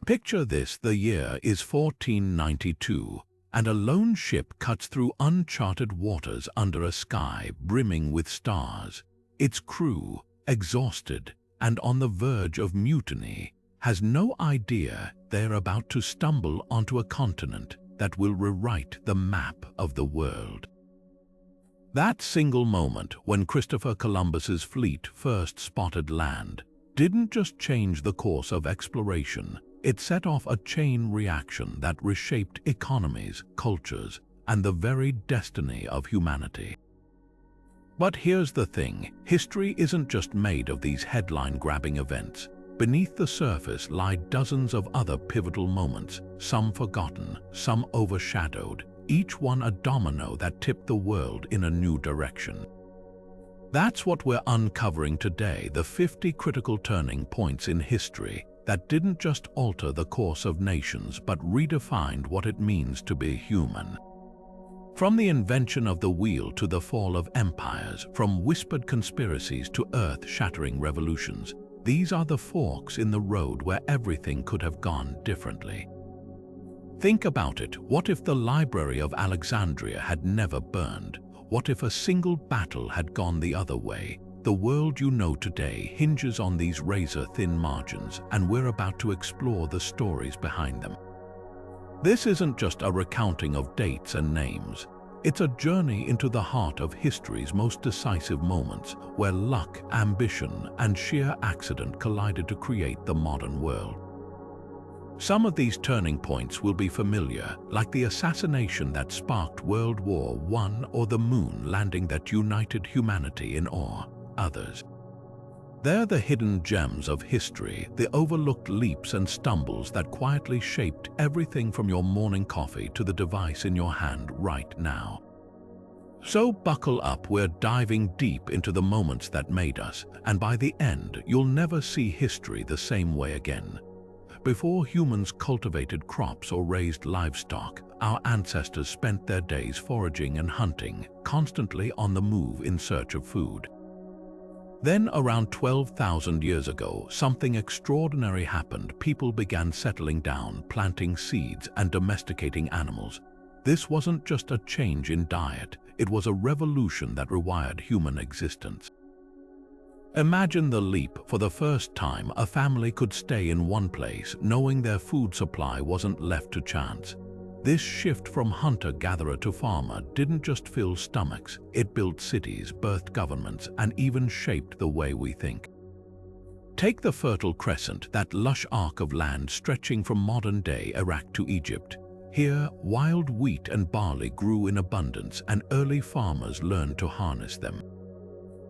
Picture this: the year is 1492, and a lone ship cuts through uncharted waters under a sky brimming with stars. Its crew, exhausted and on the verge of mutiny, has no idea they're about to stumble onto a continent that will rewrite the map of the world. That single moment when Christopher Columbus's fleet first spotted land didn't just change the course of exploration, it set off a chain reaction that reshaped economies, cultures, and the very destiny of humanity. But here's the thing: history isn't just made of these headline-grabbing events. Beneath the surface lie dozens of other pivotal moments, some forgotten, some overshadowed, each one a domino that tipped the world in a new direction. That's what we're uncovering today: the 50 critical turning points in history that didn't just alter the course of nations but redefined what it means to be human. From the invention of the wheel to the fall of empires, from whispered conspiracies to earth-shattering revolutions, these are the forks in the road where everything could have gone differently. Think about it: what if the Library of Alexandria had never burned? What if a single battle had gone the other way? The world you know today hinges on these razor-thin margins, and we're about to explore the stories behind them. This isn't just a recounting of dates and names. It's a journey into the heart of history's most decisive moments, where luck, ambition, and sheer accident collided to create the modern world. Some of these turning points will be familiar, like the assassination that sparked World War I or the moon landing that united humanity in awe. Others, they're the hidden gems of history, the overlooked leaps and stumbles that quietly shaped everything from your morning coffee to the device in your hand right now. So buckle up, we're diving deep into the moments that made us, and by the end, you'll never see history the same way again. Before humans cultivated crops or raised livestock, our ancestors spent their days foraging and hunting, constantly on the move in search of food. Then, around 12,000 years ago, something extraordinary happened. People began settling down, planting seeds, and domesticating animals. This wasn't just a change in diet, it was a revolution that rewired human existence. Imagine the leap: for the first time, a family could stay in one place, knowing their food supply wasn't left to chance. This shift from hunter-gatherer to farmer didn't just fill stomachs, it built cities, birthed governments, and even shaped the way we think. Take the Fertile Crescent, that lush arc of land stretching from modern-day Iraq to Egypt. Here, wild wheat and barley grew in abundance, and early farmers learned to harness them.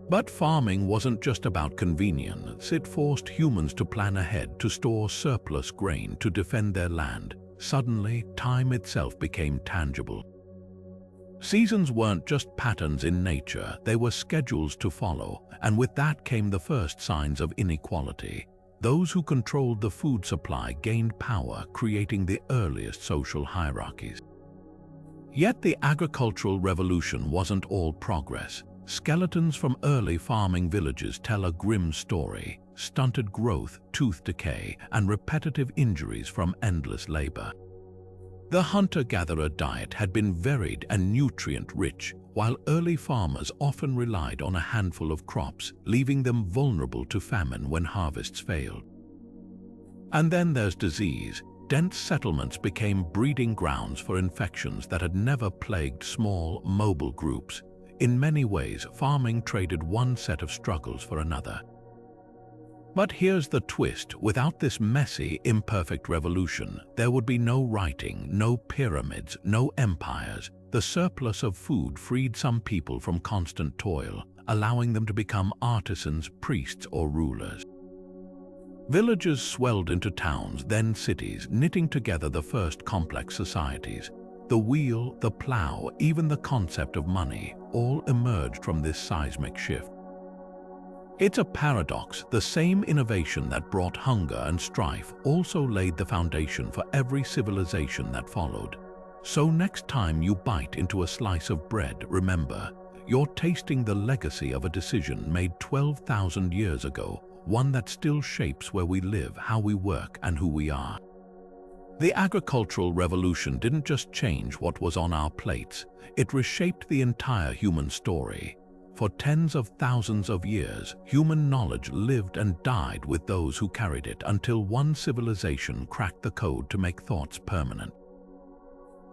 But farming wasn't just about convenience. It forced humans to plan ahead, to store surplus grain, to defend their land. Suddenly, time itself became tangible. Seasons weren't just patterns in nature, they were schedules to follow, and with that came the first signs of inequality. Those who controlled the food supply gained power, creating the earliest social hierarchies. Yet the agricultural revolution wasn't all progress. Skeletons from early farming villages tell a grim story: stunted growth, tooth decay, and repetitive injuries from endless labor. The hunter-gatherer diet had been varied and nutrient-rich, while early farmers often relied on a handful of crops, leaving them vulnerable to famine when harvests failed. And then there's disease. Dense settlements became breeding grounds for infections that had never plagued small, mobile groups. In many ways, farming traded one set of struggles for another. But here's the twist: without this messy, imperfect revolution, there would be no writing, no pyramids, no empires. The surplus of food freed some people from constant toil, allowing them to become artisans, priests, or rulers. Villages swelled into towns, then cities, knitting together the first complex societies. The wheel, the plow, even the concept of money, all emerged from this seismic shift. It's a paradox: the same innovation that brought hunger and strife also laid the foundation for every civilization that followed. So next time you bite into a slice of bread, remember, you're tasting the legacy of a decision made 12,000 years ago, one that still shapes where we live, how we work, and who we are. The agricultural revolution didn't just change what was on our plates, it reshaped the entire human story. For tens of thousands of years, human knowledge lived and died with those who carried it until one civilization cracked the code to make thoughts permanent.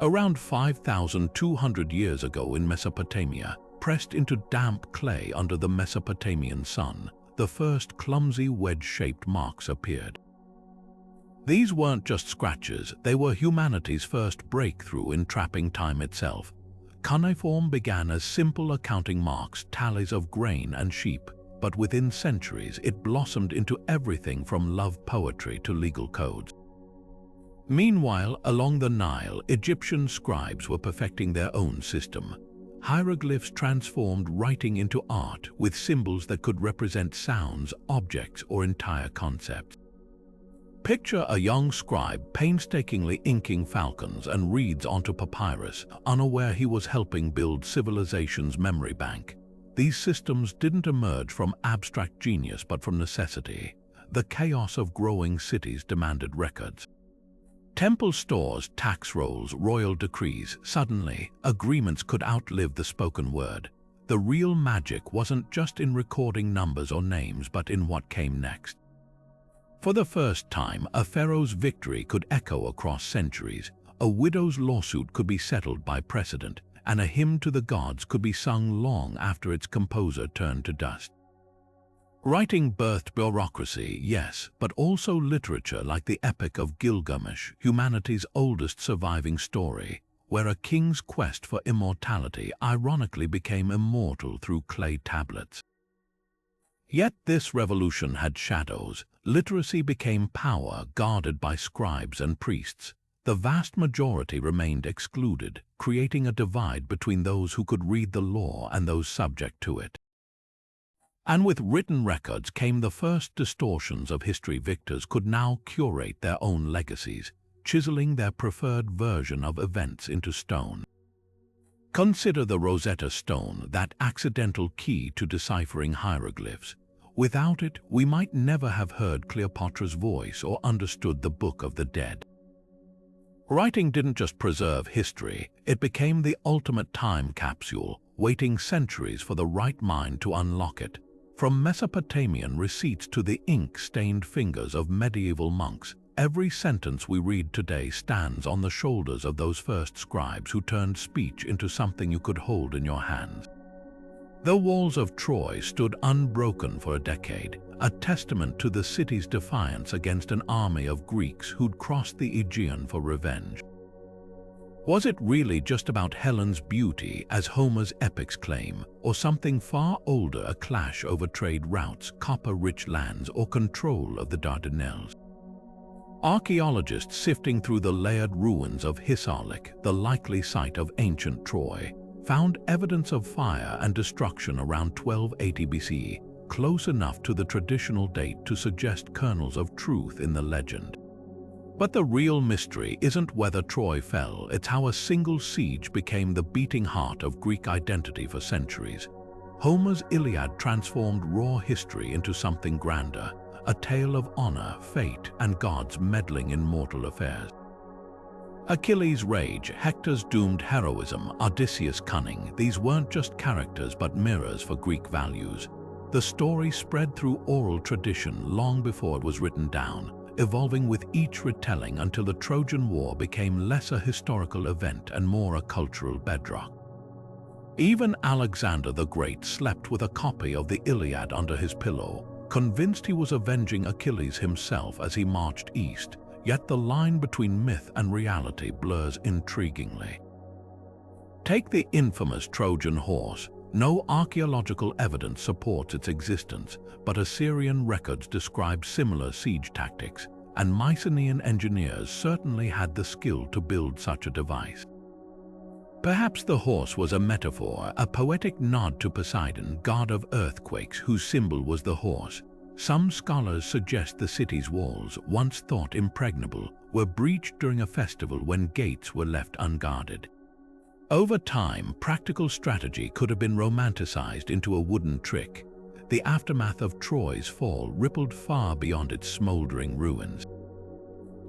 Around 5,200 years ago in Mesopotamia, pressed into damp clay under the Mesopotamian sun, the first clumsy wedge-shaped marks appeared. These weren't just scratches, they were humanity's first breakthrough in trapping time itself. Cuneiform began as simple accounting marks, tallies of grain and sheep, but within centuries it blossomed into everything from love poetry to legal codes. Meanwhile, along the Nile, Egyptian scribes were perfecting their own system. Hieroglyphs transformed writing into art with symbols that could represent sounds, objects, or entire concepts. Picture a young scribe painstakingly inking falcons and reeds onto papyrus, unaware he was helping build civilization's memory bank. These systems didn't emerge from abstract genius but from necessity. The chaos of growing cities demanded records. Temple stores, tax rolls, royal decrees. Suddenly, agreements could outlive the spoken word. The real magic wasn't just in recording numbers or names, but in what came next. For the first time, a pharaoh's victory could echo across centuries. A widow's lawsuit could be settled by precedent, and a hymn to the gods could be sung long after its composer turned to dust. Writing birthed bureaucracy, yes, but also literature like the Epic of Gilgamesh, humanity's oldest surviving story, where a king's quest for immortality ironically became immortal through clay tablets. Yet this revolution had shadows. Literacy became power guarded by scribes and priests. The vast majority remained excluded, creating a divide between those who could read the law and those subject to it. And with written records came the first distortions of history. Victors could now curate their own legacies, chiseling their preferred version of events into stone. Consider the Rosetta Stone, that accidental key to deciphering hieroglyphs. Without it, we might never have heard Cleopatra's voice or understood the Book of the Dead. Writing didn't just preserve history, it became the ultimate time capsule, waiting centuries for the right mind to unlock it. From Mesopotamian receipts to the ink-stained fingers of medieval monks, every sentence we read today stands on the shoulders of those first scribes who turned speech into something you could hold in your hands. The walls of Troy stood unbroken for a decade, a testament to the city's defiance against an army of Greeks who'd crossed the Aegean for revenge. Was it really just about Helen's beauty, as Homer's epics claim, or something far older, a clash over trade routes, copper-rich lands, or control of the Dardanelles? Archaeologists sifting through the layered ruins of Hisarlik, the likely site of ancient Troy, found evidence of fire and destruction around 1280 BCE, close enough to the traditional date to suggest kernels of truth in the legend. But the real mystery isn't whether Troy fell, it's how a single siege became the beating heart of Greek identity for centuries. Homer's Iliad transformed raw history into something grander, a tale of honor, fate, and gods meddling in mortal affairs. Achilles' rage, Hector's doomed heroism, Odysseus' cunning, these weren't just characters but mirrors for Greek values. The story spread through oral tradition long before it was written down, evolving with each retelling until the Trojan War became less a historical event and more a cultural bedrock. Even Alexander the Great slept with a copy of the Iliad under his pillow, convinced he was avenging Achilles himself as he marched east. Yet the line between myth and reality blurs intriguingly. Take the infamous Trojan horse. No archaeological evidence supports its existence, but Assyrian records describe similar siege tactics, and Mycenaean engineers certainly had the skill to build such a device. Perhaps the horse was a metaphor, a poetic nod to Poseidon, god of earthquakes, whose symbol was the horse. Some scholars suggest the city's walls, once thought impregnable, were breached during a festival when gates were left unguarded. Over time, practical strategy could have been romanticized into a wooden trick. The aftermath of Troy's fall rippled far beyond its smoldering ruins.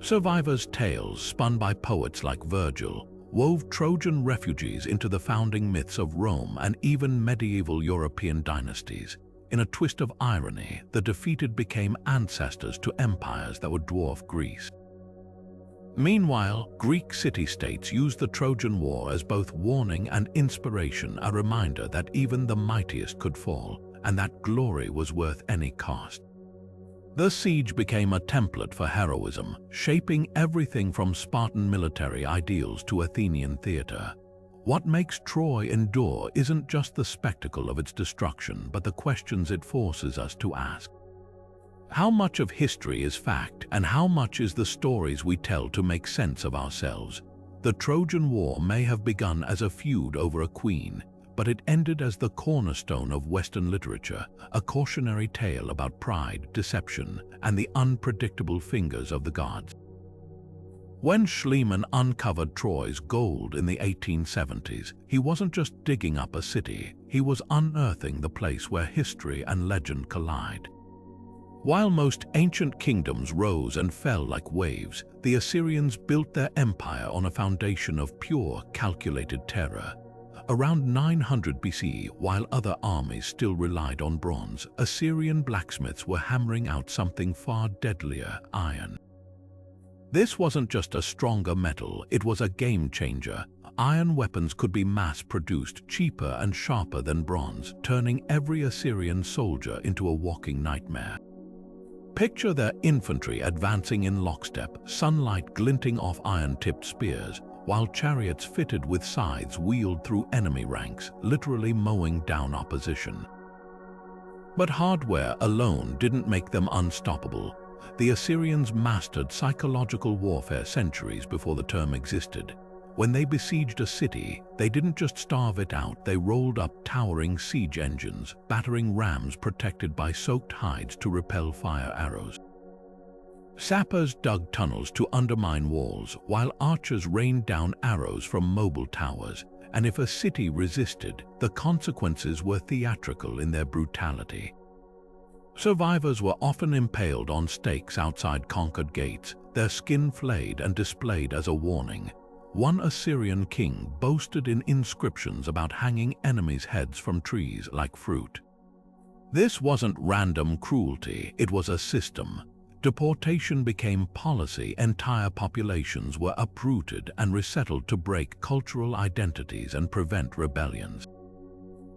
Survivors' tales, spun by poets like Virgil, wove Trojan refugees into the founding myths of Rome and even medieval European dynasties. In a twist of irony, the defeated became ancestors to empires that would dwarf Greece. Meanwhile, Greek city-states used the Trojan War as both warning and inspiration, a reminder that even the mightiest could fall, and that glory was worth any cost. The siege became a template for heroism, shaping everything from Spartan military ideals to Athenian theater. What makes Troy endure isn't just the spectacle of its destruction, but the questions it forces us to ask. How much of history is fact, and how much is the stories we tell to make sense of ourselves? The Trojan War may have begun as a feud over a queen, but it ended as the cornerstone of Western literature, a cautionary tale about pride, deception, and the unpredictable fingers of the gods. When Schliemann uncovered Troy's gold in the 1870s, he wasn't just digging up a city, he was unearthing the place where history and legend collide. While most ancient kingdoms rose and fell like waves, the Assyrians built their empire on a foundation of pure, calculated terror. Around 900 BC, while other armies still relied on bronze, Assyrian blacksmiths were hammering out something far deadlier: iron. This wasn't just a stronger metal, it was a game changer. Iron weapons could be mass-produced, cheaper and sharper than bronze, turning every Assyrian soldier into a walking nightmare. Picture their infantry advancing in lockstep, sunlight glinting off iron-tipped spears, while chariots fitted with scythes wheeled through enemy ranks, literally mowing down opposition. But hardware alone didn't make them unstoppable. The Assyrians mastered psychological warfare centuries before the term existed. When they besieged a city, they didn't just starve it out, they rolled up towering siege engines, battering rams protected by soaked hides to repel fire arrows. Sappers dug tunnels to undermine walls, while archers rained down arrows from mobile towers, and if a city resisted, the consequences were theatrical in their brutality. Survivors were often impaled on stakes outside conquered gates, their skin flayed and displayed as a warning. One Assyrian king boasted in inscriptions about hanging enemies' heads from trees like fruit. This wasn't random cruelty, it was a system. Deportation became policy, entire populations were uprooted and resettled to break cultural identities and prevent rebellions.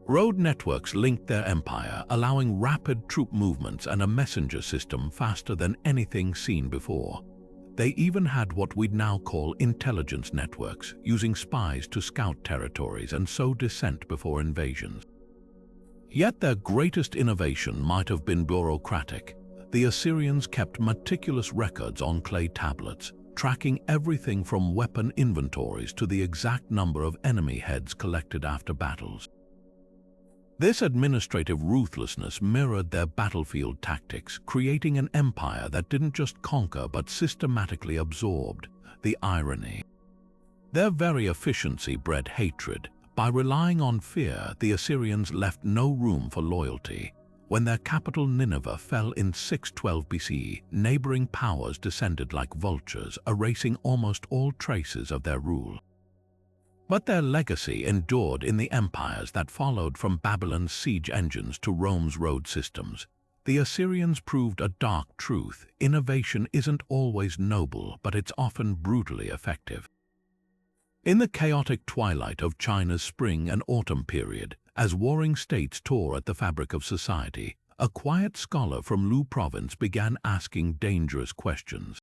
Road networks linked their empire, allowing rapid troop movements and a messenger system faster than anything seen before. They even had what we'd now call intelligence networks, using spies to scout territories and sow dissent before invasions. Yet their greatest innovation might have been bureaucratic. The Assyrians kept meticulous records on clay tablets, tracking everything from weapon inventories to the exact number of enemy heads collected after battles. This administrative ruthlessness mirrored their battlefield tactics, creating an empire that didn't just conquer but systematically absorbed. The irony. Their very efficiency bred hatred. By relying on fear, the Assyrians left no room for loyalty. When their capital Nineveh fell in 612 BC, neighboring powers descended like vultures, erasing almost all traces of their rule. But their legacy endured in the empires that followed, from Babylon's siege engines to Rome's road systems. The Assyrians proved a dark truth: innovation isn't always noble, but it's often brutally effective. In the chaotic twilight of China's spring and autumn period, as warring states tore at the fabric of society, a quiet scholar from Lu province began asking dangerous questions.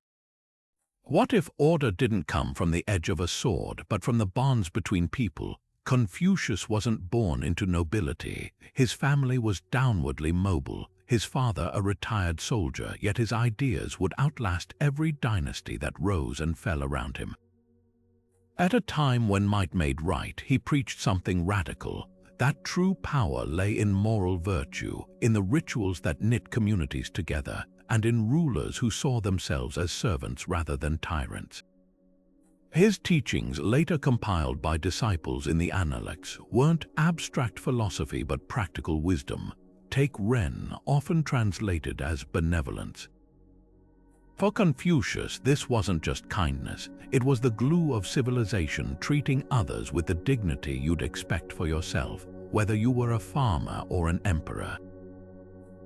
What if order didn't come from the edge of a sword, but from the bonds between people? Confucius wasn't born into nobility. His family was downwardly mobile, his father a retired soldier, yet his ideas would outlast every dynasty that rose and fell around him. At a time when might made right, he preached something radical. That true power lay in moral virtue, in the rituals that knit communities together, and in rulers who saw themselves as servants rather than tyrants. His teachings, later compiled by disciples in the Analects, weren't abstract philosophy but practical wisdom. Take Ren, often translated as benevolence. For Confucius, this wasn't just kindness, it was the glue of civilization, treating others with the dignity you'd expect for yourself, whether you were a farmer or an emperor.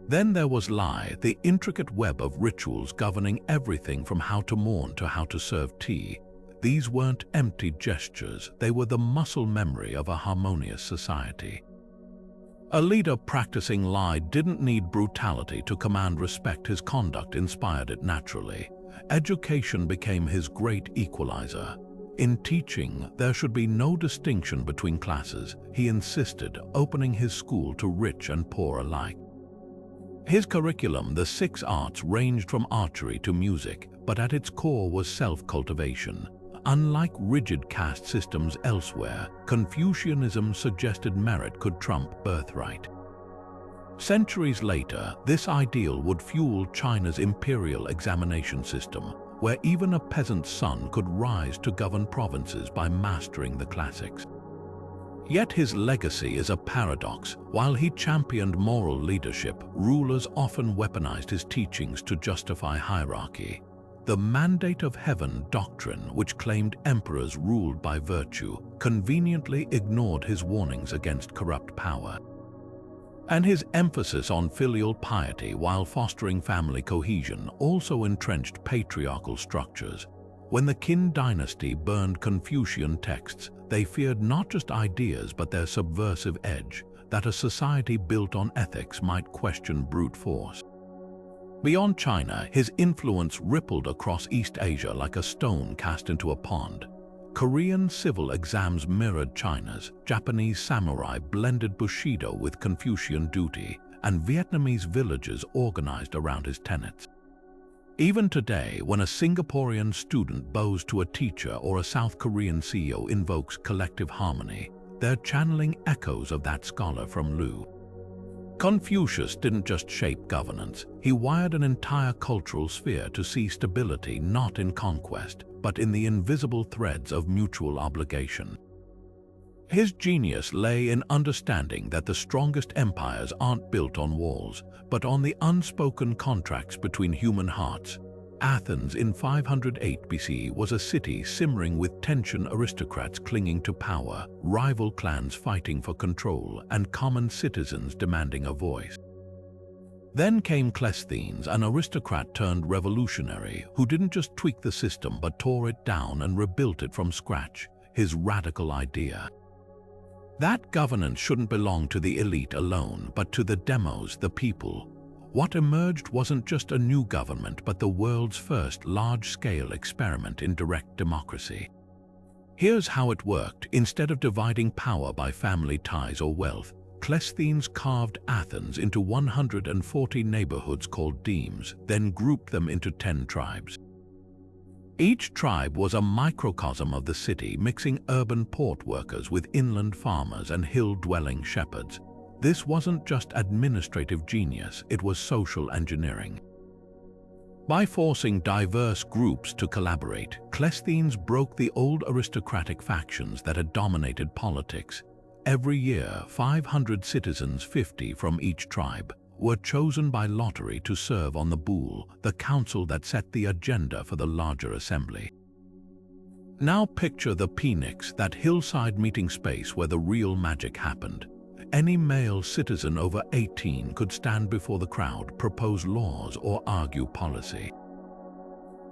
Then there was Lai, the intricate web of rituals governing everything from how to mourn to how to serve tea. These weren't empty gestures, they were the muscle memory of a harmonious society. A leader practicing Lai didn't need brutality to command respect. His conduct inspired it naturally. Education became his great equalizer. In teaching, there should be no distinction between classes, he insisted, opening his school to rich and poor alike. His curriculum, the 6 arts, ranged from archery to music, but at its core was self-cultivation. Unlike rigid caste systems elsewhere, Confucianism suggested merit could trump birthright. Centuries later, this ideal would fuel China's imperial examination system, where even a peasant's son could rise to govern provinces by mastering the classics. Yet his legacy is a paradox. While he championed moral leadership, rulers often weaponized his teachings to justify hierarchy. The mandate of heaven doctrine, which claimed emperors ruled by virtue, conveniently ignored his warnings against corrupt power. And his emphasis on filial piety while fostering family cohesion also entrenched patriarchal structures. When the Qin dynasty burned Confucian texts, they feared not just ideas but their subversive edge, that a society built on ethics might question brute force. Beyond China, his influence rippled across East Asia like a stone cast into a pond. Korean civil exams mirrored China's, Japanese samurai blended Bushido with Confucian duty, and Vietnamese villages organized around his tenets. Even today, when a Singaporean student bows to a teacher or a South Korean CEO invokes collective harmony, they're channeling echoes of that scholar from Lu. Confucius didn't just shape governance, he wired an entire cultural sphere to see stability not in conquest, but in the invisible threads of mutual obligation. His genius lay in understanding that the strongest empires aren't built on walls, but on the unspoken contracts between human hearts. Athens in 508 BC was a city simmering with tension, aristocrats clinging to power, rival clans fighting for control, and common citizens demanding a voice. Then came Cleisthenes, an aristocrat turned revolutionary who didn't just tweak the system but tore it down and rebuilt it from scratch, his radical idea. That governance shouldn't belong to the elite alone, but to the demos, the people. What emerged wasn't just a new government, but the world's first large-scale experiment in direct democracy. Here's how it worked. Instead of dividing power by family ties or wealth, Cleisthenes carved Athens into 140 neighborhoods called demes, then grouped them into 10 tribes. Each tribe was a microcosm of the city, mixing urban port workers with inland farmers and hill-dwelling shepherds. This wasn't just administrative genius, it was social engineering. By forcing diverse groups to collaborate, Cleisthenes broke the old aristocratic factions that had dominated politics. Every year, 500 citizens, 50 from each tribe, were chosen by lottery to serve on the boule, the council that set the agenda for the larger assembly. Now picture the Phoenix, that hillside meeting space where the real magic happened. Any male citizen over 18 could stand before the crowd, propose laws, or argue policy.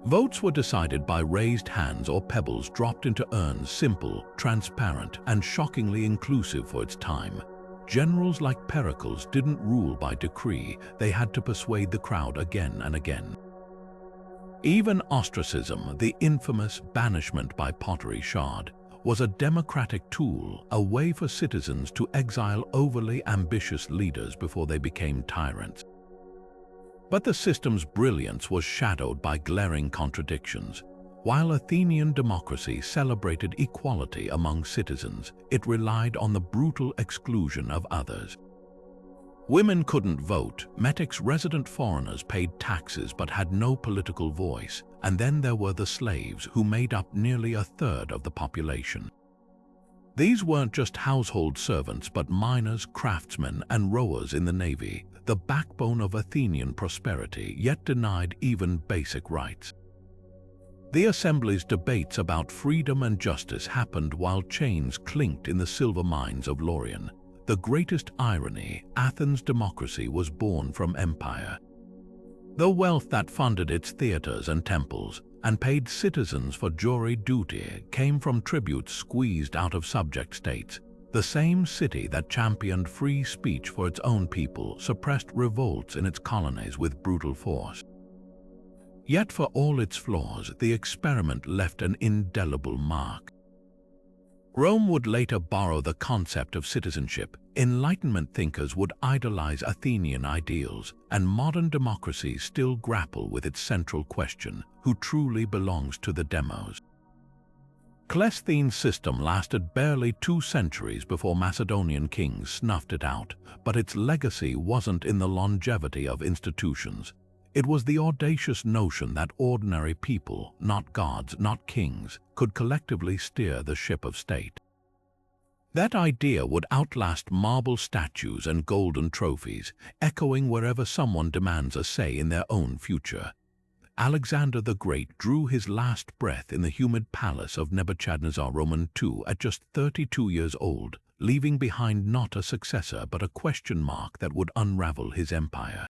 Votes were decided by raised hands or pebbles dropped into urns, simple, transparent, and shockingly inclusive for its time. Generals like Pericles didn't rule by decree, they had to persuade the crowd again and again. Even ostracism, the infamous banishment by pottery shard, was a democratic tool, a way for citizens to exile overly ambitious leaders before they became tyrants. But the system's brilliance was shadowed by glaring contradictions. While Athenian democracy celebrated equality among citizens, it relied on the brutal exclusion of others. Women couldn't vote, metics resident foreigners paid taxes but had no political voice, and then there were the slaves who made up nearly a third of the population. These weren't just household servants but miners, craftsmen, and rowers in the navy. the backbone of Athenian prosperity, yet denied even basic rights. The assembly's debates about freedom and justice happened while chains clinked in the silver mines of Laurion. The greatest irony, Athens' democracy was born from empire. The wealth that funded its theaters and temples and paid citizens for jury duty came from tributes squeezed out of subject states. The same city that championed free speech for its own people suppressed revolts in its colonies with brutal force. Yet for all its flaws, the experiment left an indelible mark. Rome would later borrow the concept of citizenship. Enlightenment thinkers would idolize Athenian ideals, and modern democracies still grapple with its central question: who truly belongs to the demos? Cleisthenes' system lasted barely 2 centuries before Macedonian kings snuffed it out, but its legacy wasn't in the longevity of institutions. It was the audacious notion that ordinary people, not gods, not kings, could collectively steer the ship of state. That idea would outlast marble statues and golden trophies, echoing wherever someone demands a say in their own future. Alexander the Great drew his last breath in the humid palace of Nebuchadnezzar II at just 32 years old, leaving behind not a successor but a question mark that would unravel his empire.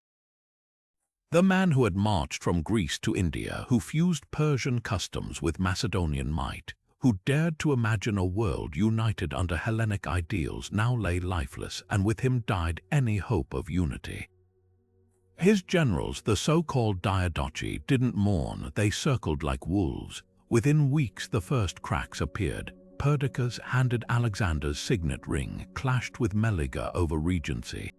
The man who had marched from Greece to India, who fused Persian customs with Macedonian might, who dared to imagine a world united under Hellenic ideals, now lay lifeless, and with him died any hope of unity. His generals, the so-called Diadochi, didn't mourn, they circled like wolves. Within weeks the first cracks appeared. Perdiccas handed Alexander's signet ring, clashed with Meleager over regency.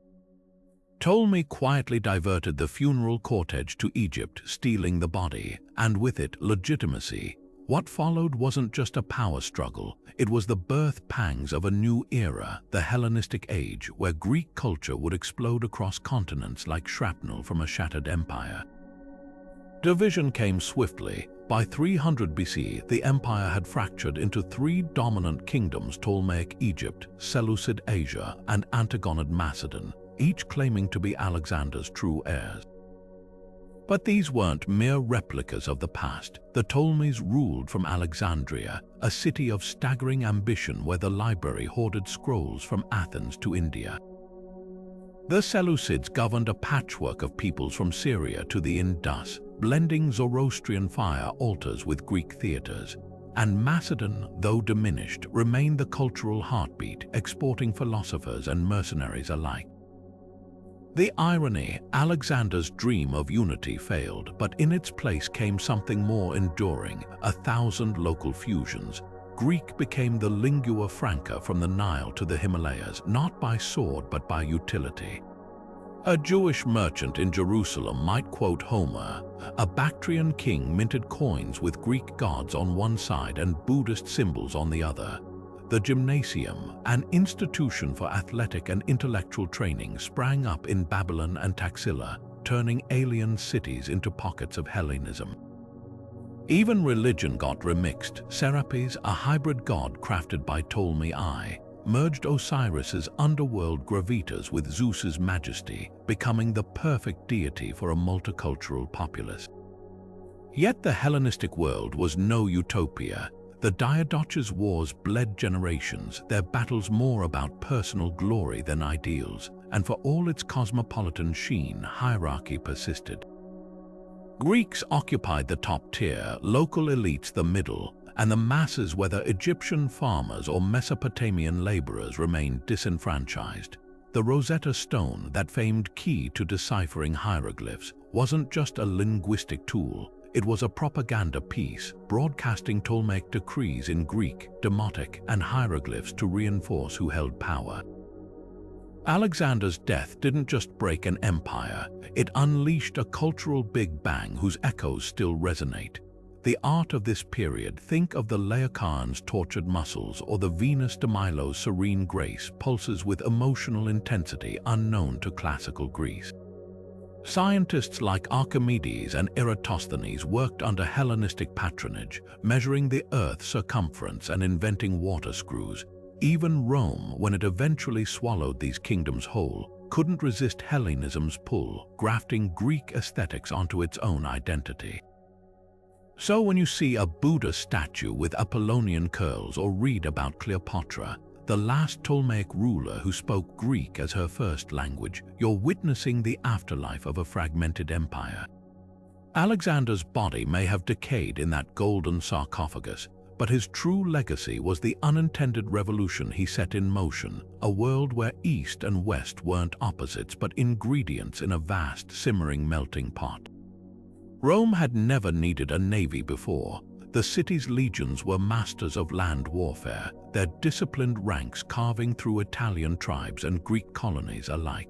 Ptolemy quietly diverted the funeral cortege to Egypt, stealing the body, and with it legitimacy. What followed wasn't just a power struggle, it was the birth pangs of a new era, the Hellenistic Age, where Greek culture would explode across continents like shrapnel from a shattered empire. Division came swiftly. By 300 BC, the empire had fractured into 3 dominant kingdoms: Ptolemaic Egypt, Seleucid Asia, and Antigonid Macedon, each claiming to be Alexander's true heirs. But these weren't mere replicas of the past. The Ptolemies ruled from Alexandria, a city of staggering ambition where the library hoarded scrolls from Athens to India. The Seleucids governed a patchwork of peoples from Syria to the Indus, blending Zoroastrian fire altars with Greek theaters. And Macedon, though diminished, remained the cultural heartbeat, exporting philosophers and mercenaries alike. The irony, Alexander's dream of unity failed, but in its place came something more enduring: 1,000 local fusions. Greek became the lingua franca from the Nile to the Himalayas, not by sword but by utility. A Jewish merchant in Jerusalem might quote Homer. A Bactrian king minted coins with Greek gods on one side and Buddhist symbols on the other. The gymnasium, an institution for athletic and intellectual training, sprang up in Babylon and Taxila, turning alien cities into pockets of Hellenism. Even religion got remixed. Serapis, a hybrid god crafted by Ptolemy I, merged Osiris's underworld gravitas with Zeus's majesty, becoming the perfect deity for a multicultural populace. Yet the Hellenistic world was no utopia. The Diadoches' wars bled generations, their battles more about personal glory than ideals, and for all its cosmopolitan sheen, hierarchy persisted. Greeks occupied the top tier, local elites the middle, and the masses, whether Egyptian farmers or Mesopotamian laborers, remained disenfranchised. The Rosetta Stone, that famed key to deciphering hieroglyphs, wasn't just a linguistic tool. It was a propaganda piece, broadcasting Ptolemaic decrees in Greek, Demotic, and hieroglyphs to reinforce who held power. Alexander's death didn't just break an empire, it unleashed a cultural Big Bang whose echoes still resonate. The art of this period, think of the Laocoon's tortured muscles or the Venus de Milo's serene grace, pulses with emotional intensity unknown to classical Greece. Scientists like Archimedes and Eratosthenes worked under Hellenistic patronage, measuring the Earth's circumference and inventing water screws. Even Rome, when it eventually swallowed these kingdoms whole, couldn't resist Hellenism's pull, grafting Greek aesthetics onto its own identity. So when you see a Buddha statue with Apollonian curls or read about Cleopatra, the last Ptolemaic ruler who spoke Greek as her first language, you're witnessing the afterlife of a fragmented empire. Alexander's body may have decayed in that golden sarcophagus, but his true legacy was the unintended revolution he set in motion, a world where East and West weren't opposites but ingredients in a vast, simmering melting pot. Rome had never needed a navy before. The city's legions were masters of land warfare, their disciplined ranks carving through Italian tribes and Greek colonies alike.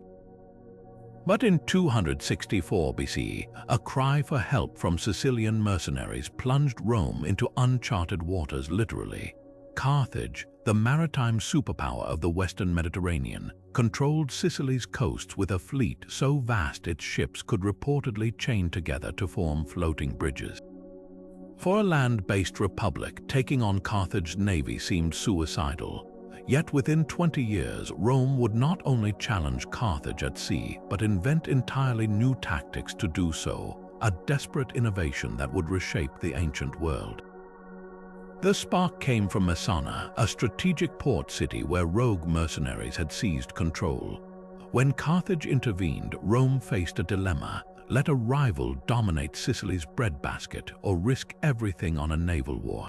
But in 264 BC, a cry for help from Sicilian mercenaries plunged Rome into uncharted waters literally. Carthage, the maritime superpower of the Western Mediterranean, controlled Sicily's coasts with a fleet so vast its ships could reportedly chain together to form floating bridges. For a land-based republic, taking on Carthage's navy seemed suicidal. Yet within 20 years, Rome would not only challenge Carthage at sea, but invent entirely new tactics to do so, a desperate innovation that would reshape the ancient world. The spark came from Messana, a strategic port city where rogue mercenaries had seized control. When Carthage intervened, Rome faced a dilemma: let a rival dominate Sicily's breadbasket or risk everything on a naval war.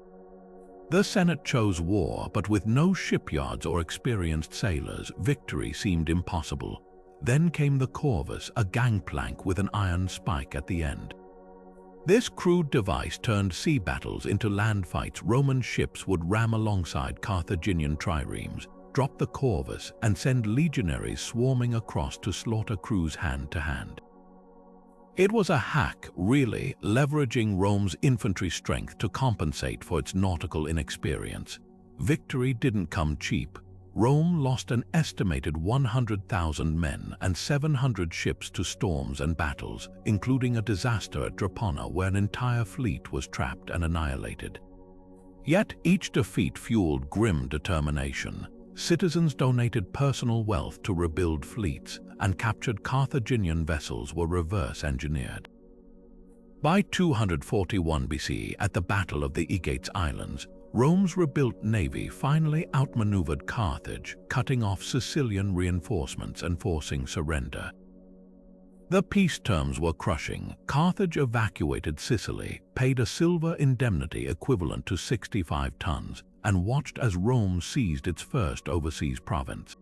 The Senate chose war, but with no shipyards or experienced sailors, victory seemed impossible. Then came the corvus, a gangplank with an iron spike at the end. This crude device turned sea battles into land fights. Roman ships would ram alongside Carthaginian triremes, drop the corvus, and send legionaries swarming across to slaughter crews hand to hand. It was a hack, really, leveraging Rome's infantry strength to compensate for its nautical inexperience. Victory didn't come cheap. Rome lost an estimated 100,000 men and 700 ships to storms and battles, including a disaster at Drepana where an entire fleet was trapped and annihilated. Yet each defeat fueled grim determination. Citizens donated personal wealth to rebuild fleets, and captured Carthaginian vessels were reverse-engineered. By 241 BC, at the Battle of the Aegates Islands, Rome's rebuilt navy finally outmaneuvered Carthage, cutting off Sicilian reinforcements and forcing surrender. The peace terms were crushing. Carthage evacuated Sicily, paid a silver indemnity equivalent to 65 tons, and watched as Rome seized its first overseas province.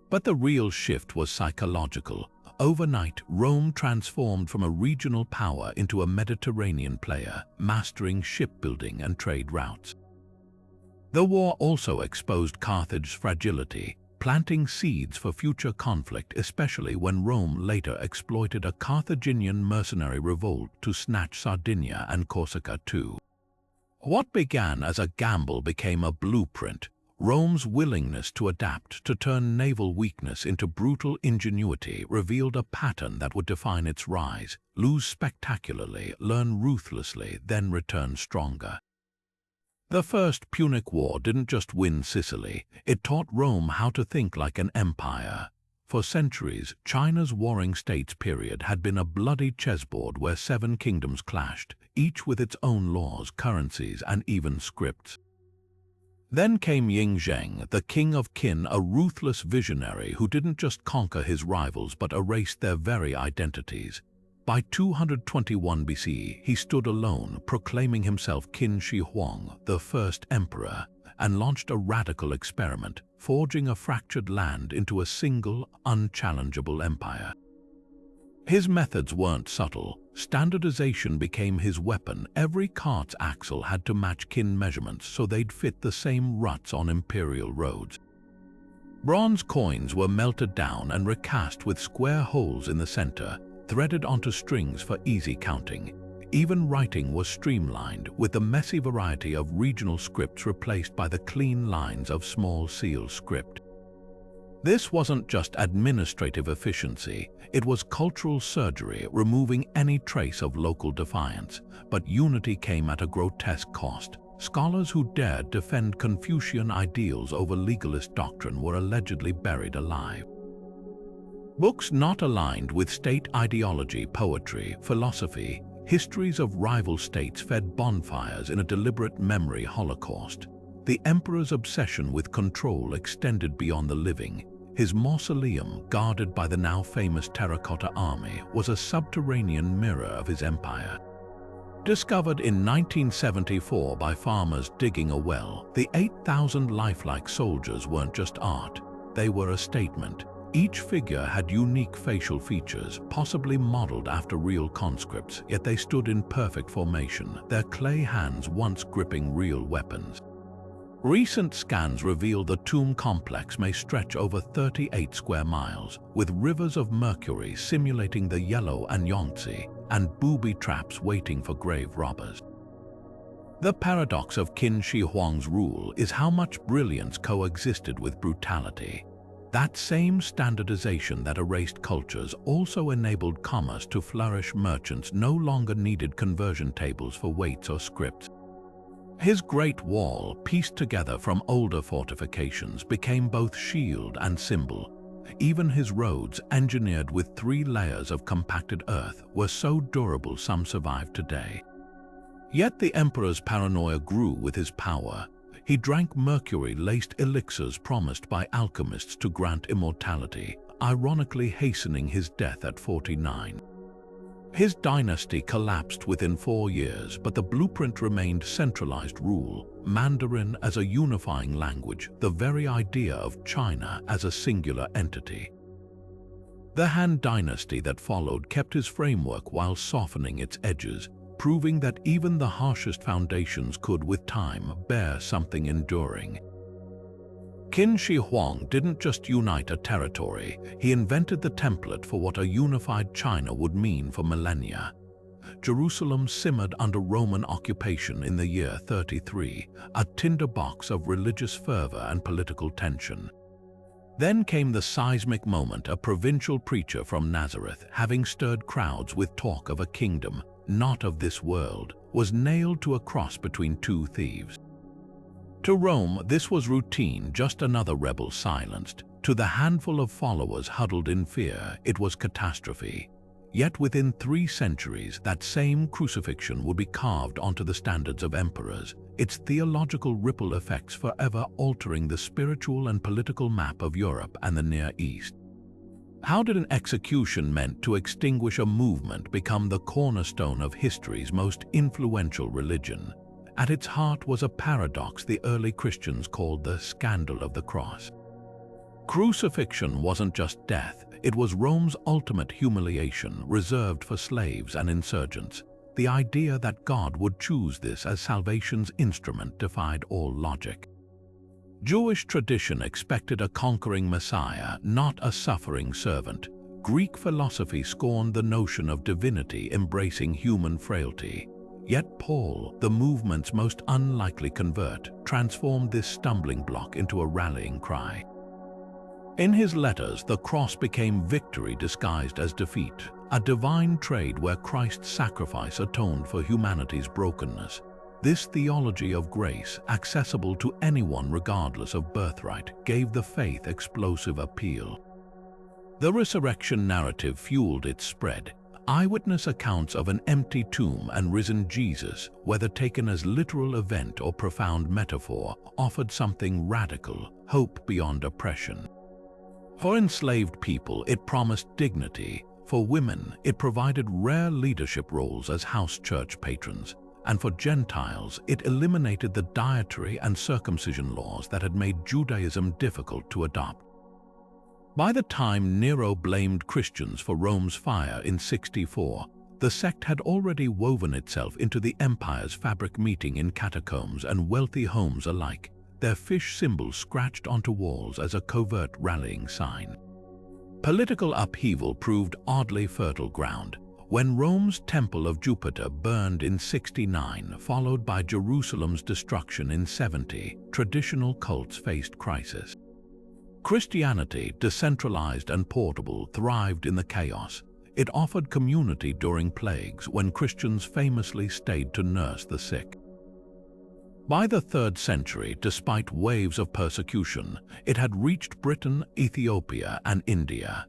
But the real shift was psychological. Overnight, Rome transformed from a regional power into a Mediterranean player, mastering shipbuilding and trade routes. The war also exposed Carthage's fragility, planting seeds for future conflict, especially when Rome later exploited a Carthaginian mercenary revolt to snatch Sardinia and Corsica too. What began as a gamble became a blueprint. Rome's willingness to adapt, to turn naval weakness into brutal ingenuity, revealed a pattern that would define its rise: lose spectacularly, learn ruthlessly, then return stronger. The First Punic War didn't just win Sicily, it taught Rome how to think like an empire. For centuries, China's warring states period had been a bloody chessboard where 7 kingdoms clashed, each with its own laws, currencies, and even scripts. Then came Ying Zheng, the king of Qin, a ruthless visionary who didn't just conquer his rivals but erased their very identities. By 221 BC, he stood alone, proclaiming himself Qin Shi Huang, the first emperor, and launched a radical experiment, forging a fractured land into a single, unchallengeable empire. His methods weren't subtle. Standardization became his weapon. Every cart's axle had to match Qin measurements so they'd fit the same ruts on imperial roads. Bronze coins were melted down and recast with square holes in the center, threaded onto strings for easy counting. Even writing was streamlined, with the messy variety of regional scripts replaced by the clean lines of small seal script. This wasn't just administrative efficiency, it was cultural surgery, removing any trace of local defiance. But unity came at a grotesque cost. Scholars who dared defend Confucian ideals over legalist doctrine were allegedly buried alive. Books not aligned with state ideology, poetry, philosophy, histories of rival states fed bonfires in a deliberate memory holocaust. The emperor's obsession with control extended beyond the living. His mausoleum, guarded by the now famous terracotta army, was a subterranean mirror of his empire. Discovered in 1974 by farmers digging a well, the 8,000 lifelike soldiers weren't just art, they were a statement. Each figure had unique facial features, possibly modeled after real conscripts, yet they stood in perfect formation, their clay hands once gripping real weapons. Recent scans reveal the tomb complex may stretch over 38 square miles, with rivers of mercury simulating the Yellow and Yangtze, and booby traps waiting for grave robbers. The paradox of Qin Shi Huang's rule is how much brilliance coexisted with brutality. That same standardization that erased cultures also enabled commerce to flourish. Merchants no longer needed conversion tables for weights or scripts. His Great Wall, pieced together from older fortifications, became both shield and symbol. Even his roads, engineered with 3 layers of compacted earth, were so durable some survive today. Yet the emperor's paranoia grew with his power. He drank mercury-laced elixirs promised by alchemists to grant immortality, ironically hastening his death at 49. His dynasty collapsed within 4 years, but the blueprint remained centralized rule, Mandarin as a unifying language, the very idea of China as a singular entity. The Han dynasty that followed kept his framework while softening its edges, proving that even the harshest foundations could, with time, bear something enduring. Qin Shi Huang didn't just unite a territory, he invented the template for what a unified China would mean for millennia. Jerusalem simmered under Roman occupation in the year 33, a tinderbox of religious fervor and political tension. Then came the seismic moment, a provincial preacher from Nazareth, having stirred crowds with talk of a kingdom, not of this world, was nailed to a cross between 2 thieves. To Rome, this was routine, just another rebel silenced. To the handful of followers huddled in fear, it was catastrophe. Yet within 3 centuries, that same crucifixion would be carved onto the standards of emperors, its theological ripple effects forever altering the spiritual and political map of Europe and the Near East. How did an execution meant to extinguish a movement become the cornerstone of history's most influential religion? At its heart was a paradox the early Christians called the scandal of the cross. Crucifixion wasn't just death, it was Rome's ultimate humiliation, reserved for slaves and insurgents. The idea that God would choose this as salvation's instrument defied all logic. Jewish tradition expected a conquering Messiah, not a suffering servant. Greek philosophy scorned the notion of divinity embracing human frailty. Yet Paul, the movement's most unlikely convert, transformed this stumbling block into a rallying cry. In his letters, the cross became victory disguised as defeat, a divine trade where Christ's sacrifice atoned for humanity's brokenness. This theology of grace, accessible to anyone regardless of birthright, gave the faith explosive appeal. The resurrection narrative fueled its spread. Eyewitness accounts of an empty tomb and risen Jesus, whether taken as literal event or profound metaphor, offered something radical, hope beyond oppression. For enslaved people, it promised dignity. For women, it provided rare leadership roles as house church patrons. And for Gentiles, it eliminated the dietary and circumcision laws that had made Judaism difficult to adopt. By the time Nero blamed Christians for Rome's fire in 64, the sect had already woven itself into the empire's fabric, meeting in catacombs and wealthy homes alike, their fish symbols scratched onto walls as a covert rallying sign. Political upheaval proved oddly fertile ground. When Rome's Temple of Jupiter burned in 69, followed by Jerusalem's destruction in 70, traditional cults faced crisis. Christianity, decentralized and portable, thrived in the chaos. It offered community during plagues when Christians famously stayed to nurse the sick. By the 3rd century, despite waves of persecution, it had reached Britain, Ethiopia, and India.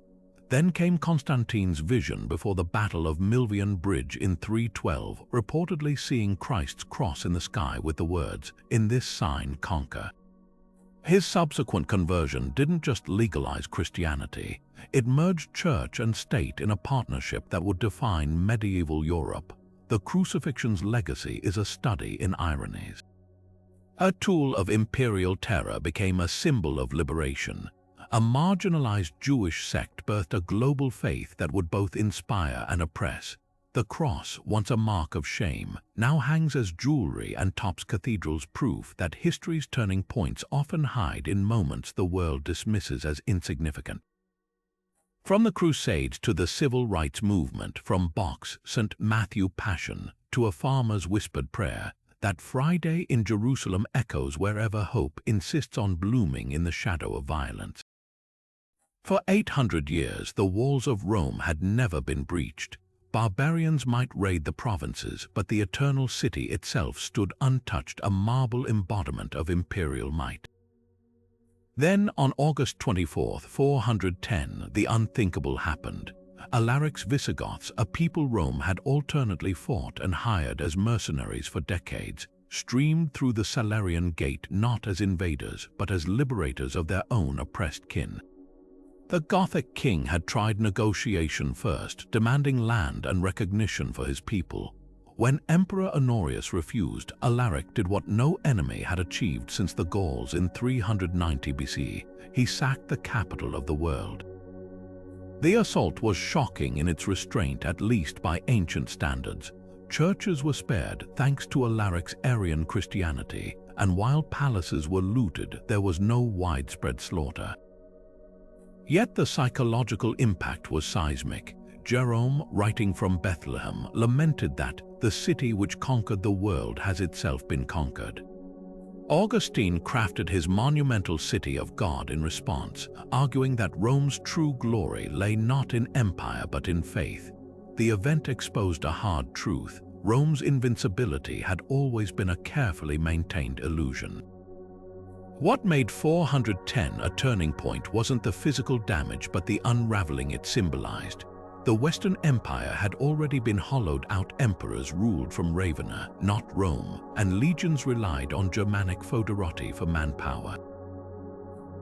Then came Constantine's vision before the Battle of Milvian Bridge in 312, reportedly seeing Christ's cross in the sky with the words, "In this sign conquer." His subsequent conversion didn't just legalize Christianity, it merged church and state in a partnership that would define medieval Europe. The crucifixion's legacy is a study in ironies. A tool of imperial terror became a symbol of liberation. A marginalized Jewish sect birthed a global faith that would both inspire and oppress. The cross, once a mark of shame, now hangs as jewelry and tops cathedrals, proof that history's turning points often hide in moments the world dismisses as insignificant. From the Crusades to the Civil Rights Movement, from Bach's St. Matthew Passion to a farmer's whispered prayer, that Friday in Jerusalem echoes wherever hope insists on blooming in the shadow of violence. For 800 years, the walls of Rome had never been breached. Barbarians might raid the provinces, but the eternal city itself stood untouched, a marble embodiment of imperial might. Then, on August 24, 410, the unthinkable happened. Alaric's Visigoths, a people Rome had alternately fought and hired as mercenaries for decades, streamed through the Salarian Gate not as invaders, but as liberators of their own oppressed kin. The Gothic king had tried negotiation first, demanding land and recognition for his people. When Emperor Honorius refused, Alaric did what no enemy had achieved since the Gauls in 390 BC. He sacked the capital of the world. The assault was shocking in its restraint, at least by ancient standards. Churches were spared thanks to Alaric's Arian Christianity, and while palaces were looted, there was no widespread slaughter. Yet the psychological impact was seismic. Jerome, writing from Bethlehem, lamented that the city which conquered the world has itself been conquered. Augustine crafted his monumental City of God in response, arguing that Rome's true glory lay not in empire but in faith. The event exposed a hard truth: Rome's invincibility had always been a carefully maintained illusion. What made 410 a turning point wasn't the physical damage but the unraveling it symbolized. The Western Empire had already been hollowed out. Emperors ruled from Ravenna, not Rome, and legions relied on Germanic foederati for manpower.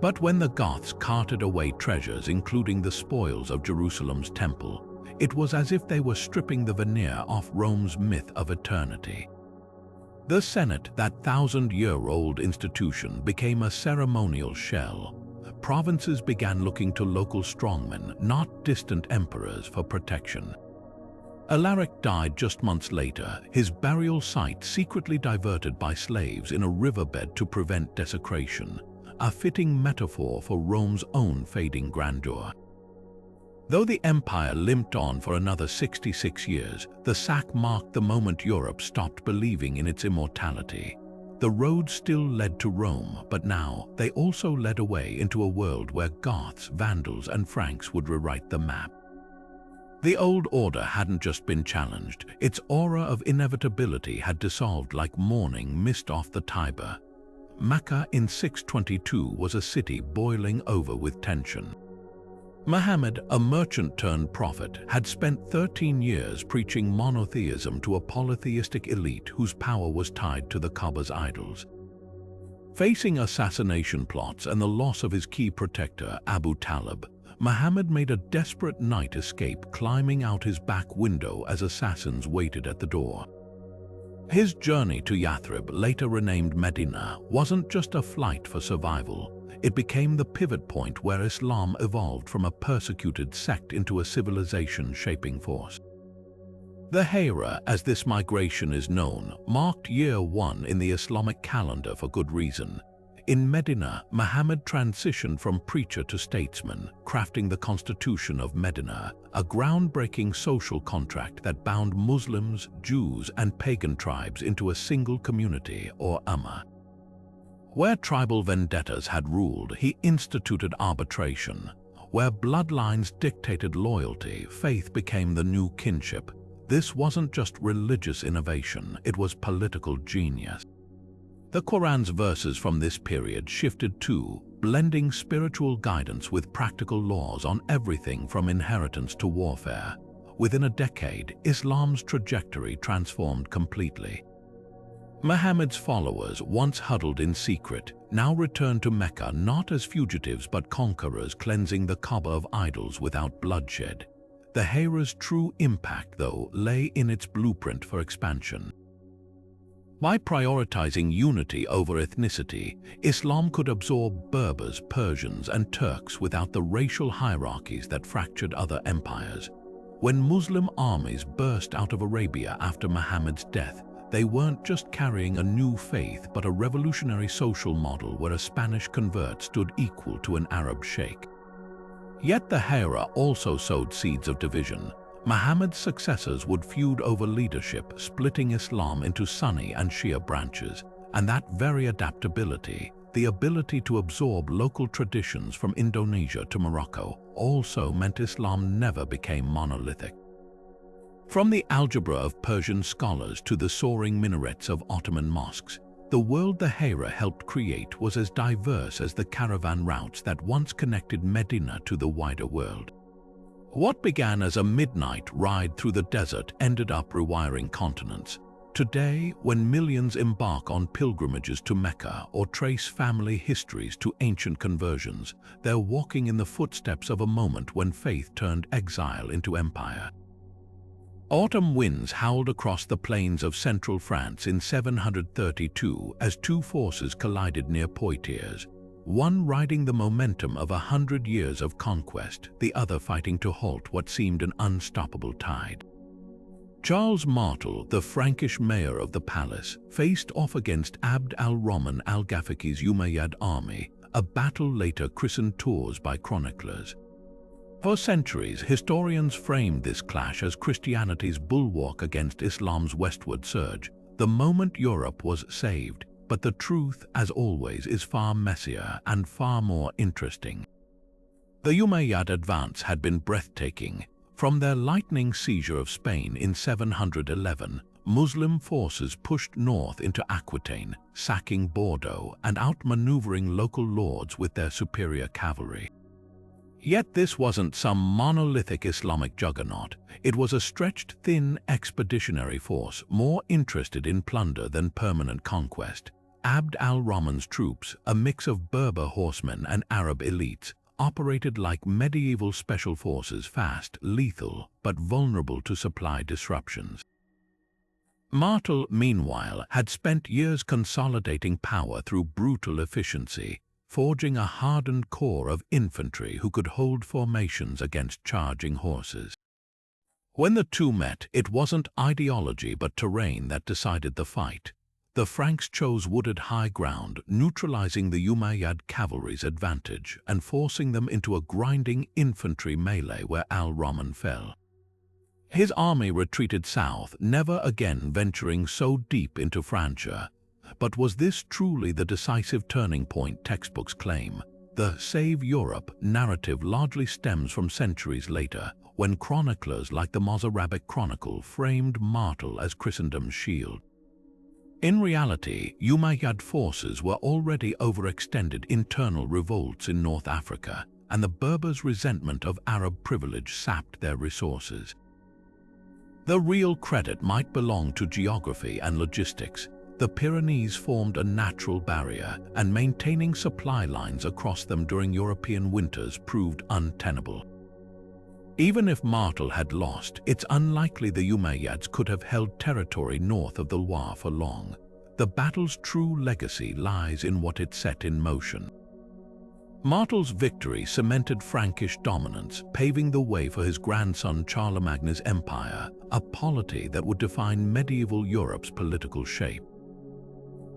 But when the Goths carted away treasures, including the spoils of Jerusalem's temple, it was as if they were stripping the veneer off Rome's myth of eternity. The Senate, that thousand-year-old institution, became a ceremonial shell. Provinces began looking to local strongmen, not distant emperors, for protection. Alaric died just months later, his burial site secretly diverted by slaves in a riverbed to prevent desecration, a fitting metaphor for Rome's own fading grandeur. Though the empire limped on for another 66 years, the sack marked the moment Europe stopped believing in its immortality. The road still led to Rome, but now they also led away into a world where Goths, Vandals, and Franks would rewrite the map. The old order hadn't just been challenged, its aura of inevitability had dissolved like morning mist off the Tiber. Mecca in 622 was a city boiling over with tension. Muhammad, a merchant-turned-prophet, had spent 13 years preaching monotheism to a polytheistic elite whose power was tied to the Kaaba's idols. Facing assassination plots and the loss of his key protector, Abu Talib, Muhammad made a desperate night escape, climbing out his back window as assassins waited at the door. His journey to Yathrib, later renamed Medina, wasn't just a flight for survival. It became the pivot point where Islam evolved from a persecuted sect into a civilization-shaping force. The Hijra, as this migration is known, marked year one in the Islamic calendar for good reason. In Medina, Muhammad transitioned from preacher to statesman, crafting the Constitution of Medina, a groundbreaking social contract that bound Muslims, Jews, and pagan tribes into a single community, or ummah. Where tribal vendettas had ruled, he instituted arbitration. Where bloodlines dictated loyalty, faith became the new kinship. This wasn't just religious innovation, it was political genius. The Quran's verses from this period shifted too. blending spiritual guidance with practical laws on everything from inheritance to warfare. Within a decade, Islam's trajectory transformed completely. Muhammad's followers, once huddled in secret, now returned to Mecca not as fugitives but conquerors, cleansing the Kaaba of idols without bloodshed. The Hijra's true impact, though, lay in its blueprint for expansion. By prioritizing unity over ethnicity, Islam could absorb Berbers, Persians, and Turks without the racial hierarchies that fractured other empires. When Muslim armies burst out of Arabia after Muhammad's death, they weren't just carrying a new faith but a revolutionary social model where a Spanish convert stood equal to an Arab sheikh. Yet the Hijra also sowed seeds of division. Muhammad's successors would feud over leadership, splitting Islam into Sunni and Shia branches, and that very adaptability, the ability to absorb local traditions from Indonesia to Morocco, also meant Islam never became monolithic. From the algebra of Persian scholars to the soaring minarets of Ottoman mosques, the world the Hijra helped create was as diverse as the caravan routes that once connected Medina to the wider world. What began as a midnight ride through the desert ended up rewiring continents. Today, when millions embark on pilgrimages to Mecca or trace family histories to ancient conversions, they're walking in the footsteps of a moment when faith turned exile into empire. Autumn winds howled across the plains of central France in 732 as two forces collided near Poitiers, one riding the momentum of 100 years of conquest, the other fighting to halt what seemed an unstoppable tide. Charles Martel, the Frankish mayor of the palace, faced off against Abd al-Rahman al-Ghafiqi's Umayyad army, a battle later christened Tours by chroniclers. For centuries, historians framed this clash as Christianity's bulwark against Islam's westward surge, the moment Europe was saved. But the truth, as always, is far messier and far more interesting. The Umayyad advance had been breathtaking. From their lightning seizure of Spain in 711, Muslim forces pushed north into Aquitaine, sacking Bordeaux and outmaneuvering local lords with their superior cavalry. Yet this wasn't some monolithic Islamic juggernaut. It was a stretched, thin expeditionary force, more interested in plunder than permanent conquest. Abd al-Rahman's troops, a mix of Berber horsemen and Arab elites, operated like medieval special forces, fast, lethal, but vulnerable to supply disruptions. Martel, meanwhile, had spent years consolidating power through brutal efficiency, forging a hardened core of infantry who could hold formations against charging horses. When the two met, it wasn't ideology but terrain that decided the fight. The Franks chose wooded high ground, neutralizing the Umayyad cavalry's advantage and forcing them into a grinding infantry melee where al-Rahman fell. His army retreated south, never again venturing so deep into Francia. But was this truly the decisive turning point textbooks claim? The Save Europe narrative largely stems from centuries later, when chroniclers like the Mozarabic Chronicle framed Martel as Christendom's shield. In reality, Umayyad forces were already overextended internal revolts in North Africa, and the Berbers' resentment of Arab privilege sapped their resources. The real credit might belong to geography and logistics. The Pyrenees formed a natural barrier, and maintaining supply lines across them during European winters proved untenable. Even if Martel had lost, it's unlikely the Umayyads could have held territory north of the Loire for long. The battle's true legacy lies in what it set in motion. Martel's victory cemented Frankish dominance, paving the way for his grandson Charlemagne's empire, a polity that would define medieval Europe's political shape.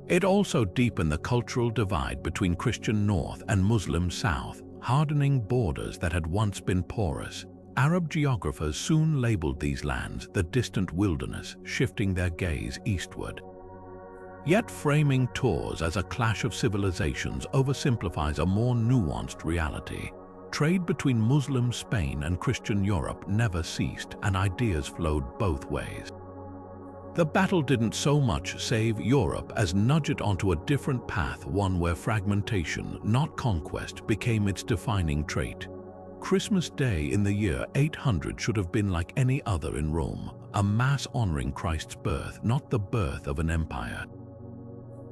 It also deepened the cultural divide between Christian North and Muslim South, hardening borders that had once been porous. Arab geographers soon labeled these lands the distant wilderness, shifting their gaze eastward. Yet framing Tours as a clash of civilizations oversimplifies a more nuanced reality. Trade between Muslim Spain and Christian Europe never ceased, and ideas flowed both ways. The battle didn't so much save Europe as nudge it onto a different path, one where fragmentation, not conquest, became its defining trait. Christmas Day in the year 800 should have been like any other in Rome, a mass honoring Christ's birth, not the birth of an empire.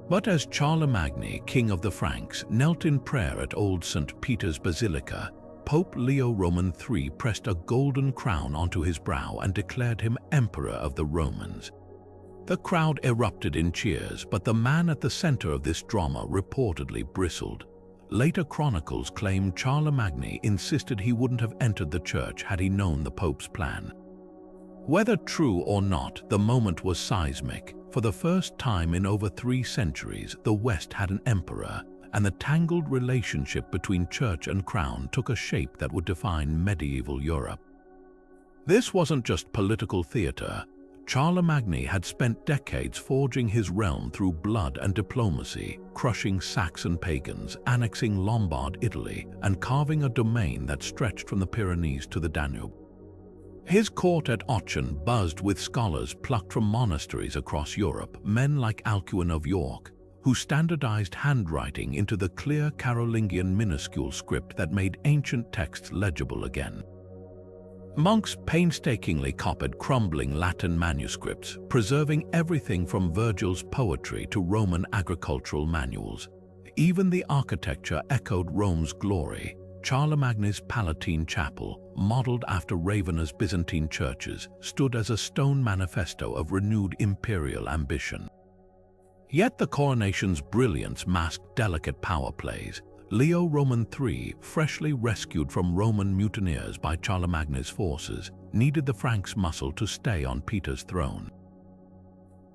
But as Charlemagne, king of the Franks, knelt in prayer at Old St. Peter's Basilica, Pope Leo Roman III pressed a golden crown onto his brow and declared him Emperor of the Romans. The crowd erupted in cheers, but the man at the center of this drama reportedly bristled. Later chronicles claim Charlemagne insisted he wouldn't have entered the church had he known the Pope's plan. Whether true or not, the moment was seismic. For the first time in over 3 centuries, the West had an emperor, and the tangled relationship between church and crown took a shape that would define medieval Europe. This wasn't just political theater. Charlemagne had spent decades forging his realm through blood and diplomacy, crushing Saxon pagans, annexing Lombard Italy, and carving a domain that stretched from the Pyrenees to the Danube. His court at Aachen buzzed with scholars plucked from monasteries across Europe, men like Alcuin of York, who standardized handwriting into the clear Carolingian minuscule script that made ancient texts legible again. Monks painstakingly copied crumbling Latin manuscripts, preserving everything from Virgil's poetry to Roman agricultural manuals. Even the architecture echoed Rome's glory. Charlemagne's Palatine Chapel, modeled after Ravenna's Byzantine churches, stood as a stone manifesto of renewed imperial ambition. Yet the coronation's brilliance masked delicate power plays. Leo Roman III, freshly rescued from Roman mutineers by Charlemagne's forces, needed the Franks' muscle to stay on Peter's throne.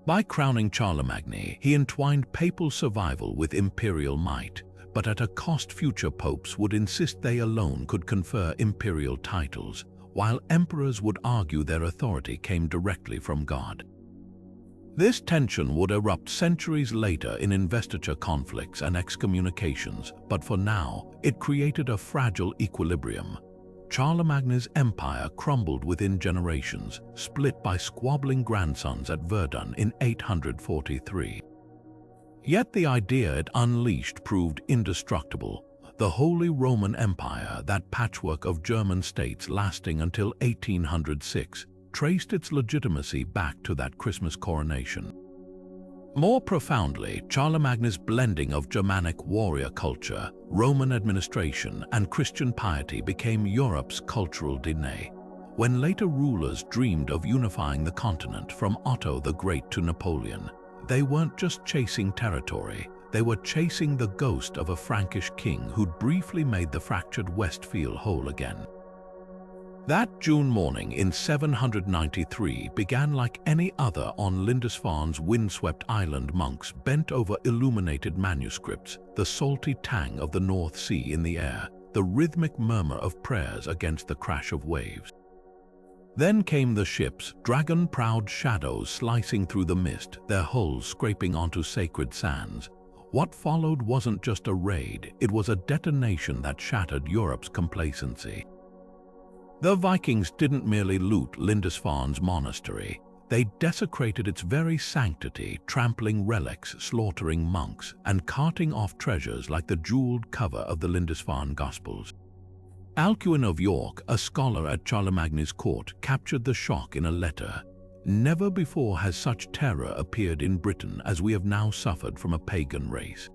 By crowning Charlemagne, he entwined papal survival with imperial might, but at a cost future popes would insist they alone could confer imperial titles, while emperors would argue their authority came directly from God. This tension would erupt centuries later in investiture conflicts and excommunications, but for now, it created a fragile equilibrium. Charlemagne's empire crumbled within generations, split by squabbling grandsons at Verdun in 843. Yet the idea it unleashed proved indestructible. The Holy Roman Empire, that patchwork of German states lasting until 1806, traced its legitimacy back to that Christmas coronation. More profoundly, Charlemagne's blending of Germanic warrior culture, Roman administration, and Christian piety became Europe's cultural DNA. When later rulers dreamed of unifying the continent, from Otto the Great to Napoleon, they weren't just chasing territory, they were chasing the ghost of a Frankish king who'd briefly made the fractured West feel whole again. That June morning in 793 began like any other on Lindisfarne's windswept island. Monks bent over illuminated manuscripts, the salty tang of the North Sea in the air, the rhythmic murmur of prayers against the crash of waves. Then came the ships, dragon-prowed shadows slicing through the mist, their hulls scraping onto sacred sands. What followed wasn't just a raid, it was a detonation that shattered Europe's complacency. The Vikings didn't merely loot Lindisfarne's monastery, they desecrated its very sanctity, trampling relics, slaughtering monks, and carting off treasures like the jeweled cover of the Lindisfarne Gospels. Alcuin of York, a scholar at Charlemagne's court, captured the shock in a letter. Never before has such terror appeared in Britain as we have now suffered from a pagan race.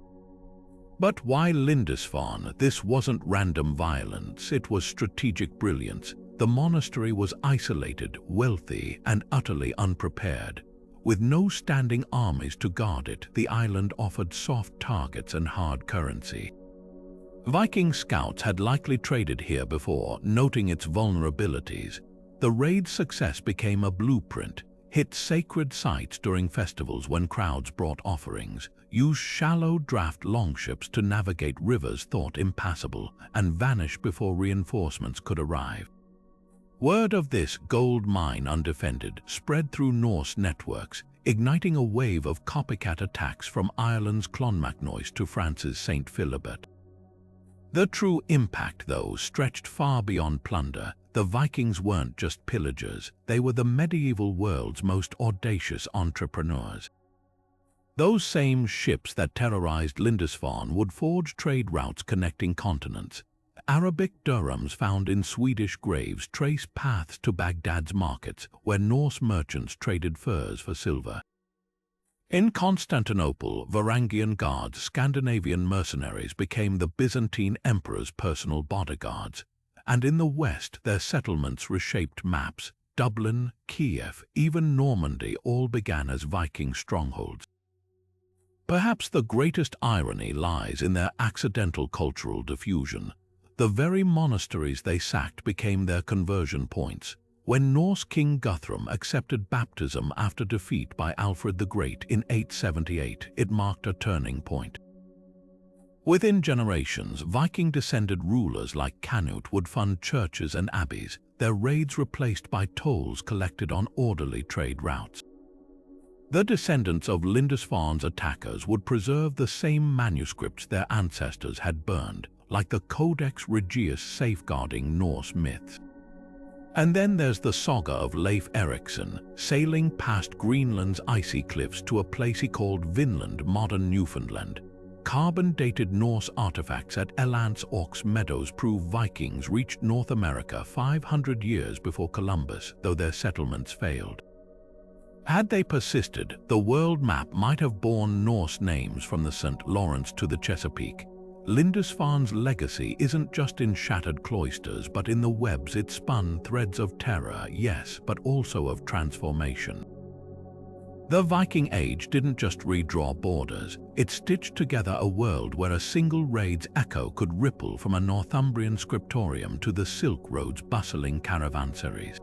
But why Lindisfarne? This wasn't random violence, it was strategic brilliance. The monastery was isolated, wealthy, and utterly unprepared. With no standing armies to guard it, the island offered soft targets and hard currency. Viking scouts had likely traded here before, noting its vulnerabilities. The raid's success became a blueprint. Hit sacred sites during festivals when crowds brought offerings, used shallow draft longships to navigate rivers thought impassable, and vanish before reinforcements could arrive. Word of this gold mine undefended spread through Norse networks, igniting a wave of copycat attacks from Ireland's Clonmacnoise to France's St. Philibert. The true impact, though, stretched far beyond plunder. The Vikings weren't just pillagers, they were the medieval world's most audacious entrepreneurs. Those same ships that terrorized Lindisfarne would forge trade routes connecting continents. Arabic dirhams found in Swedish graves trace paths to Baghdad's markets, where Norse merchants traded furs for silver. In Constantinople, Varangian guards, Scandinavian mercenaries, became the Byzantine emperor's personal bodyguards. And in the West, their settlements reshaped maps. Dublin, Kiev, even Normandy all began as Viking strongholds. Perhaps the greatest irony lies in their accidental cultural diffusion. The very monasteries they sacked became their conversion points. When Norse King Guthrum accepted baptism after defeat by Alfred the Great in 878, it marked a turning point. Within generations, Viking-descended rulers like Canute would fund churches and abbeys, their raids replaced by tolls collected on orderly trade routes. The descendants of Lindisfarne's attackers would preserve the same manuscripts their ancestors had burned, like the Codex Regius safeguarding Norse myths. And then there's the saga of Leif Erikson, sailing past Greenland's icy cliffs to a place he called Vinland, modern Newfoundland. Carbon-dated Norse artifacts at Elance Ork's Meadows prove Vikings reached North America 500 years before Columbus, though their settlements failed. Had they persisted, the world map might have borne Norse names from the St. Lawrence to the Chesapeake. Lindisfarne's legacy isn't just in shattered cloisters, but in the webs it spun, threads of terror, yes, but also of transformation. The Viking Age didn't just redraw borders, it stitched together a world where a single raid's echo could ripple from a Northumbrian scriptorium to the Silk Road's bustling caravanseries.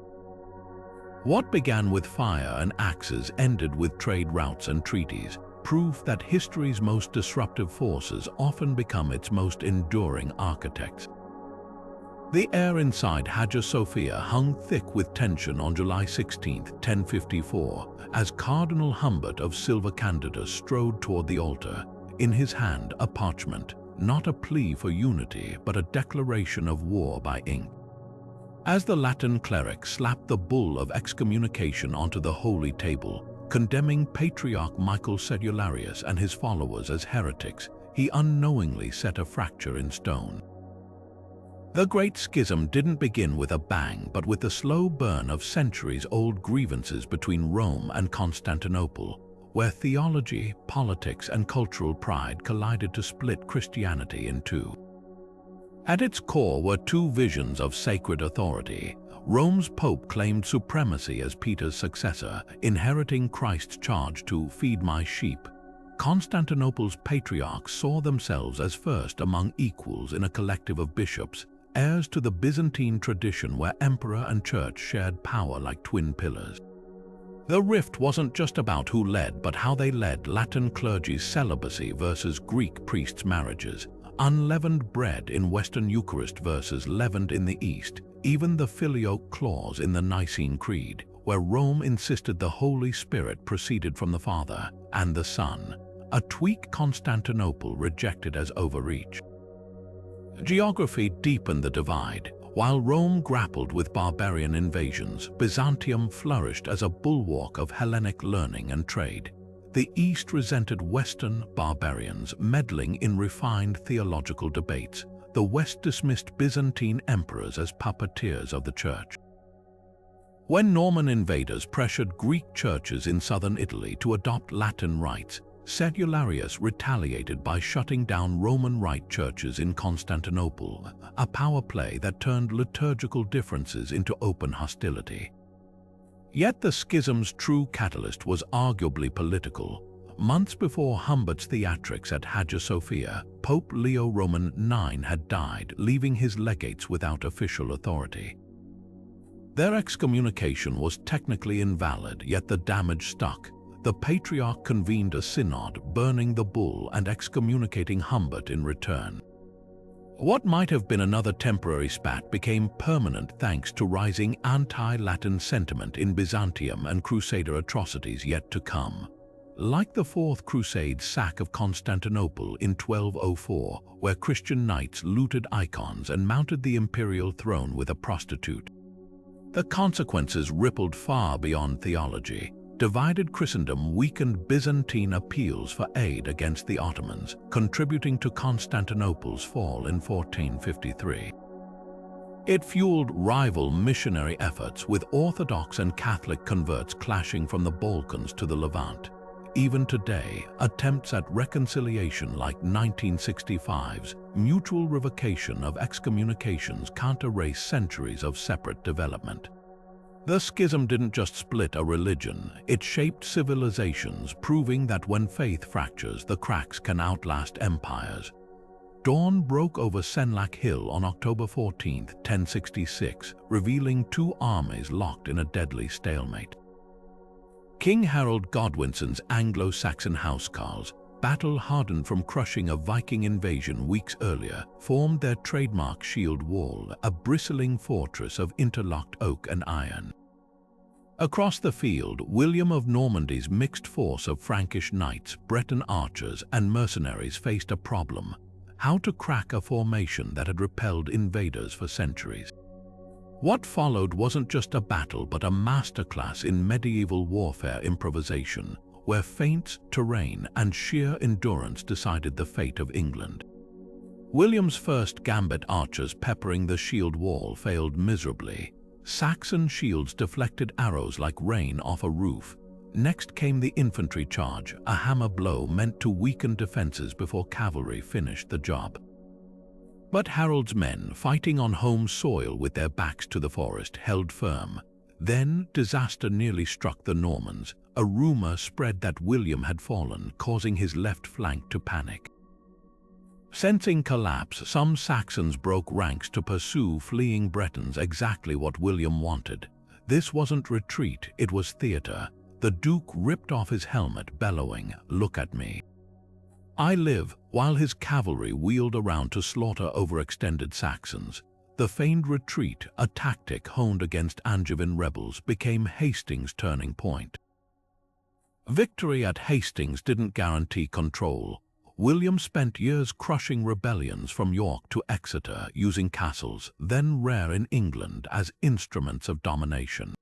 What began with fire and axes ended with trade routes and treaties, proof that history's most disruptive forces often become its most enduring architects. The air inside Hagia Sophia hung thick with tension on July 16, 1054, as Cardinal Humbert of Silva Candida strode toward the altar, in his hand a parchment, not a plea for unity but a declaration of war by ink. As the Latin cleric slapped the bull of excommunication onto the holy table, condemning Patriarch Michael Cedularius and his followers as heretics, he unknowingly set a fracture in stone. The Great Schism didn't begin with a bang, but with the slow burn of centuries-old grievances between Rome and Constantinople, where theology, politics, and cultural pride collided to split Christianity in two. At its core were two visions of sacred authority. Rome's Pope claimed supremacy as Peter's successor, inheriting Christ's charge to feed my sheep. Constantinople's patriarchs saw themselves as first among equals in a collective of bishops, heirs to the Byzantine tradition where emperor and church shared power like twin pillars. The rift wasn't just about who led, but how they led. Latin clergy's celibacy versus Greek priests' marriages, unleavened bread in Western Eucharist versus leavened in the East, even the filioque clause in the Nicene Creed, where Rome insisted the Holy Spirit proceeded from the Father and the Son, a tweak Constantinople rejected as overreach. Geography deepened the divide. While Rome grappled with barbarian invasions, Byzantium flourished as a bulwark of Hellenic learning and trade. The East resented Western barbarians meddling in refined theological debates. The West dismissed Byzantine emperors as puppeteers of the Church. When Norman invaders pressured Greek churches in southern Italy to adopt Latin rites, Cedularius retaliated by shutting down Roman Rite churches in Constantinople, a power play that turned liturgical differences into open hostility. Yet the schism's true catalyst was arguably political. Months before Humbert's theatrics at Hagia Sophia, Pope Leo Roman IX had died, leaving his legates without official authority. Their excommunication was technically invalid, yet the damage stuck. The Patriarch convened a synod, burning the bull and excommunicating Humbert in return. What might have been another temporary spat became permanent thanks to rising anti-Latin sentiment in Byzantium and Crusader atrocities yet to come. Like the Fourth Crusade's sack of Constantinople in 1204, where Christian knights looted icons and mounted the imperial throne with a prostitute. The consequences rippled far beyond theology. Divided Christendom weakened Byzantine appeals for aid against the Ottomans, contributing to Constantinople's fall in 1453. It fueled rival missionary efforts, with Orthodox and Catholic converts clashing from the Balkans to the Levant. Even today, attempts at reconciliation like 1965's mutual revocation of excommunications can't erase centuries of separate development. The schism didn't just split a religion, it shaped civilizations, proving that when faith fractures, the cracks can outlast empires. Dawn broke over Senlac Hill on October 14, 1066, revealing two armies locked in a deadly stalemate. King Harold Godwinson's Anglo-Saxon housecarls, battle-hardened from crushing a Viking invasion weeks earlier, formed their trademark shield wall, a bristling fortress of interlocked oak and iron. Across the field, William of Normandy's mixed force of Frankish knights, Breton archers, and mercenaries faced a problem: how to crack a formation that had repelled invaders for centuries. What followed wasn't just a battle, but a masterclass in medieval warfare improvisation, where feints, terrain, and sheer endurance decided the fate of England. William's first gambit archers peppering the shield wall failed miserably. Saxon shields deflected arrows like rain off a roof. Next came the infantry charge, a hammer blow meant to weaken defenses before cavalry finished the job. But Harold's men, fighting on home soil with their backs to the forest, held firm. Then disaster nearly struck the Normans. A rumor spread that William had fallen, causing his left flank to panic. Sensing collapse, some Saxons broke ranks to pursue fleeing Bretons, exactly what William wanted. This wasn't retreat, it was theater. The Duke ripped off his helmet, bellowing, "Look at me. I live," while his cavalry wheeled around to slaughter overextended Saxons. The feigned retreat, a tactic honed against Angevin rebels, became Hastings' turning point. Victory at Hastings didn't guarantee control. William spent years crushing rebellions from York to Exeter, using castles, then rare in England, as instruments of domination.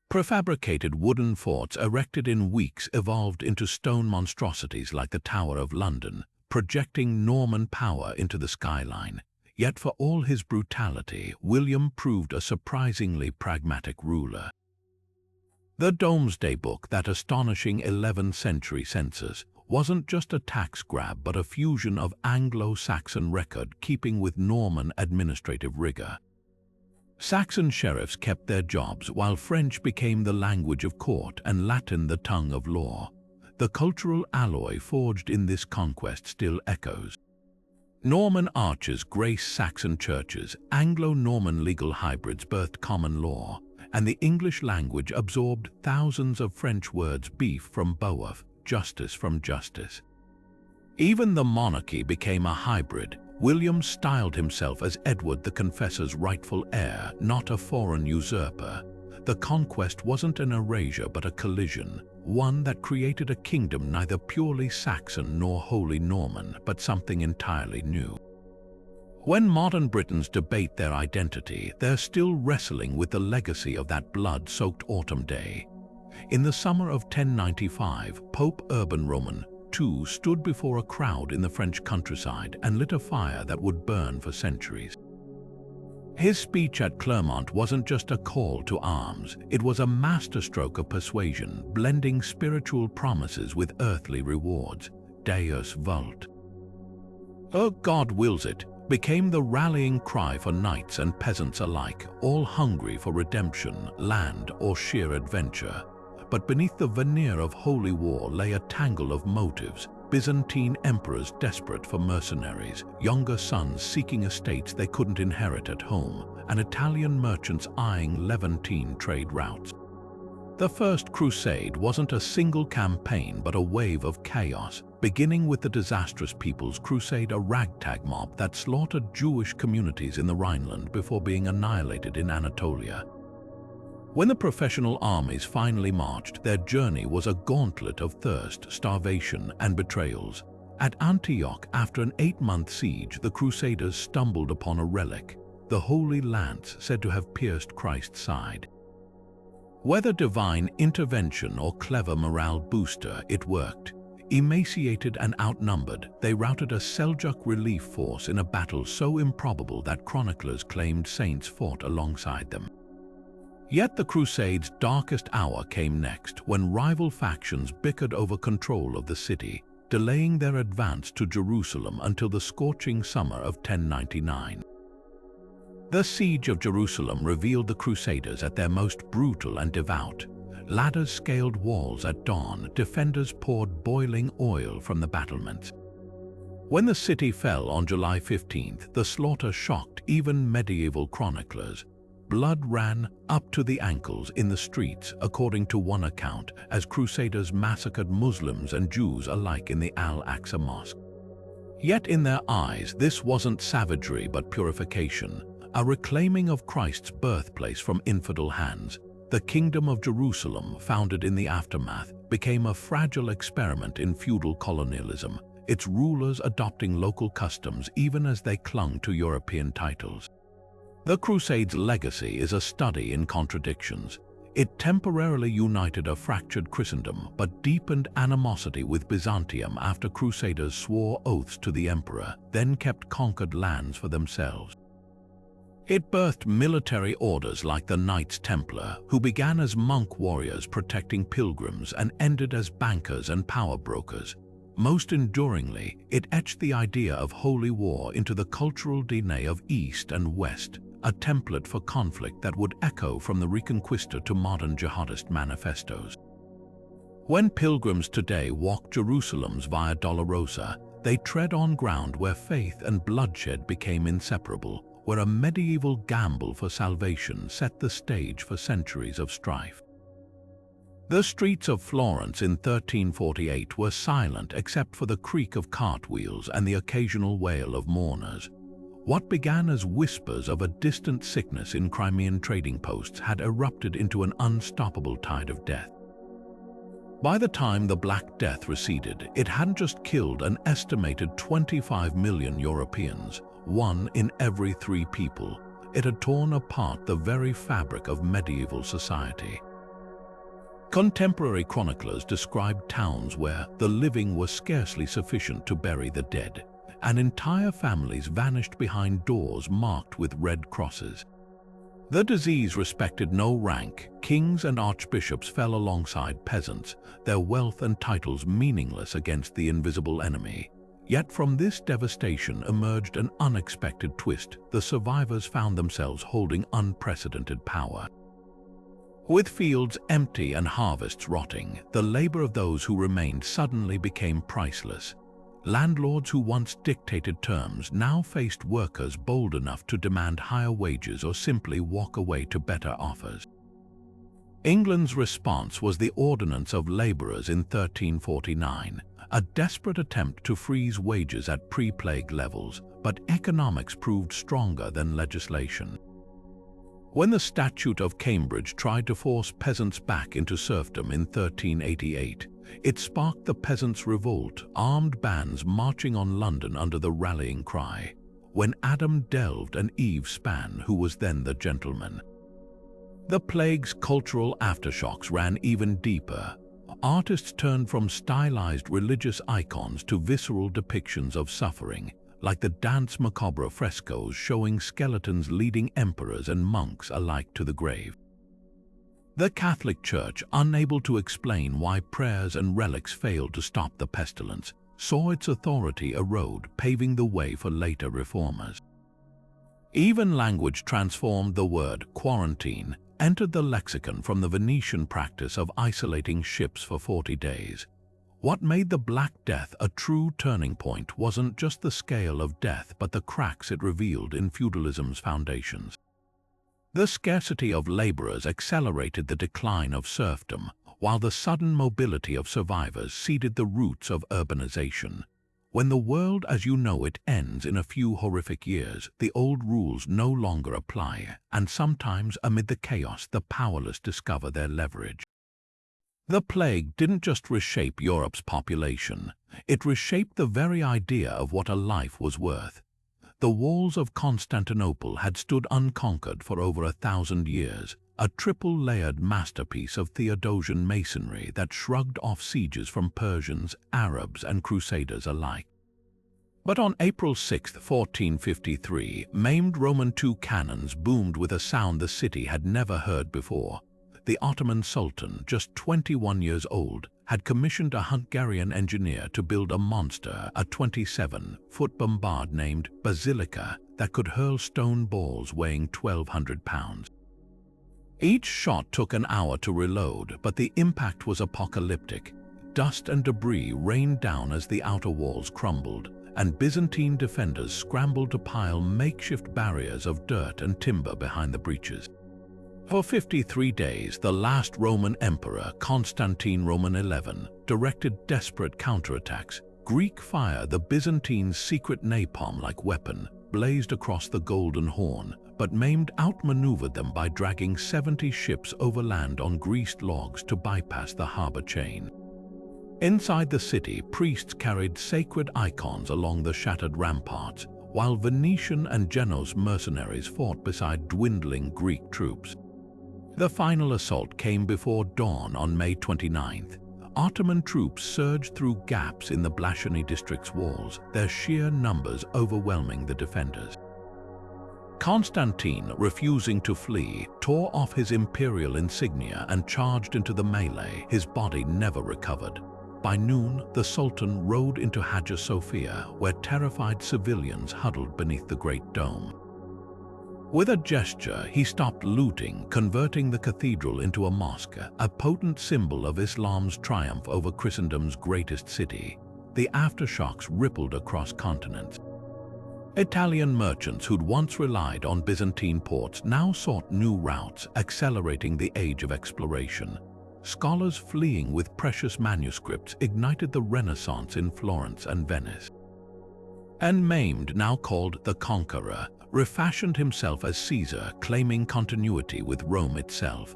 Prefabricated wooden forts erected in weeks evolved into stone monstrosities like the Tower of London, projecting Norman power into the skyline. Yet for all his brutality, William proved a surprisingly pragmatic ruler. The Domesday Book, that astonishing 11th century census, wasn't just a tax grab but a fusion of Anglo-Saxon record-keeping with Norman administrative rigor. Saxon sheriffs kept their jobs, while French became the language of court and Latin the tongue of law. The cultural alloy forged in this conquest still echoes. Norman arches graced Saxon churches, Anglo-Norman legal hybrids birthed common law, and the English language absorbed thousands of French words: beef from boeuf, justice from justice. Even the monarchy became a hybrid. William styled himself as Edward the Confessor's rightful heir, not a foreign usurper. The conquest wasn't an erasure but a collision, one that created a kingdom neither purely Saxon nor wholly Norman, but something entirely new. When modern Britons debate their identity, they're still wrestling with the legacy of that blood-soaked autumn day. In the summer of 1095, Pope Urban Roman II stood before a crowd in the French countryside and lit a fire that would burn for centuries. His speech at Clermont wasn't just a call to arms, it was a masterstroke of persuasion, blending spiritual promises with earthly rewards. Deus vult. "Oh, God wills it," became the rallying cry for knights and peasants alike, all hungry for redemption, land, or sheer adventure. But beneath the veneer of holy war lay a tangle of motives: Byzantine emperors desperate for mercenaries, younger sons seeking estates they couldn't inherit at home, and Italian merchants eyeing Levantine trade routes. The First Crusade wasn't a single campaign but a wave of chaos, beginning with the disastrous People's Crusade, a ragtag mob that slaughtered Jewish communities in the Rhineland before being annihilated in Anatolia. When the professional armies finally marched, their journey was a gauntlet of thirst, starvation, and betrayals. At Antioch, after an 8-month siege, the Crusaders stumbled upon a relic, the holy lance said to have pierced Christ's side. Whether divine intervention or clever morale booster, it worked. Emaciated and outnumbered, they routed a Seljuk relief force in a battle so improbable that chroniclers claimed saints fought alongside them. Yet the Crusades' darkest hour came next, when rival factions bickered over control of the city, delaying their advance to Jerusalem until the scorching summer of 1099. The siege of Jerusalem revealed the Crusaders at their most brutal and devout. Ladders scaled walls at dawn, defenders poured boiling oil from the battlements. When the city fell on July 15th, the slaughter shocked even medieval chroniclers. Blood ran up to the ankles in the streets, according to one account, as Crusaders massacred Muslims and Jews alike in the Al-Aqsa Mosque. Yet in their eyes, this wasn't savagery but purification, a reclaiming of Christ's birthplace from infidel hands. The Kingdom of Jerusalem, founded in the aftermath, became a fragile experiment in feudal colonialism, its rulers adopting local customs even as they clung to European titles. The Crusades' legacy is a study in contradictions. It temporarily united a fractured Christendom but deepened animosity with Byzantium after Crusaders swore oaths to the emperor, then kept conquered lands for themselves. It birthed military orders like the Knights Templar, who began as monk warriors protecting pilgrims and ended as bankers and power brokers. Most enduringly, it etched the idea of holy war into the cultural DNA of East and West, a template for conflict that would echo from the Reconquista to modern jihadist manifestos. When pilgrims today walk Jerusalem's Via Dolorosa, they tread on ground where faith and bloodshed became inseparable, where a medieval gamble for salvation set the stage for centuries of strife. The streets of Florence in 1348 were silent except for the creak of cartwheels and the occasional wail of mourners. What began as whispers of a distant sickness in Crimean trading posts had erupted into an unstoppable tide of death. By the time the Black Death receded, it hadn't just killed an estimated 25 million Europeans, 1 in every 3 people. It had torn apart the very fabric of medieval society. Contemporary chroniclers described towns where the living was scarcely sufficient to bury the dead, and entire families vanished behind doors marked with red crosses. The disease respected no rank. Kings and archbishops fell alongside peasants, their wealth and titles meaningless against the invisible enemy. Yet from this devastation emerged an unexpected twist. The survivors found themselves holding unprecedented power. With fields empty and harvests rotting, the labor of those who remained suddenly became priceless. Landlords who once dictated terms now faced workers bold enough to demand higher wages or simply walk away to better offers. England's response was the Ordinance of Labourers in 1349, a desperate attempt to freeze wages at pre-plague levels, but economics proved stronger than legislation. When the Statute of Cambridge tried to force peasants back into serfdom in 1388, it sparked the Peasants' Revolt, armed bands marching on London under the rallying cry, "When Adam delved and Eve span, who was then the gentleman?" The plague's cultural aftershocks ran even deeper. Artists turned from stylized religious icons to visceral depictions of suffering, like the Danse Macabre frescoes showing skeletons leading emperors and monks alike to the grave. The Catholic Church, unable to explain why prayers and relics failed to stop the pestilence, saw its authority erode, paving the way for later reformers. Even language transformed. The word quarantine entered the lexicon from the Venetian practice of isolating ships for 40 days. What made the Black Death a true turning point wasn't just the scale of death but the cracks it revealed in feudalism's foundations. The scarcity of laborers accelerated the decline of serfdom, while the sudden mobility of survivors seeded the roots of urbanization. When the world as you know it ends in a few horrific years, the old rules no longer apply, and sometimes amid the chaos, the powerless discover their leverage. The plague didn't just reshape Europe's population, it reshaped the very idea of what a life was worth. The walls of Constantinople had stood unconquered for over 1,000 years, a triple-layered masterpiece of Theodosian masonry that shrugged off sieges from Persians, Arabs, and Crusaders alike. But on April 6, 1453, maimed Roman II cannons boomed with a sound the city had never heard before. The Ottoman Sultan, just 21 years old, had commissioned a Hungarian engineer to build a monster, a 27-foot bombard named Basilica that could hurl stone balls weighing 1,200 pounds. Each shot took an hour to reload, but the impact was apocalyptic. Dust and debris rained down as the outer walls crumbled, and Byzantine defenders scrambled to pile makeshift barriers of dirt and timber behind the breaches. For 53 days, the last Roman emperor, Constantine Roman XI, directed desperate counterattacks. Greek fire, the Byzantines' secret napalm-like weapon, blazed across the Golden Horn, but maimed outmaneuvered them by dragging 70 ships overland on greased logs to bypass the harbor chain. Inside the city, priests carried sacred icons along the shattered ramparts, while Venetian and Genoese mercenaries fought beside dwindling Greek troops. The final assault came before dawn on May 29th. Ottoman troops surged through gaps in the Blaşany district's walls, their sheer numbers overwhelming the defenders. Constantine, refusing to flee, tore off his imperial insignia and charged into the melee. His body never recovered. By noon, the Sultan rode into Hagia Sophia, where terrified civilians huddled beneath the Great Dome. With a gesture, he stopped looting, converting the cathedral into a mosque, a potent symbol of Islam's triumph over Christendom's greatest city. The aftershocks rippled across continents. Italian merchants who'd once relied on Byzantine ports now sought new routes, accelerating the age of exploration. Scholars fleeing with precious manuscripts ignited the Renaissance in Florence and Venice. And maimed, now called the Conqueror, refashioned himself as Caesar, claiming continuity with Rome itself.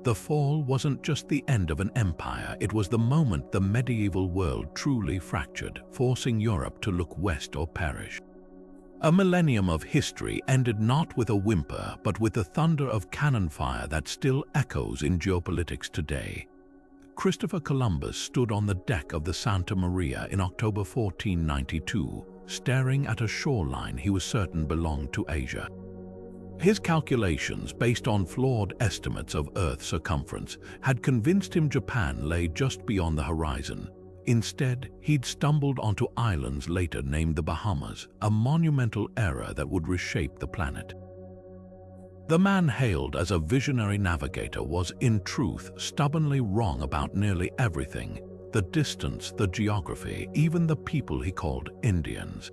The fall wasn't just the end of an empire, it was the moment the medieval world truly fractured, forcing Europe to look west or perish. A millennium of history ended not with a whimper, but with the thunder of cannon fire that still echoes in geopolitics today. Christopher Columbus stood on the deck of the Santa Maria in October 1492, staring at a shoreline he was certain belonged to Asia. His calculations, based on flawed estimates of Earth's circumference, had convinced him Japan lay just beyond the horizon. Instead, he'd stumbled onto islands later named the Bahamas, a monumental error that would reshape the planet. The man hailed as a visionary navigator was, in truth, stubbornly wrong about nearly everything: the distance, the geography, even the people he called Indians.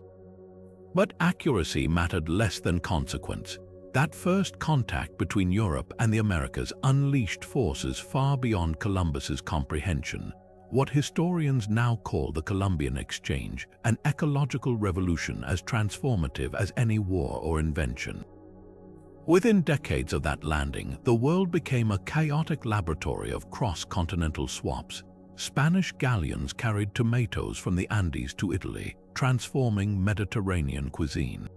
But accuracy mattered less than consequence. That first contact between Europe and the Americas unleashed forces far beyond Columbus's comprehension. What historians now call the Columbian Exchange, an ecological revolution as transformative as any war or invention. Within decades of that landing, the world became a chaotic laboratory of cross-continental swaps. Spanish galleons carried tomatoes from the Andes to Italy, transforming Mediterranean cuisine.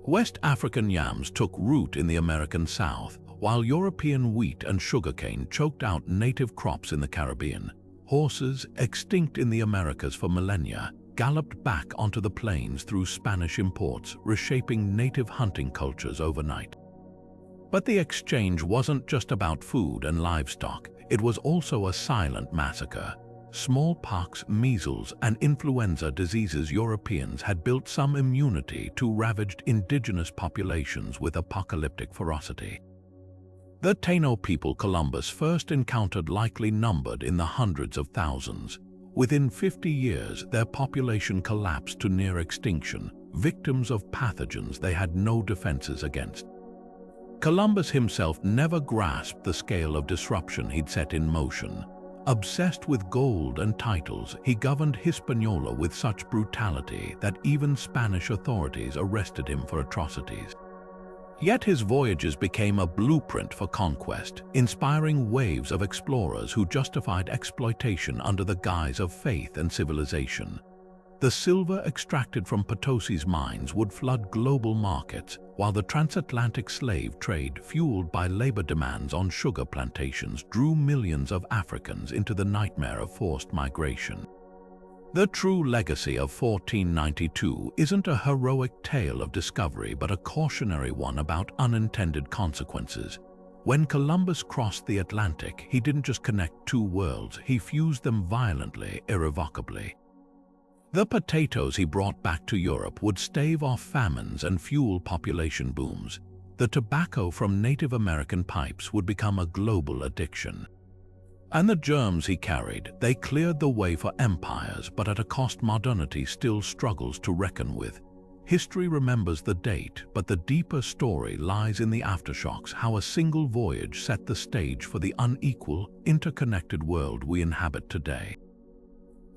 West African yams took root in the American South, while European wheat and sugarcane choked out native crops in the Caribbean. Horses, extinct in the Americas for millennia, galloped back onto the plains through Spanish imports, reshaping native hunting cultures overnight. But the exchange wasn't just about food and livestock, it was also a silent massacre. Smallpox, measles, and influenza diseases Europeans had built some immunity to ravaged indigenous populations with apocalyptic ferocity. The Taino people Columbus first encountered likely numbered in the hundreds of thousands. Within 50 years, their population collapsed to near extinction, victims of pathogens they had no defenses against. Columbus himself never grasped the scale of disruption he'd set in motion. Obsessed with gold and titles, he governed Hispaniola with such brutality that even Spanish authorities arrested him for atrocities. Yet his voyages became a blueprint for conquest, inspiring waves of explorers who justified exploitation under the guise of faith and civilization. The silver extracted from Potosi's mines would flood global markets, while the transatlantic slave trade, fueled by labor demands on sugar plantations, drew millions of Africans into the nightmare of forced migration. The true legacy of 1492 isn't a heroic tale of discovery but a cautionary one about unintended consequences. When Columbus crossed the Atlantic, he didn't just connect two worlds, he fused them violently, irrevocably. The potatoes he brought back to Europe would stave off famines and fuel population booms. The tobacco from Native American pipes would become a global addiction. And the germs he carried, they cleared the way for empires, but at a cost modernity still struggles to reckon with. History remembers the date, but the deeper story lies in the aftershocks, how a single voyage set the stage for the unequal, interconnected world we inhabit today.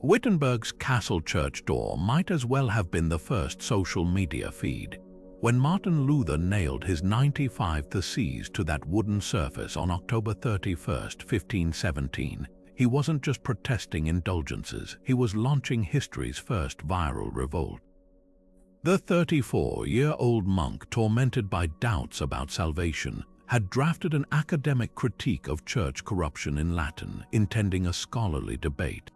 Wittenberg's castle church door might as well have been the first social media feed. When Martin Luther nailed his 95 Theses to that wooden surface on October 31, 1517, he wasn't just protesting indulgences, he was launching history's first viral revolt. The 34-year-old monk, tormented by doubts about salvation, had drafted an academic critique of church corruption in Latin, intending a scholarly debate.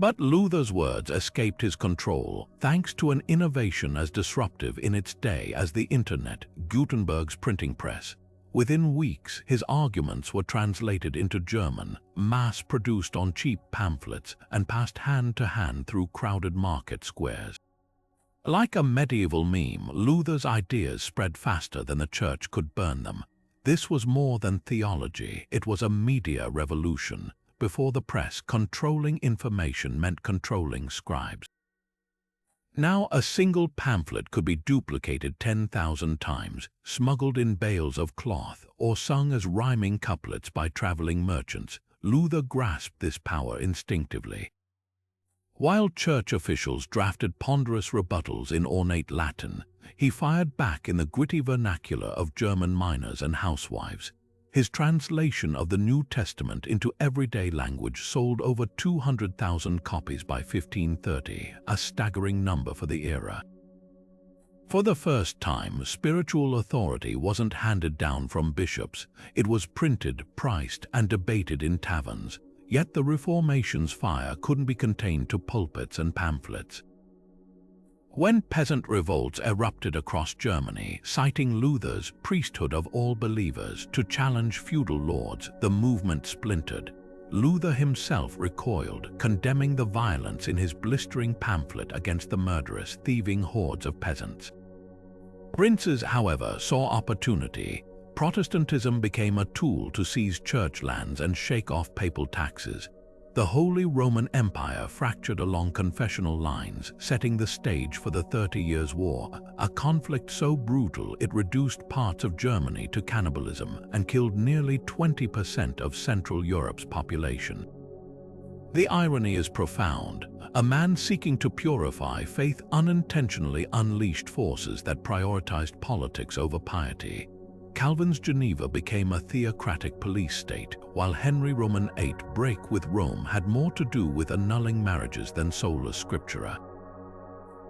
But Luther's words escaped his control thanks to an innovation as disruptive in its day as the Internet, Gutenberg's printing press. Within weeks, his arguments were translated into German, mass-produced on cheap pamphlets, and passed hand to hand through crowded market squares. Like a medieval meme, Luther's ideas spread faster than the church could burn them. This was more than theology, it was a media revolution. Before the press, controlling information meant controlling scribes. Now a single pamphlet could be duplicated 10,000 times, smuggled in bales of cloth, or sung as rhyming couplets by traveling merchants. Luther grasped this power instinctively. While church officials drafted ponderous rebuttals in ornate Latin, he fired back in the gritty vernacular of German miners and housewives. His translation of the New Testament into everyday language sold over 200,000 copies by 1530, a staggering number for the era. For the first time, spiritual authority wasn't handed down from bishops. It was printed, priced, and debated in taverns. Yet the Reformation's fire couldn't be contained to pulpits and pamphlets. When peasant revolts erupted across Germany, citing Luther's priesthood of all believers to challenge feudal lords, the movement splintered. Luther himself recoiled, condemning the violence in his blistering pamphlet against the murderous, thieving hordes of peasants. Princes, however, saw opportunity. Protestantism became a tool to seize church lands and shake off papal taxes. The Holy Roman Empire fractured along confessional lines, setting the stage for the 30 Years' War, a conflict so brutal it reduced parts of Germany to cannibalism and killed nearly 20% of Central Europe's population. The irony is profound. A man seeking to purify faith unintentionally unleashed forces that prioritized politics over piety. Calvin's Geneva became a theocratic police state, while Henry Roman VIII's break with Rome had more to do with annulling marriages than sola scriptura.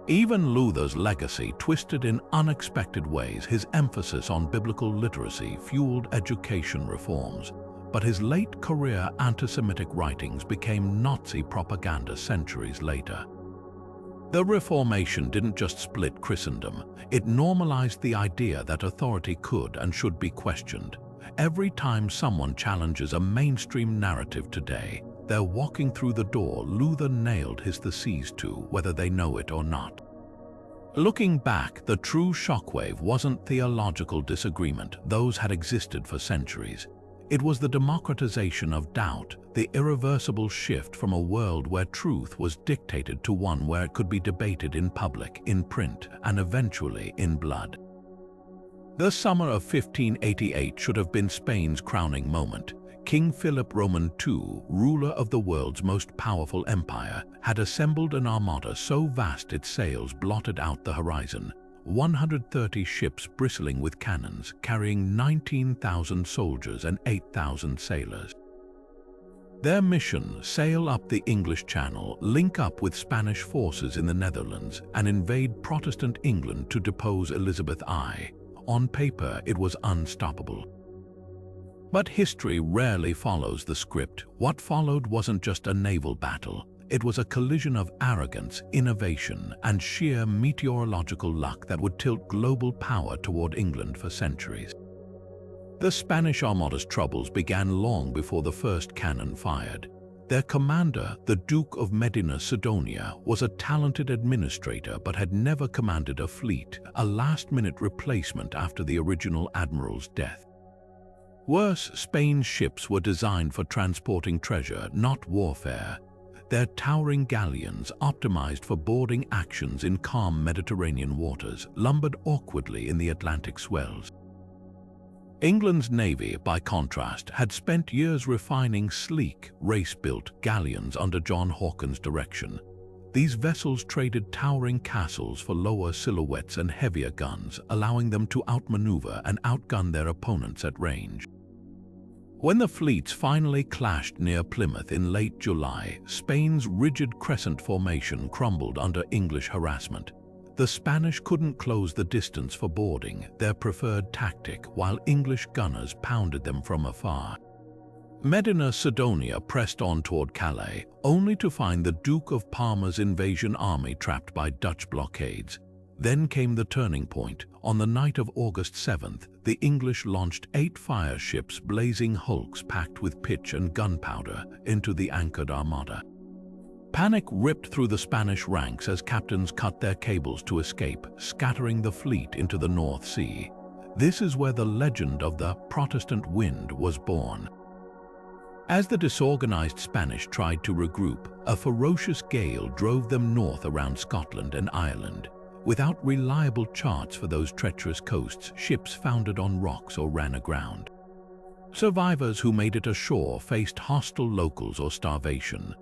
Even Luther's legacy twisted in unexpected ways. His emphasis on biblical literacy fueled education reforms, but his late-career anti-Semitic writings became Nazi propaganda centuries later. The Reformation didn't just split Christendom, it normalized the idea that authority could and should be questioned. Every time someone challenges a mainstream narrative today, they're walking through the door Luther nailed his theses to, whether they know it or not. Looking back, the true shockwave wasn't theological disagreement, those had existed for centuries. It was the democratization of doubt, the irreversible shift from a world where truth was dictated to one where it could be debated in public, in print, and eventually in blood. The summer of 1588 should have been Spain's crowning moment. King Philip II, ruler of the world's most powerful empire, had assembled an armada so vast its sails blotted out the horizon. 130 ships bristling with cannons, carrying 19,000 soldiers and 8,000 sailors. Their mission: sail up the English Channel, link up with Spanish forces in the Netherlands, and invade Protestant England to depose Elizabeth I. On paper, it was unstoppable. But history rarely follows the script. What followed wasn't just a naval battle. It was a collision of arrogance, innovation, and sheer meteorological luck that would tilt global power toward England for centuries. The Spanish Armada's troubles began long before the first cannon fired. Their commander, the Duke of Medina Sidonia, was a talented administrator but had never commanded a fleet, a last-minute replacement after the original admiral's death. Worse, Spain's ships were designed for transporting treasure, not warfare. Their towering galleons, optimized for boarding actions in calm Mediterranean waters, lumbered awkwardly in the Atlantic swells. England's navy, by contrast, had spent years refining sleek, race-built galleons under John Hawkins's direction. These vessels traded towering castles for lower silhouettes and heavier guns, allowing them to outmaneuver and outgun their opponents at range. When the fleets finally clashed near Plymouth in late July, Spain's rigid crescent formation crumbled under English harassment. The Spanish couldn't close the distance for boarding, their preferred tactic, while English gunners pounded them from afar. Medina Sidonia pressed on toward Calais, only to find the Duke of Parma's invasion army trapped by Dutch blockades. Then came the turning point. On the night of August 7th, the English launched 8 fire ships, blazing hulks packed with pitch and gunpowder, into the anchored armada. Panic ripped through the Spanish ranks as captains cut their cables to escape, scattering the fleet into the North Sea. This is where the legend of the Protestant wind was born. As the disorganized Spanish tried to regroup, a ferocious gale drove them north around Scotland and Ireland. Without reliable charts for those treacherous coasts, ships foundered on rocks or ran aground. Survivors who made it ashore faced hostile locals or starvation.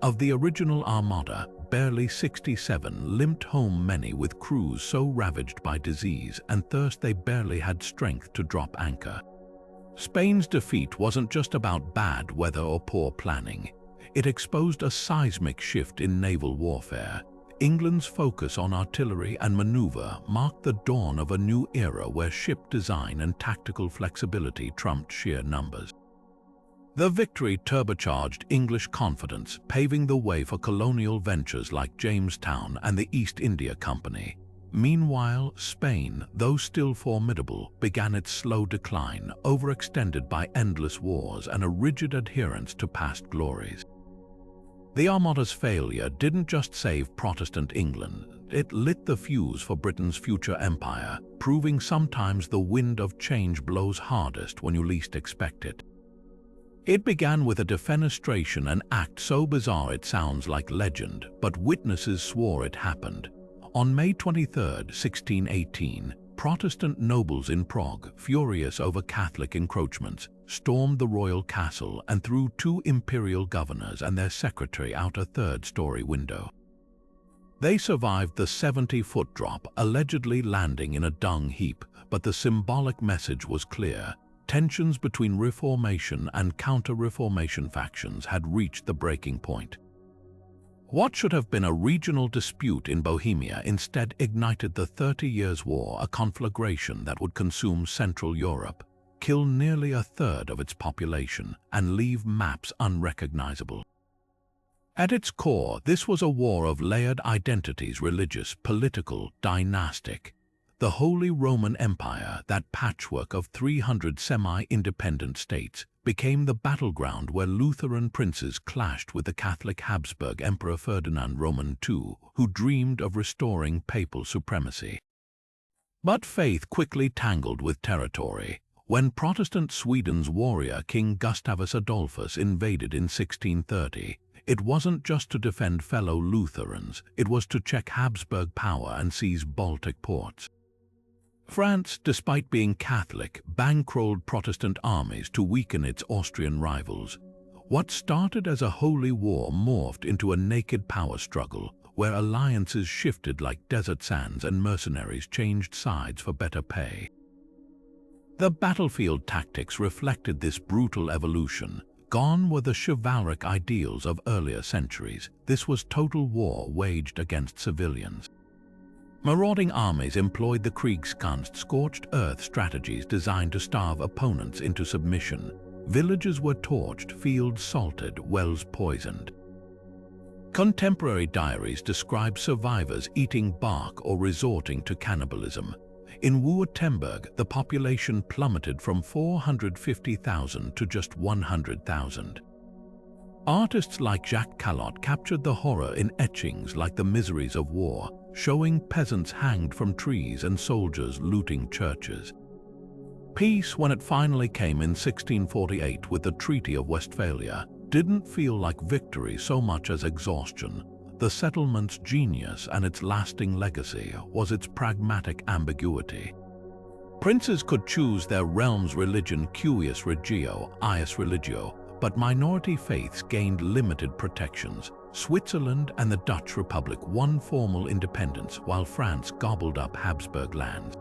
Of the original armada, barely 67 limped home, many with crews so ravaged by disease and thirst they barely had strength to drop anchor. Spain's defeat wasn't just about bad weather or poor planning. It exposed a seismic shift in naval warfare. England's focus on artillery and maneuver marked the dawn of a new era where ship design and tactical flexibility trumped sheer numbers. The victory turbocharged English confidence, paving the way for colonial ventures like Jamestown and the East India Company. Meanwhile, Spain, though still formidable, began its slow decline, overextended by endless wars and a rigid adherence to past glories. The Armada's failure didn't just save Protestant England, it lit the fuse for Britain's future empire, proving sometimes the wind of change blows hardest when you least expect it. It began with a defenestration, an act so bizarre it sounds like legend, but witnesses swore it happened. On May 23, 1618, Protestant nobles in Prague, furious over Catholic encroachments, stormed the royal castle and threw 2 imperial governors and their secretary out a 3rd-story window. They survived the 70-foot drop, allegedly landing in a dung heap, but the symbolic message was clear. Tensions between Reformation and counter-Reformation factions had reached the breaking point. What should have been a regional dispute in Bohemia instead ignited the 30 Years' War, a conflagration that would consume Central Europe, kill nearly a third of its population, and leave maps unrecognizable. At its core, this was a war of layered identities: religious, political, dynastic. The Holy Roman Empire, that patchwork of 300 semi-independent states, became the battleground where Lutheran princes clashed with the Catholic Habsburg Emperor Ferdinand Roman II, who dreamed of restoring papal supremacy. But faith quickly tangled with territory. When Protestant Sweden's warrior King Gustavus Adolphus invaded in 1630, it wasn't just to defend fellow Lutherans, it was to check Habsburg power and seize Baltic ports. France, despite being Catholic, bankrolled Protestant armies to weaken its Austrian rivals. What started as a holy war morphed into a naked power struggle, where alliances shifted like desert sands and mercenaries changed sides for better pay. The battlefield tactics reflected this brutal evolution. Gone were the chivalric ideals of earlier centuries. This was total war waged against civilians. Marauding armies employed the Kriegskunst, scorched earth strategies designed to starve opponents into submission. Villages were torched, fields salted, wells poisoned. Contemporary diaries describe survivors eating bark or resorting to cannibalism. In Württemberg, the population plummeted from 450,000 to just 100,000. Artists like Jacques Callot captured the horror in etchings like The Miseries of War, showing peasants hanged from trees and soldiers looting churches. Peace, when it finally came in 1648 with the Treaty of Westphalia, didn't feel like victory so much as exhaustion. The settlement's genius and its lasting legacy was its pragmatic ambiguity. Princes could choose their realm's religion, cuius regio, ius religio, but minority faiths gained limited protections. Switzerland and the Dutch Republic won formal independence, while France gobbled up Habsburg lands.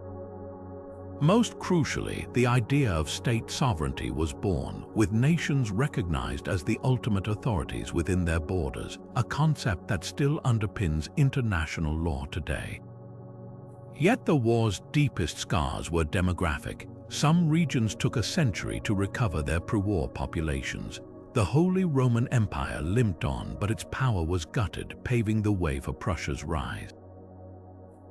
Most crucially, the idea of state sovereignty was born, with nations recognized as the ultimate authorities within their borders, a concept that still underpins international law today. Yet the war's deepest scars were demographic. Some regions took a century to recover their pre-war populations. The Holy Roman Empire limped on, but its power was gutted, paving the way for Prussia's rise.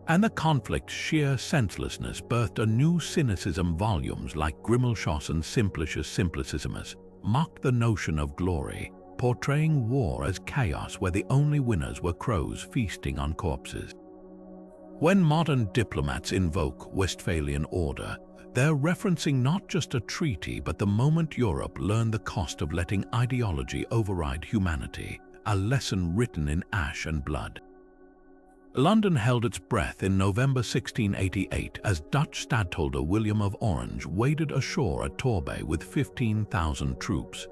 And the conflict's sheer senselessness birthed a new cynicism. Volumes like Grimmelschos and Simplicius Simplicissimus mocked the notion of glory, portraying war as chaos where the only winners were crows feasting on corpses. When modern diplomats invoke Westphalian order, they're referencing not just a treaty but the moment Europe learned the cost of letting ideology override humanity, a lesson written in ash and blood. London held its breath in November 1688 as Dutch Stadtholder William of Orange waded ashore at Torbay with 15,000 troops.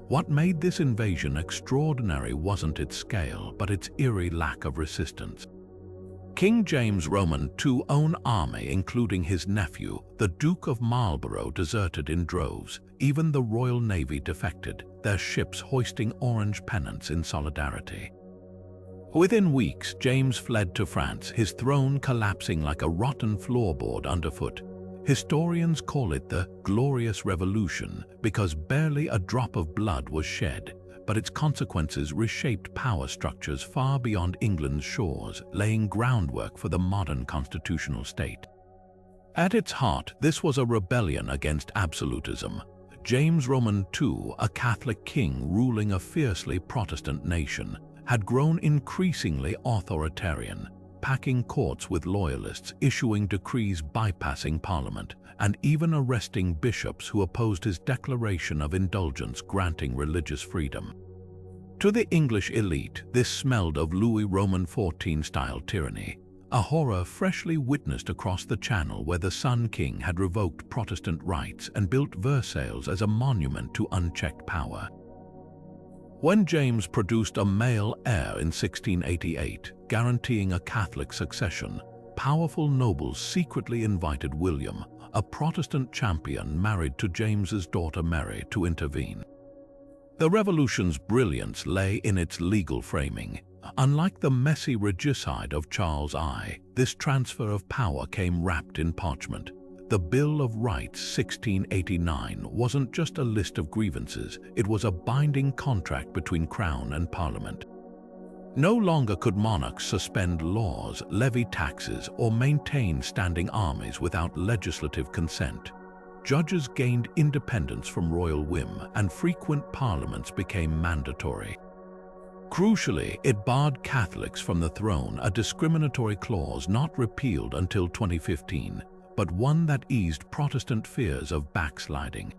What made this invasion extraordinary wasn't its scale, but its eerie lack of resistance. King James' Roman II's own army, including his nephew, the Duke of Marlborough, deserted in droves. Even the Royal Navy defected, their ships hoisting orange pennants in solidarity. Within weeks, James fled to France, his throne collapsing like a rotten floorboard underfoot. Historians call it the Glorious Revolution because barely a drop of blood was shed, but its consequences reshaped power structures far beyond England's shores, laying groundwork for the modern constitutional state. At its heart, this was a rebellion against absolutism. James Roman II, a Catholic king ruling a fiercely Protestant nation, had grown increasingly authoritarian, packing courts with loyalists, issuing decrees bypassing parliament, and even arresting bishops who opposed his declaration of indulgence granting religious freedom. To the English elite, this smelled of Louis Roman XIV-style tyranny, a horror freshly witnessed across the Channel where the Sun King had revoked Protestant rights and built Versailles as a monument to unchecked power. When James produced a male heir in 1688, guaranteeing a Catholic succession, powerful nobles secretly invited William, a Protestant champion married to James's daughter Mary, to intervene. The revolution's brilliance lay in its legal framing. Unlike the messy regicide of Charles I, this transfer of power came wrapped in parchment. The Bill of Rights 1689 wasn't just a list of grievances, it was a binding contract between Crown and Parliament. No longer could monarchs suspend laws, levy taxes, or maintain standing armies without legislative consent. Judges gained independence from royal whim, and frequent parliaments became mandatory. Crucially, it barred Catholics from the throne, a discriminatory clause not repealed until 2015. But one that eased Protestant fears of backsliding.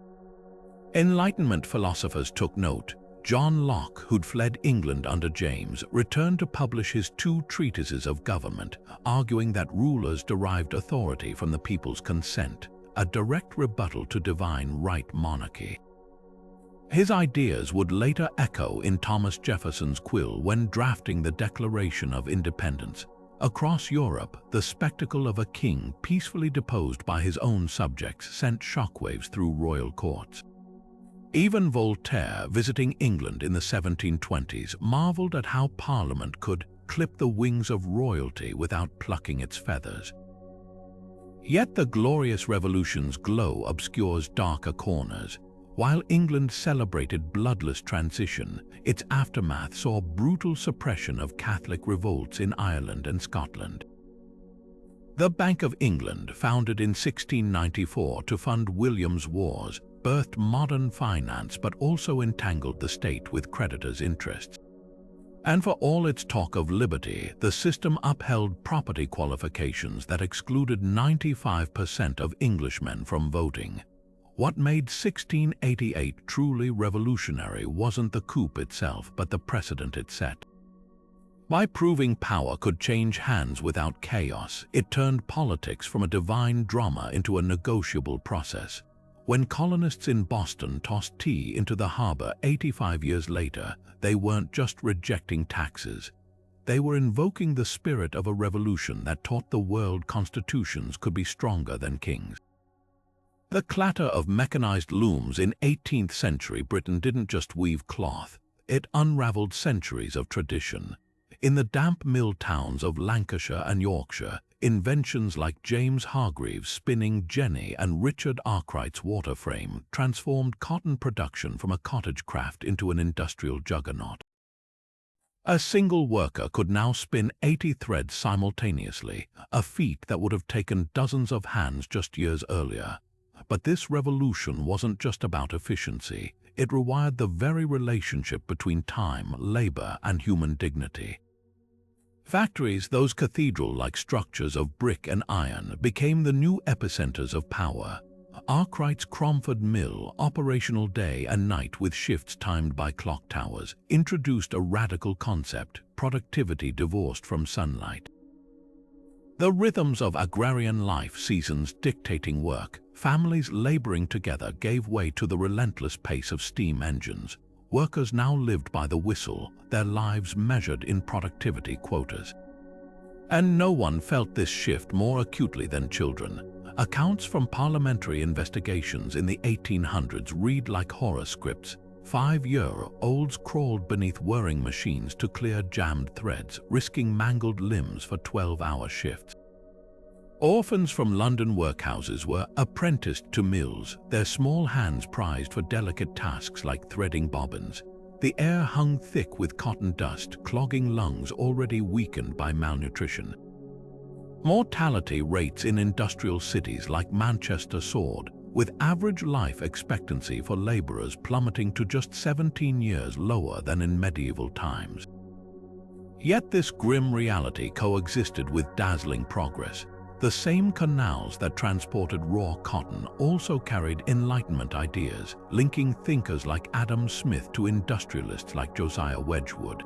Enlightenment philosophers took note. John Locke, who'd fled England under James, returned to publish his two treatises of government, arguing that rulers derived authority from the people's consent, a direct rebuttal to divine right monarchy. His ideas would later echo in Thomas Jefferson's quill when drafting the Declaration of Independence. Across Europe, the spectacle of a king peacefully deposed by his own subjects sent shockwaves through royal courts. Even Voltaire, visiting England in the 1720s, marveled at how Parliament could clip the wings of royalty without plucking its feathers. Yet the glorious revolution's glow obscures darker corners. While England celebrated bloodless transition, its aftermath saw brutal suppression of Catholic revolts in Ireland and Scotland. The Bank of England, founded in 1694 to fund William's wars, birthed modern finance but also entangled the state with creditors' interests. And for all its talk of liberty, the system upheld property qualifications that excluded 95% of Englishmen from voting. What made 1688 truly revolutionary wasn't the coup itself, but the precedent it set. By proving power could change hands without chaos, it turned politics from a divine drama into a negotiable process. When colonists in Boston tossed tea into the harbor 85 years later, they weren't just rejecting taxes. They were invoking the spirit of a revolution that taught the world constitutions could be stronger than kings. The clatter of mechanized looms in 18th century Britain didn't just weave cloth, it unraveled centuries of tradition. In the damp mill towns of Lancashire and Yorkshire, inventions like James Hargreaves' spinning jenny and Richard Arkwright's water frame transformed cotton production from a cottage craft into an industrial juggernaut. A single worker could now spin 80 threads simultaneously, a feat that would have taken dozens of hands just years earlier. But this revolution wasn't just about efficiency. It rewired the very relationship between time, labor, and human dignity. Factories, those cathedral-like structures of brick and iron, became the new epicenters of power. Arkwright's Cromford Mill, operational day and night with shifts timed by clock towers, introduced a radical concept: productivity divorced from sunlight. The rhythms of agrarian life, seasons dictating work, families laboring together, gave way to the relentless pace of steam engines. Workers now lived by the whistle, their lives measured in productivity quotas. And no one felt this shift more acutely than children. Accounts from parliamentary investigations in the 1800s read like horror scripts. 5-year-olds crawled beneath whirring machines to clear jammed threads, risking mangled limbs for 12-hour shifts. Orphans from London workhouses were apprenticed to mills, their small hands prized for delicate tasks like threading bobbins. The air hung thick with cotton dust, clogging lungs already weakened by malnutrition. Mortality rates in industrial cities like Manchester soared, with average life expectancy for laborers plummeting to just 17 years lower than in medieval times. Yet this grim reality coexisted with dazzling progress. The same canals that transported raw cotton also carried Enlightenment ideas, linking thinkers like Adam Smith to industrialists like Josiah Wedgwood.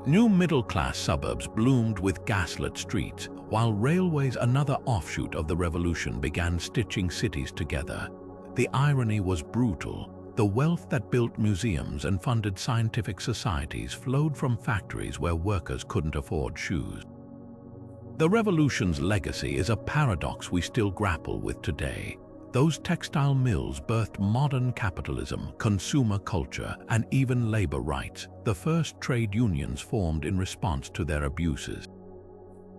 New middle-class suburbs bloomed with gaslit streets, while railways, another offshoot of the revolution, began stitching cities together. The irony was brutal. The wealth that built museums and funded scientific societies flowed from factories where workers couldn't afford shoes. The revolution's legacy is a paradox we still grapple with today. Those textile mills birthed modern capitalism, consumer culture, and even labor rights. The first trade unions formed in response to their abuses.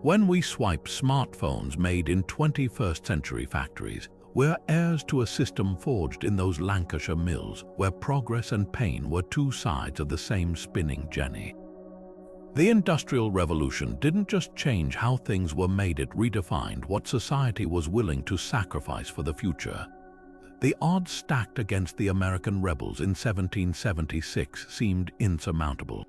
When we swipe smartphones made in 21st century factories, we're heirs to a system forged in those Lancashire mills, where progress and pain were two sides of the same spinning jenny. The Industrial Revolution didn't just change how things were made, it redefined what society was willing to sacrifice for the future. The odds stacked against the American rebels in 1776 seemed insurmountable.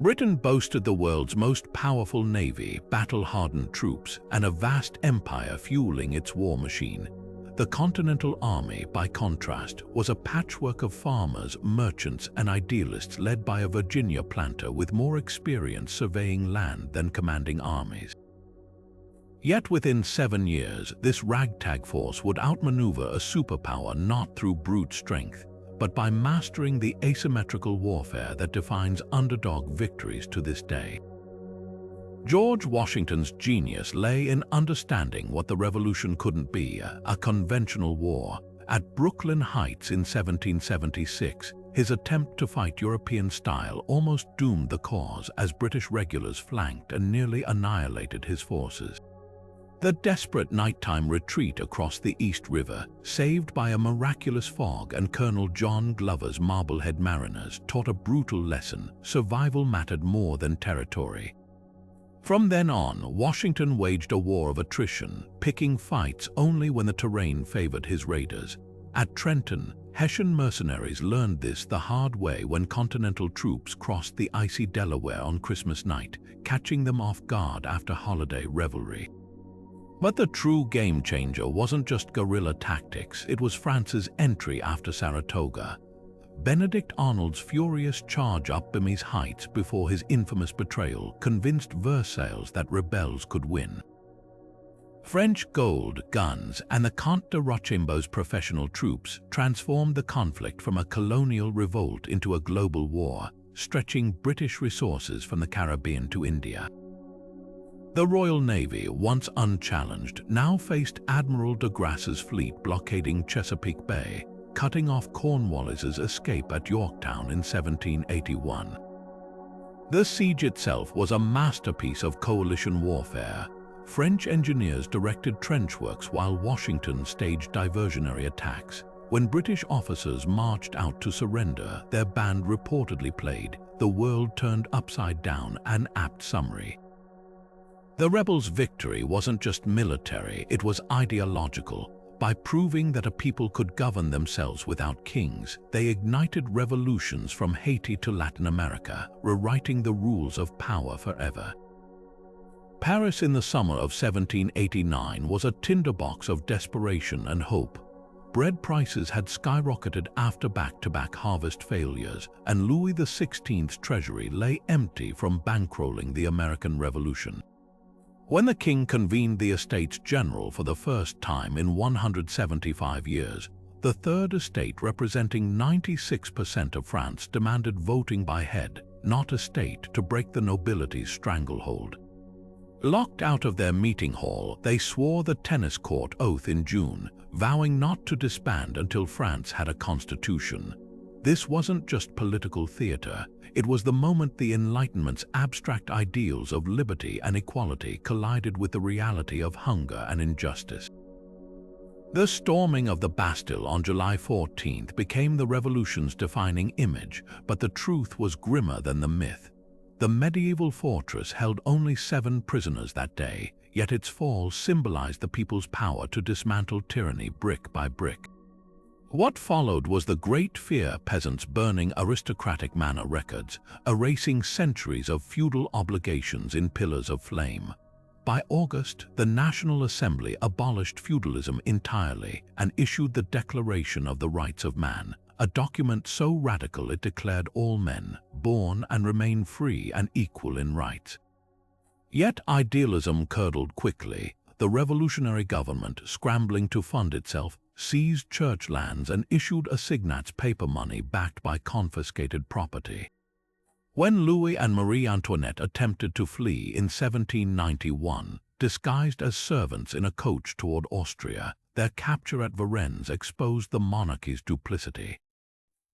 Britain boasted the world's most powerful navy, battle-hardened troops, and a vast empire fueling its war machine. The Continental Army, by contrast, was a patchwork of farmers, merchants, and idealists led by a Virginia planter with more experience surveying land than commanding armies. Yet within 7 years, this ragtag force would outmaneuver a superpower not through brute strength, but by mastering the asymmetrical warfare that defines underdog victories to this day. George Washington's genius lay in understanding what the revolution couldn't be, a conventional war. At Brooklyn Heights in 1776, his attempt to fight European style almost doomed the cause as British regulars flanked and nearly annihilated his forces. The desperate nighttime retreat across the East River, saved by a miraculous fog, and Colonel John Glover's Marblehead mariners taught a brutal lesson: survival mattered more than territory. From then on, Washington waged a war of attrition, picking fights only when the terrain favored his raiders. At Trenton, Hessian mercenaries learned this the hard way when Continental troops crossed the icy Delaware on Christmas night, catching them off guard after holiday revelry. But the true game-changer wasn't just guerrilla tactics, it was France's entry after Saratoga. Benedict Arnold's furious charge up Bimy's Heights before his infamous betrayal convinced Versailles that rebels could win. French gold, guns, and the Comte de Rochambeau's professional troops transformed the conflict from a colonial revolt into a global war, stretching British resources from the Caribbean to India. The Royal Navy, once unchallenged, now faced Admiral de Grasse's fleet blockading Chesapeake Bay, cutting off Cornwallis's escape at Yorktown in 1781. The siege itself was a masterpiece of coalition warfare. French engineers directed trench works while Washington staged diversionary attacks. When British officers marched out to surrender, their band reportedly played "The World Turned Upside Down," an apt summary. The rebels' victory wasn't just military, it was ideological. By proving that a people could govern themselves without kings, they ignited revolutions from Haiti to Latin America, rewriting the rules of power forever. Paris in the summer of 1789 was a tinderbox of desperation and hope. Bread prices had skyrocketed after back-to-back harvest failures, and Louis XVI's treasury lay empty from bankrolling the American Revolution. When the king convened the Estates General for the first time in 175 years, the Third Estate, representing 96% of France, demanded voting by head, not estate, to break the nobility's stranglehold. Locked out of their meeting hall, they swore the tennis court oath in June, vowing not to disband until France had a constitution. This wasn't just political theater. It was the moment the Enlightenment's abstract ideals of liberty and equality collided with the reality of hunger and injustice. The storming of the Bastille on July 14th became the revolution's defining image, but the truth was grimmer than the myth. The medieval fortress held only 7 prisoners that day, yet its fall symbolized the people's power to dismantle tyranny brick by brick. What followed was the Great Fear, peasants burning aristocratic manor records, erasing centuries of feudal obligations in pillars of flame. By August, the National Assembly abolished feudalism entirely and issued the Declaration of the Rights of Man, a document so radical it declared all men, born and remain free and equal in rights. Yet idealism curdled quickly. The revolutionary government, scrambling to fund itself, seized church lands and issued assignats, paper money backed by confiscated property. When Louis and Marie Antoinette attempted to flee in 1791, disguised as servants in a coach toward Austria, their capture at Varennes exposed the monarchy's duplicity.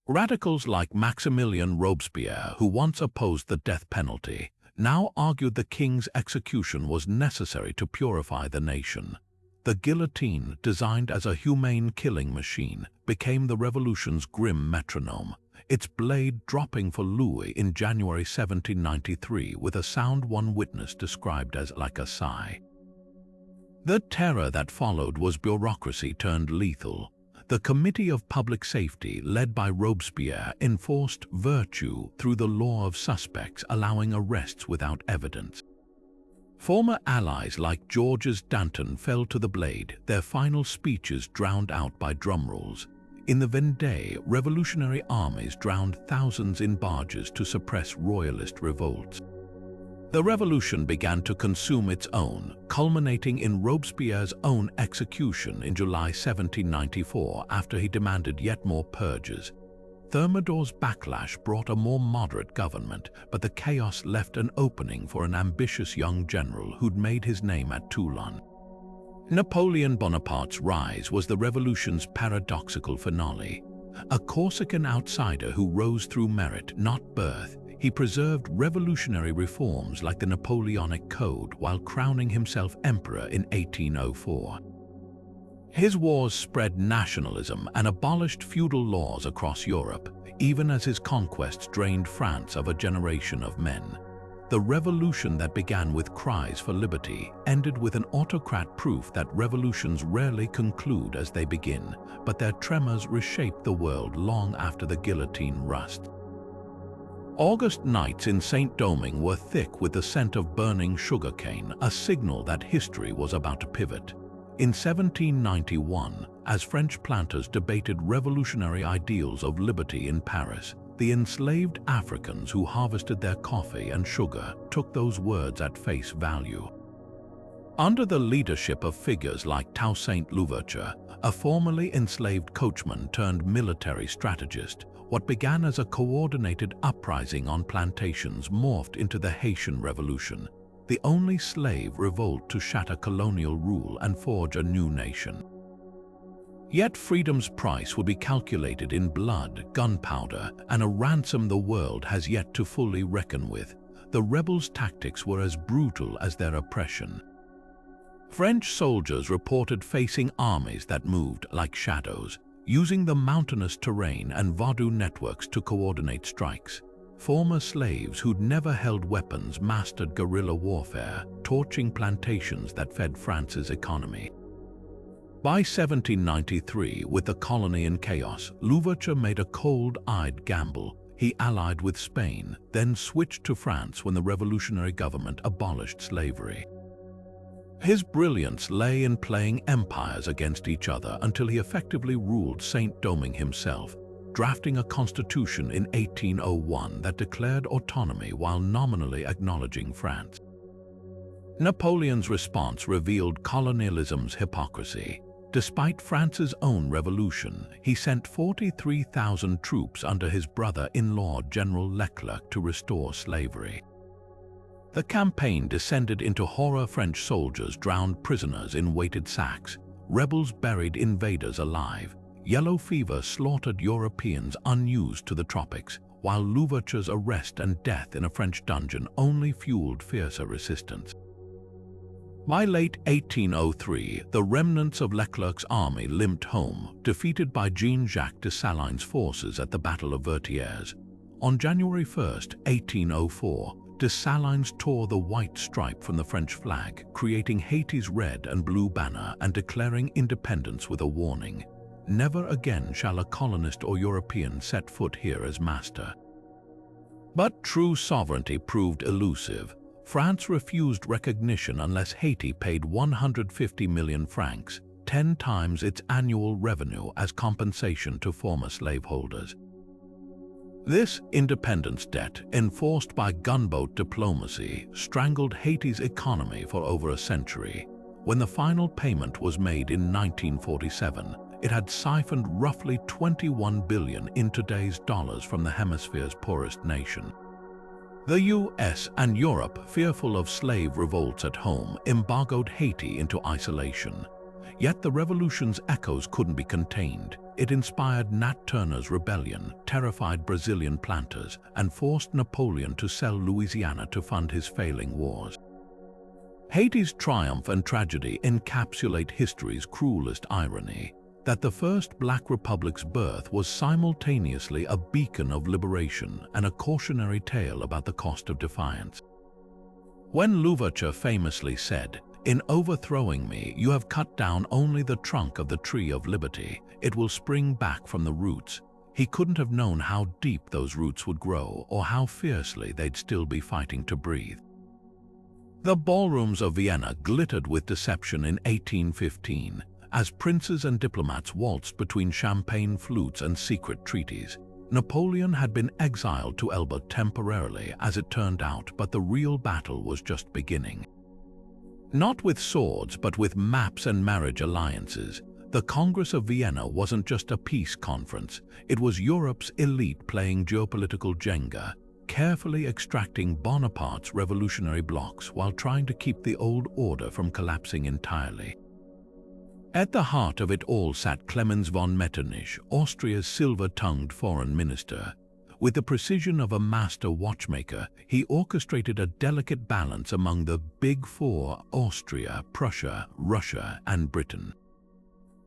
Radicals like Maximilien Robespierre, who once opposed the death penalty, now argued the king's execution was necessary to purify the nation. The guillotine, designed as a humane killing machine, became the revolution's grim metronome, its blade dropping for Louis in January 1793 with a sound one witness described as like a sigh. The terror that followed was bureaucracy turned lethal. The Committee of Public Safety, led by Robespierre, enforced virtue through the law of suspects, allowing arrests without evidence. Former allies like George's Danton fell to the blade, their final speeches drowned out by drum rolls. In the Vendée, revolutionary armies drowned thousands in barges to suppress royalist revolts. The revolution began to consume its own, culminating in Robespierre's own execution in July 1794 after he demanded yet more purges. Thermidore's backlash brought a more moderate government, but the chaos left an opening for an ambitious young general who'd made his name at Toulon. Napoleon Bonaparte's rise was the revolution's paradoxical finale. A Corsican outsider who rose through merit, not birth, he preserved revolutionary reforms like the Napoleonic Code while crowning himself emperor in 1804. His wars spread nationalism and abolished feudal laws across Europe, even as his conquests drained France of a generation of men. The revolution that began with cries for liberty ended with an autocrat, proof that revolutions rarely conclude as they begin, but their tremors reshape the world long after the guillotine rust. August nights in Saint-Domingue were thick with the scent of burning sugarcane, a signal that history was about to pivot. In 1791, as French planters debated revolutionary ideals of liberty in Paris, the enslaved Africans who harvested their coffee and sugar took those words at face value. Under the leadership of figures like Toussaint Louverture, a formerly enslaved coachman turned military strategist, what began as a coordinated uprising on plantations morphed into the Haitian Revolution, the only slave revolt to shatter colonial rule and forge a new nation. Yet freedom's price would be calculated in blood, gunpowder, and a ransom the world has yet to fully reckon with. The rebels' tactics were as brutal as their oppression. French soldiers reported facing armies that moved like shadows, using the mountainous terrain and voodoo networks to coordinate strikes. Former slaves who'd never held weapons mastered guerrilla warfare, torching plantations that fed France's economy. By 1793, with the colony in chaos, Louverture made a cold-eyed gamble. He allied with Spain, then switched to France when the revolutionary government abolished slavery. His brilliance lay in playing empires against each other until he effectively ruled Saint-Domingue himself, drafting a constitution in 1801 that declared autonomy while nominally acknowledging France. Napoleon's response revealed colonialism's hypocrisy. Despite France's own revolution, he sent 43,000 troops under his brother-in-law General Leclerc to restore slavery. The campaign descended into horror. French soldiers drowned prisoners in weighted sacks, rebels buried invaders alive, yellow fever slaughtered Europeans unused to the tropics, while Louverture's arrest and death in a French dungeon only fueled fiercer resistance. By late 1803, the remnants of Leclerc's army limped home, defeated by Jean-Jacques Dessalines' forces at the Battle of Vertières. On January 1, 1804, Dessalines tore the white stripe from the French flag, creating Haiti's red and blue banner and declaring independence with a warning: never again shall a colonist or European set foot here as master. But true sovereignty proved elusive. France refused recognition unless Haiti paid 150 million francs, 10 times its annual revenue, as compensation to former slaveholders. This independence debt, enforced by gunboat diplomacy, strangled Haiti's economy for over a century. When the final payment was made in 1947, it had siphoned roughly 21 billion in today's dollars from the hemisphere's poorest nation. The US and Europe, fearful of slave revolts at home, embargoed Haiti into isolation. Yet the revolution's echoes couldn't be contained. It inspired Nat Turner's rebellion, terrified Brazilian planters, and forced Napoleon to sell Louisiana to fund his failing wars. Haiti's triumph and tragedy encapsulate history's cruelest irony: that the first Black Republic's birth was simultaneously a beacon of liberation and a cautionary tale about the cost of defiance. When Louverture famously said, "In overthrowing me, you have cut down only the trunk of the tree of liberty. It will spring back from the roots," he couldn't have known how deep those roots would grow or how fiercely they'd still be fighting to breathe. The ballrooms of Vienna glittered with deception in 1815, as princes and diplomats waltzed between champagne flutes and secret treaties. Napoleon had been exiled to Elba temporarily, as it turned out, but the real battle was just beginning. Not with swords, but with maps and marriage alliances. The Congress of Vienna wasn't just a peace conference, it was Europe's elite playing geopolitical Jenga, carefully extracting Bonaparte's revolutionary blocks while trying to keep the old order from collapsing entirely. At the heart of it all sat Clemens von Metternich, Austria's silver-tongued foreign minister. With the precision of a master watchmaker, he orchestrated a delicate balance among the Big Four: Austria, Prussia, Russia, and Britain.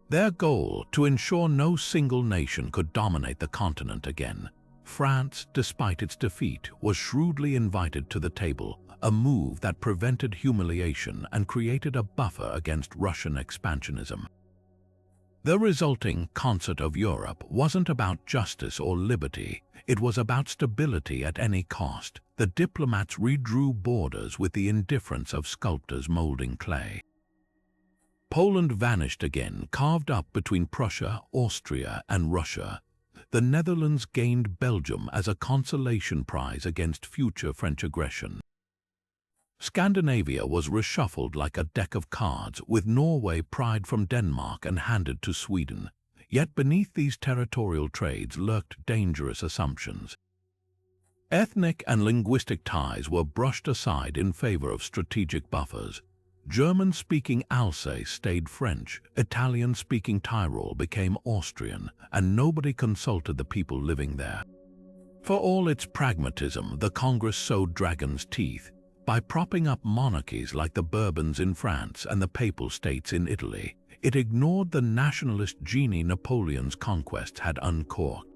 Their goal, to ensure no single nation could dominate the continent again. France, despite its defeat, was shrewdly invited to the table, a move that prevented humiliation and created a buffer against Russian expansionism. The resulting concert of Europe wasn't about justice or liberty, it was about stability at any cost. The diplomats redrew borders with the indifference of sculptors molding clay. Poland vanished again, carved up between Prussia, Austria, and Russia. The Netherlands gained Belgium as a consolation prize against future French aggression. Scandinavia was reshuffled like a deck of cards, with Norway pried from Denmark and handed to Sweden. Yet beneath these territorial trades lurked dangerous assumptions. Ethnic and linguistic ties were brushed aside in favor of strategic buffers. German-speaking Alsace stayed French, Italian-speaking Tyrol became Austrian, and nobody consulted the people living there. For all its pragmatism, the Congress sowed dragon's teeth. By propping up monarchies like the Bourbons in France and the Papal States in Italy, it ignored the nationalist genie Napoleon's conquests had uncorked.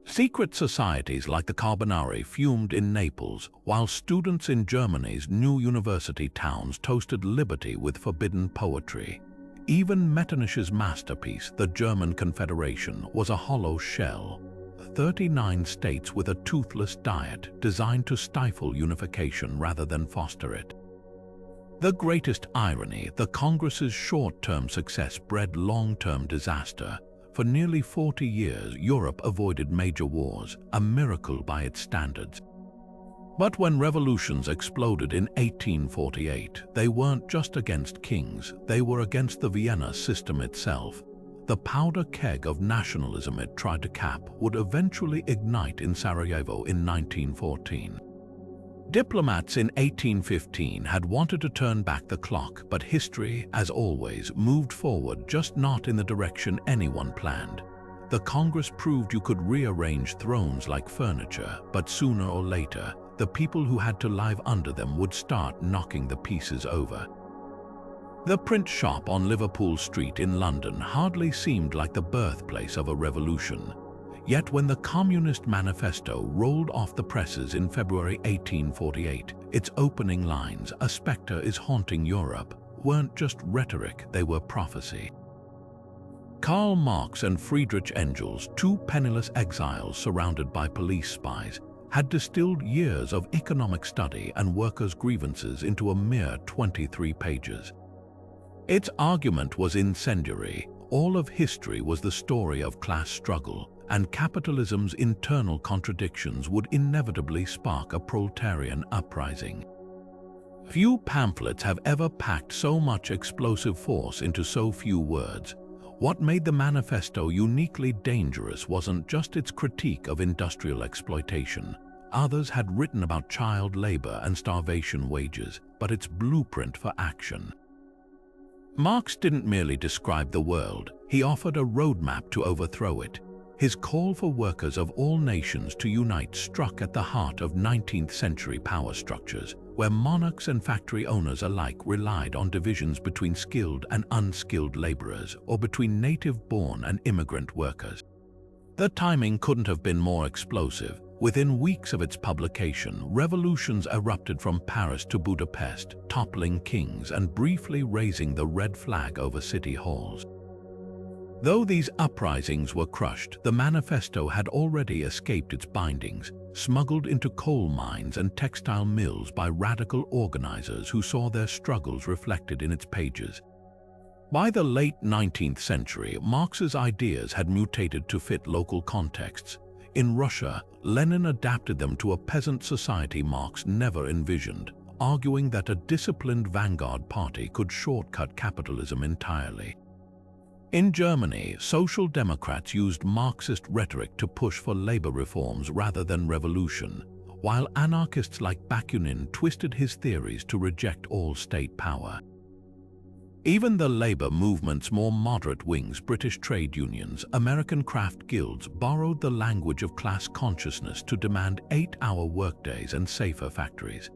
Secret societies like the Carbonari fumed in Naples, while students in Germany's new university towns toasted liberty with forbidden poetry. Even Metternich's masterpiece, the German Confederation, was a hollow shell. 39 states with a toothless diet designed to stifle unification rather than foster it. The greatest irony, the Congress's short-term success bred long-term disaster. For nearly 40 years, Europe avoided major wars, a miracle by its standards. But when revolutions exploded in 1848, they weren't just against kings, they were against the Vienna system itself. The powder keg of nationalism it tried to cap would eventually ignite in Sarajevo in 1914. Diplomats in 1815 had wanted to turn back the clock, but history, as always, moved forward, just not in the direction anyone planned. The Congress proved you could rearrange thrones like furniture, but sooner or later, the people who had to live under them would start knocking the pieces over. The print shop on Liverpool Street in London hardly seemed like the birthplace of a revolution. Yet when the Communist Manifesto rolled off the presses in February 1848, its opening lines, "A spectre is haunting Europe," weren't just rhetoric, they were prophecy. Karl Marx and Friedrich Engels, two penniless exiles surrounded by police spies, had distilled years of economic study and workers' grievances into a mere 23 pages. Its argument was incendiary. All of history was the story of class struggle, and capitalism's internal contradictions would inevitably spark a proletarian uprising. Few pamphlets have ever packed so much explosive force into so few words. What made the manifesto uniquely dangerous wasn't just its critique of industrial exploitation. Others had written about child labor and starvation wages, but its blueprint for action. Marx didn't merely describe the world, he offered a roadmap to overthrow it. His call for workers of all nations to unite struck at the heart of 19th-century power structures, where monarchs and factory owners alike relied on divisions between skilled and unskilled laborers, or between native-born and immigrant workers. The timing couldn't have been more explosive. Within weeks of its publication, revolutions erupted from Paris to Budapest, toppling kings and briefly raising the red flag over city halls. Though these uprisings were crushed, the manifesto had already escaped its bindings, smuggled into coal mines and textile mills by radical organizers who saw their struggles reflected in its pages. By the late 19th century, Marx's ideas had mutated to fit local contexts. In Russia, Lenin adapted them to a peasant society Marx never envisioned, arguing that a disciplined vanguard party could shortcut capitalism entirely. In Germany, social democrats used Marxist rhetoric to push for labor reforms rather than revolution, while anarchists like Bakunin twisted his theories to reject all state power. Even the labor movement's more moderate wings, British trade unions, American craft guilds, borrowed the language of class consciousness to demand 8-hour workdays and safer factories.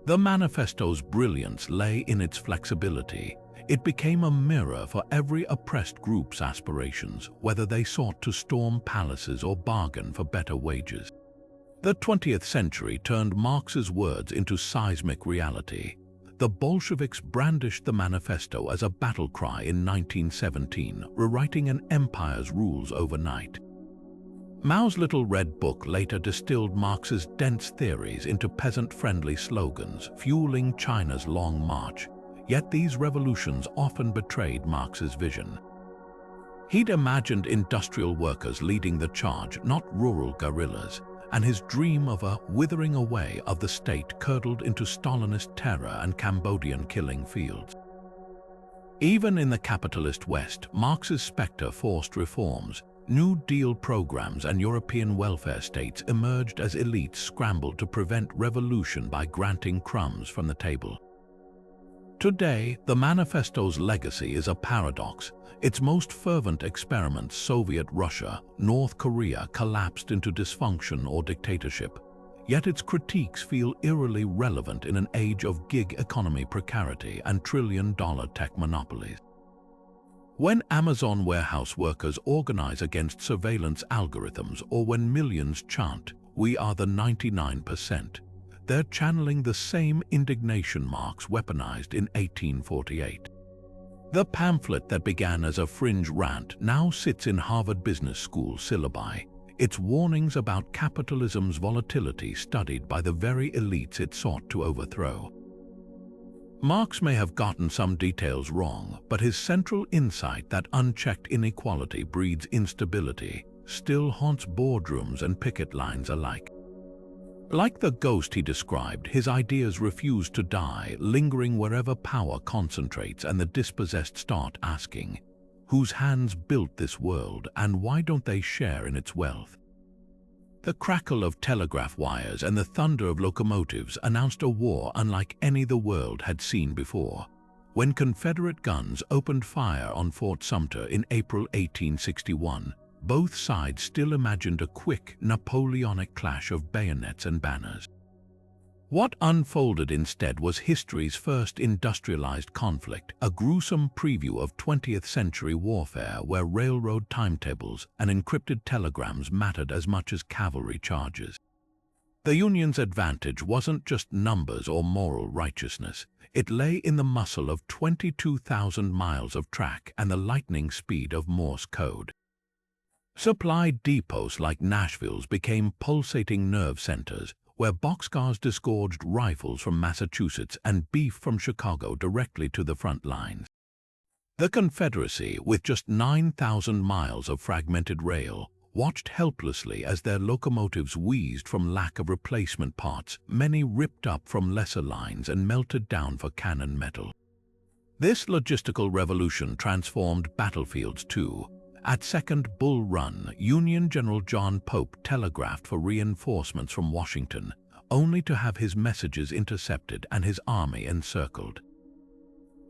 The manifesto's brilliance lay in its flexibility. It became a mirror for every oppressed group's aspirations, whether they sought to storm palaces or bargain for better wages. The 20th century turned Marx's words into seismic reality. The Bolsheviks brandished the manifesto as a battle cry in 1917, rewriting an empire's rules overnight. Mao's Little Red Book later distilled Marx's dense theories into peasant-friendly slogans, fueling China's long march. Yet these revolutions often betrayed Marx's vision. He'd imagined industrial workers leading the charge, not rural guerrillas, and his dream of a withering away of the state curdled into Stalinist terror and Cambodian killing fields. Even in the capitalist West, Marx's spectre forced reforms. New Deal programs and European welfare states emerged as elites scrambled to prevent revolution by granting crumbs from the table. Today, the manifesto's legacy is a paradox. Its most fervent experiments, Soviet Russia, North Korea, collapsed into dysfunction or dictatorship. Yet its critiques feel eerily relevant in an age of gig economy precarity and trillion-dollar tech monopolies. When Amazon warehouse workers organize against surveillance algorithms, or when millions chant, "We are the 99%, they're channeling the same indignation Marx weaponized in 1848. The pamphlet that began as a fringe rant now sits in Harvard Business School syllabi, its warnings about capitalism's volatility studied by the very elites it sought to overthrow. Marx may have gotten some details wrong, but his central insight that unchecked inequality breeds instability still haunts boardrooms and picket lines alike. Like the ghost he described, his ideas refuse to die, lingering wherever power concentrates and the dispossessed start asking, whose hands built this world and why don't they share in its wealth? The crackle of telegraph wires and the thunder of locomotives announced a war unlike any the world had seen before. When Confederate guns opened fire on Fort Sumter in April 1861, both sides still imagined a quick Napoleonic clash of bayonets and banners. What unfolded instead was history's first industrialized conflict, a gruesome preview of 20th century warfare where railroad timetables and encrypted telegrams mattered as much as cavalry charges. The Union's advantage wasn't just numbers or moral righteousness. It lay in the muscle of 22,000 miles of track and the lightning speed of Morse code. Supply depots like Nashville's became pulsating nerve centers, where boxcars disgorged rifles from Massachusetts and beef from Chicago directly to the front lines. The Confederacy, with just 9,000 miles of fragmented rail, watched helplessly as their locomotives wheezed from lack of replacement parts, many ripped up from lesser lines and melted down for cannon metal. This logistical revolution transformed battlefields too. At Second Bull Run, Union General John Pope telegraphed for reinforcements from Washington, only to have his messages intercepted and his army encircled.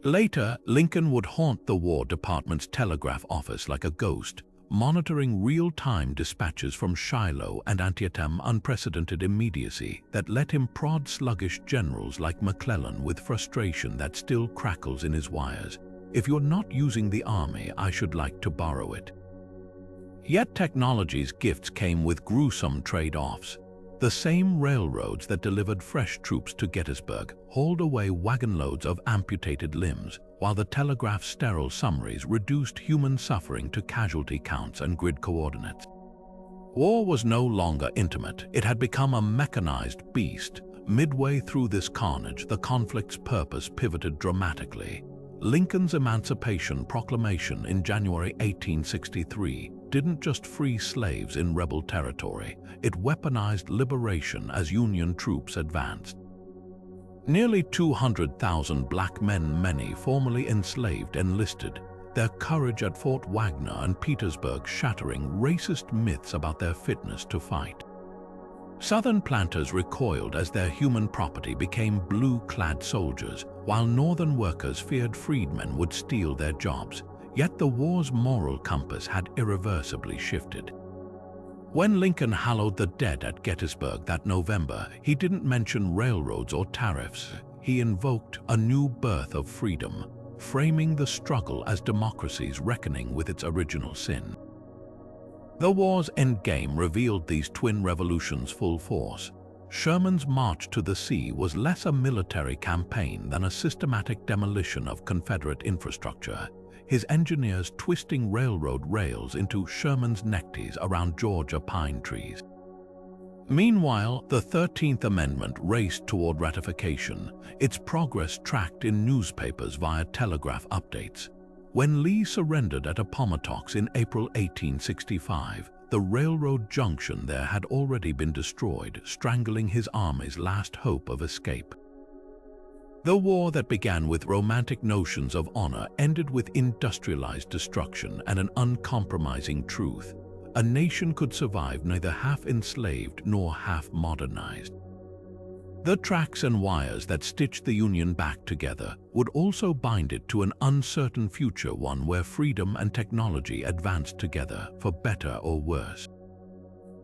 Later, Lincoln would haunt the War Department's telegraph office like a ghost, monitoring real-time dispatches from Shiloh and Antietam, unprecedented immediacy that let him prod sluggish generals like McClellan with frustration that still crackles in his wires. If you're not using the army, I should like to borrow it. Yet technology's gifts came with gruesome trade-offs. The same railroads that delivered fresh troops to Gettysburg hauled away wagon loads of amputated limbs, while the telegraph's sterile summaries reduced human suffering to casualty counts and grid coordinates. War was no longer intimate. It had become a mechanized beast. Midway through this carnage, the conflict's purpose pivoted dramatically. Lincoln's Emancipation Proclamation in January 1863 didn't just free slaves in rebel territory, it weaponized liberation as Union troops advanced. Nearly 200,000 black men, many formerly enslaved, enlisted, their courage at Fort Wagner and Petersburg shattering racist myths about their fitness to fight. Southern planters recoiled as their human property became blue-clad soldiers, while Northern workers feared freedmen would steal their jobs. Yet the war's moral compass had irreversibly shifted. When Lincoln hallowed the dead at Gettysburg that November, he didn't mention railroads or tariffs. He invoked a new birth of freedom, framing the struggle as democracy's reckoning with its original sin. The war's endgame revealed these twin revolutions full force. Sherman's march to the sea was less a military campaign than a systematic demolition of Confederate infrastructure, his engineers twisting railroad rails into Sherman's neckties around Georgia pine trees. Meanwhile, the 13th Amendment raced toward ratification, its progress tracked in newspapers via telegraph updates. When Lee surrendered at Appomattox in April 1865, the railroad junction there had already been destroyed, strangling his army's last hope of escape. The war that began with romantic notions of honor ended with industrialized destruction and an uncompromising truth. A nation could survive neither half enslaved nor half modernized. The tracks and wires that stitched the Union back together would also bind it to an uncertain future, one where freedom and technology advanced together for better or worse.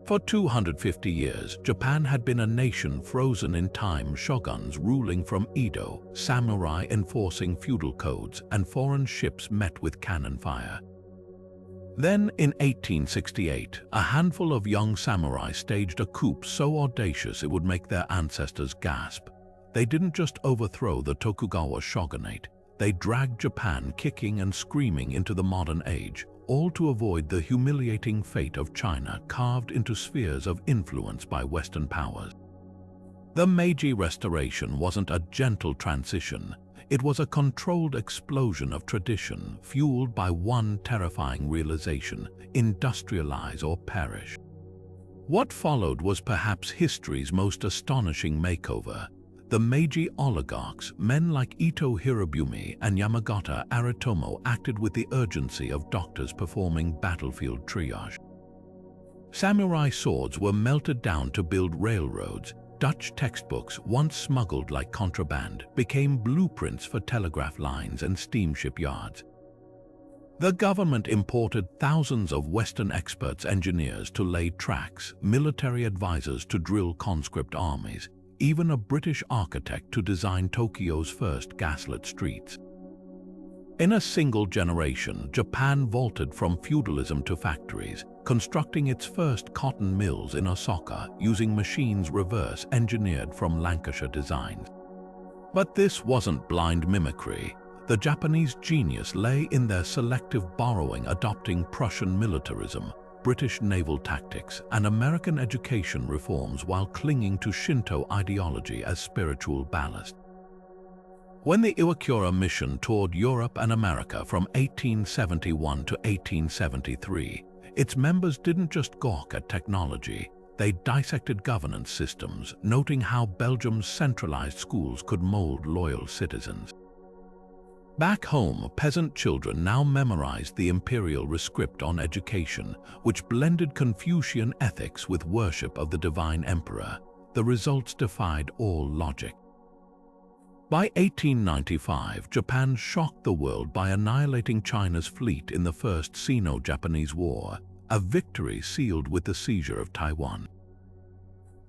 For 250 years, Japan had been a nation frozen in time, shoguns ruling from Edo, samurai enforcing feudal codes, and foreign ships met with cannon fire. Then, in 1868, a handful of young samurai staged a coup so audacious it would make their ancestors gasp. They didn't just overthrow the Tokugawa shogunate, they dragged Japan kicking and screaming into the modern age, all to avoid the humiliating fate of China carved into spheres of influence by Western powers. The Meiji Restoration wasn't a gentle transition. It was a controlled explosion of tradition, fueled by one terrifying realization: industrialize or perish. What followed was perhaps history's most astonishing makeover. The Meiji oligarchs, men like Ito Hirobumi and Yamagata Aritomo, acted with the urgency of doctors performing battlefield triage. Samurai swords were melted down to build railroads. Dutch textbooks, once smuggled like contraband, became blueprints for telegraph lines and steamship yards. The government imported thousands of Western experts, engineers to lay tracks, military advisors to drill conscript armies, even a British architect to design Tokyo's first gaslit streets. In a single generation, Japan vaulted from feudalism to factories, constructing its first cotton mills in Osaka using machines reverse-engineered from Lancashire designs. But this wasn't blind mimicry. The Japanese genius lay in their selective borrowing, adopting Prussian militarism, British naval tactics, and American education reforms while clinging to Shinto ideology as spiritual ballast. When the Iwakura mission toured Europe and America from 1871 to 1873, its members didn't just gawk at technology, they dissected governance systems, noting how Belgium's centralized schools could mold loyal citizens. Back home, peasant children now memorized the imperial rescript on education, which blended Confucian ethics with worship of the divine emperor. The results defied all logic. By 1895, Japan shocked the world by annihilating China's fleet in the First Sino-Japanese War, a victory sealed with the seizure of Taiwan.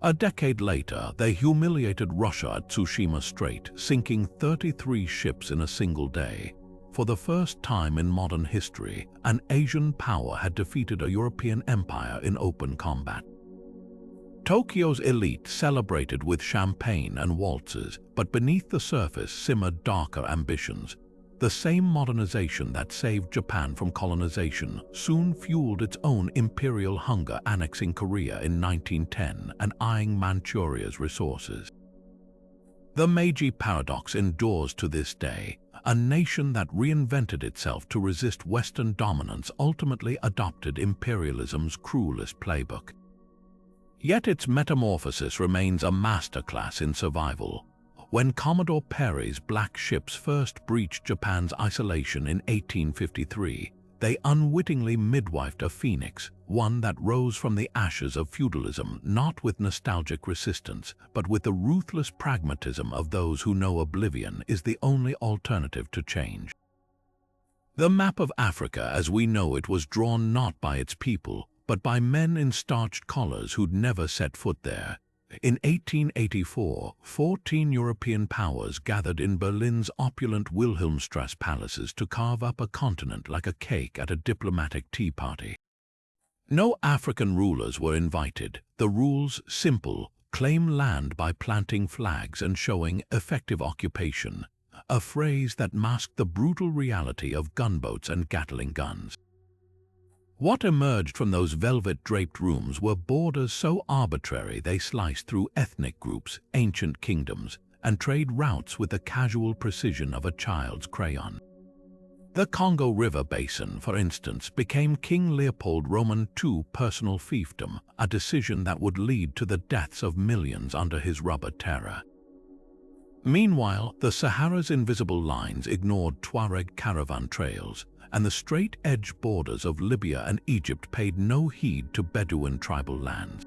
A decade later, they humiliated Russia at Tsushima Strait, sinking 33 ships in a single day. For the first time in modern history, an Asian power had defeated a European empire in open combat. Tokyo's elite celebrated with champagne and waltzes, but beneath the surface simmered darker ambitions. The same modernization that saved Japan from colonization soon fueled its own imperial hunger, annexing Korea in 1910 and eyeing Manchuria's resources. The Meiji paradox endures to this day. A nation that reinvented itself to resist Western dominance ultimately adopted imperialism's cruelest playbook. Yet its metamorphosis remains a masterclass in survival. When Commodore Perry's black ships first breached Japan's isolation in 1853, they unwittingly midwifed a phoenix, one that rose from the ashes of feudalism, not with nostalgic resistance, but with the ruthless pragmatism of those who know oblivion is the only alternative to change. The map of Africa as we know it was drawn not by its people, but by men in starched collars who'd never set foot there. In 1884, 14 European powers gathered in Berlin's opulent Wilhelmstrasse palaces to carve up a continent like a cake at a diplomatic tea party. No African rulers were invited. The rules simple: claim land by planting flags and showing effective occupation, a phrase that masked the brutal reality of gunboats and Gatling guns. What emerged from those velvet-draped rooms were borders so arbitrary they sliced through ethnic groups, ancient kingdoms, and trade routes with the casual precision of a child's crayon. The Congo River Basin, for instance, became King Leopold II's personal fiefdom, a decision that would lead to the deaths of millions under his rubber terror. Meanwhile, the Sahara's invisible lines ignored Tuareg caravan trails, and the straight-edge borders of Libya and Egypt paid no heed to Bedouin tribal lands.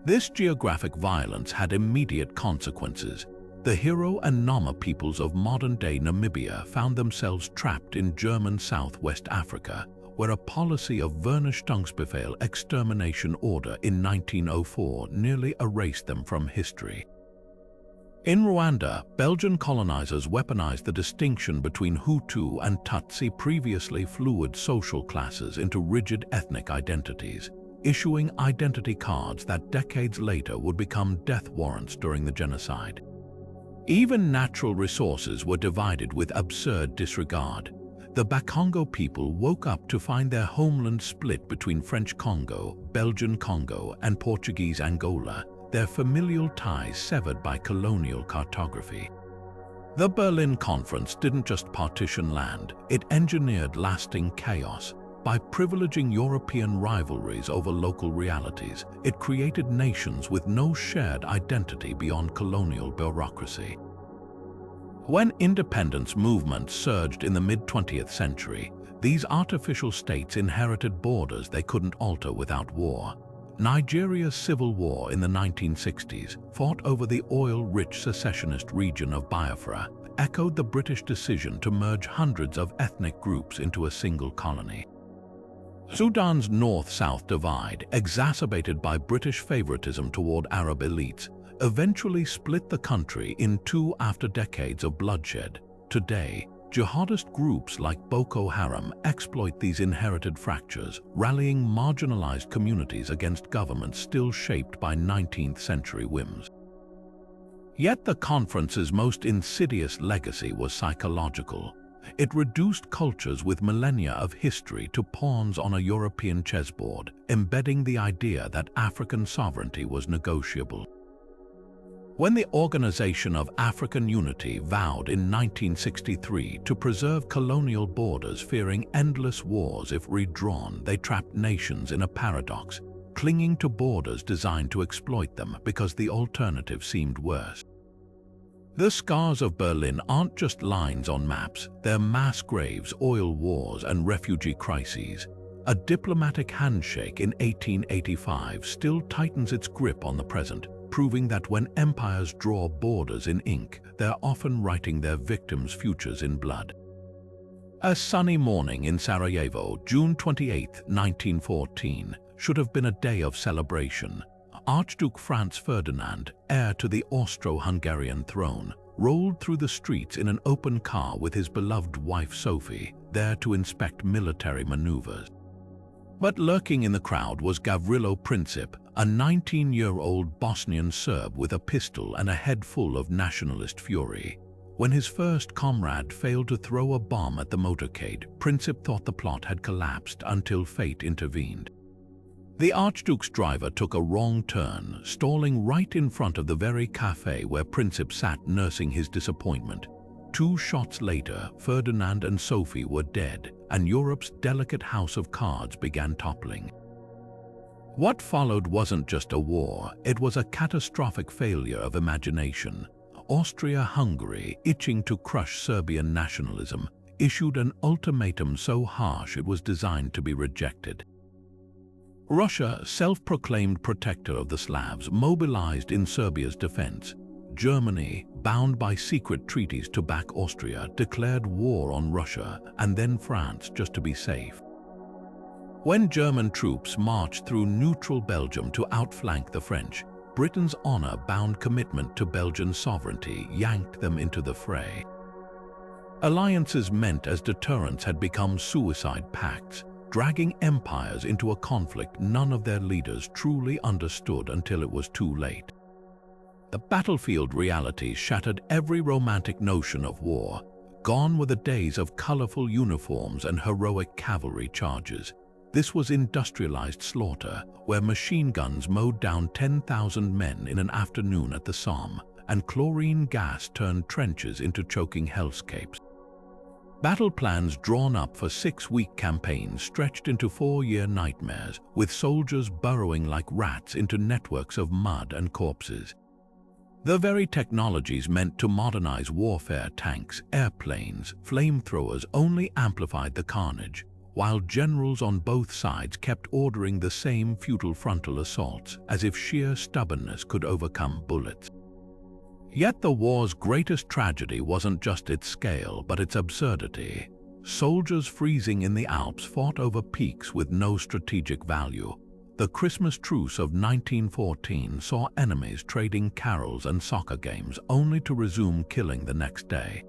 This geographic violence had immediate consequences. The Hiro and Nama peoples of modern-day Namibia found themselves trapped in German Southwest Africa, where a policy of Vernichtungsbefehl extermination order in 1904 nearly erased them from history. In Rwanda, Belgian colonizers weaponized the distinction between Hutu and Tutsi, previously fluid social classes, into rigid ethnic identities, issuing identity cards that decades later would become death warrants during the genocide. Even natural resources were divided with absurd disregard. The Bakongo people woke up to find their homeland split between French Congo, Belgian Congo, and Portuguese Angola, their familial ties severed by colonial cartography. The Berlin Conference didn't just partition land, it engineered lasting chaos. By privileging European rivalries over local realities, it created nations with no shared identity beyond colonial bureaucracy. When independence movements surged in the mid-20th century, these artificial states inherited borders they couldn't alter without war. Nigeria's civil war in the 1960s, fought over the oil-rich secessionist region of Biafra, echoed the British decision to merge hundreds of ethnic groups into a single colony. Sudan's north-south divide, exacerbated by British favoritism toward Arab elites, eventually split the country in two after decades of bloodshed. Today, jihadist groups like Boko Haram exploit these inherited fractures, rallying marginalized communities against governments still shaped by 19th-century whims. Yet the conference's most insidious legacy was psychological. It reduced cultures with millennia of history to pawns on a European chessboard, embedding the idea that African sovereignty was negotiable. When the Organization of African Unity vowed in 1963 to preserve colonial borders, fearing endless wars if redrawn, they trapped nations in a paradox, clinging to borders designed to exploit them because the alternative seemed worse. The scars of Berlin aren't just lines on maps, they're mass graves, oil wars, and refugee crises. A diplomatic handshake in 1885 still tightens its grip on the present, proving that when empires draw borders in ink, they're often writing their victims' futures in blood. A sunny morning in Sarajevo, June 28, 1914, should have been a day of celebration. Archduke Franz Ferdinand, heir to the Austro-Hungarian throne, rolled through the streets in an open car with his beloved wife Sophie, there to inspect military maneuvers. But lurking in the crowd was Gavrilo Princip, a 19-year-old Bosnian Serb with a pistol and a head full of nationalist fury. When his first comrade failed to throw a bomb at the motorcade, Princip thought the plot had collapsed until fate intervened. The Archduke's driver took a wrong turn, stalling right in front of the very cafe where Princip sat nursing his disappointment. 2 shots later, Ferdinand and Sophie were dead, and Europe's delicate house of cards began toppling. What followed wasn't just a war, it was a catastrophic failure of imagination. Austria-Hungary, itching to crush Serbian nationalism, issued an ultimatum so harsh it was designed to be rejected. Russia, self-proclaimed protector of the Slavs, mobilized in Serbia's defense. Germany, bound by secret treaties to back Austria, declared war on Russia, and then France just to be safe. When German troops marched through neutral Belgium to outflank the French, Britain's honor-bound commitment to Belgian sovereignty yanked them into the fray. Alliances meant as deterrents had become suicide pacts, dragging empires into a conflict none of their leaders truly understood until it was too late. The battlefield reality shattered every romantic notion of war. Gone were the days of colorful uniforms and heroic cavalry charges. This was industrialized slaughter, where machine guns mowed down 10,000 men in an afternoon at the Somme, and chlorine gas turned trenches into choking hellscapes. Battle plans drawn up for 6-week campaigns stretched into 4-year nightmares, with soldiers burrowing like rats into networks of mud and corpses. The very technologies meant to modernize warfare, tanks, airplanes, flamethrowers, only amplified the carnage, while generals on both sides kept ordering the same futile frontal assaults, as if sheer stubbornness could overcome bullets. Yet the war's greatest tragedy wasn't just its scale, but its absurdity. Soldiers freezing in the Alps fought over peaks with no strategic value. The Christmas truce of 1914 saw enemies trading carols and soccer games only to resume killing the next day.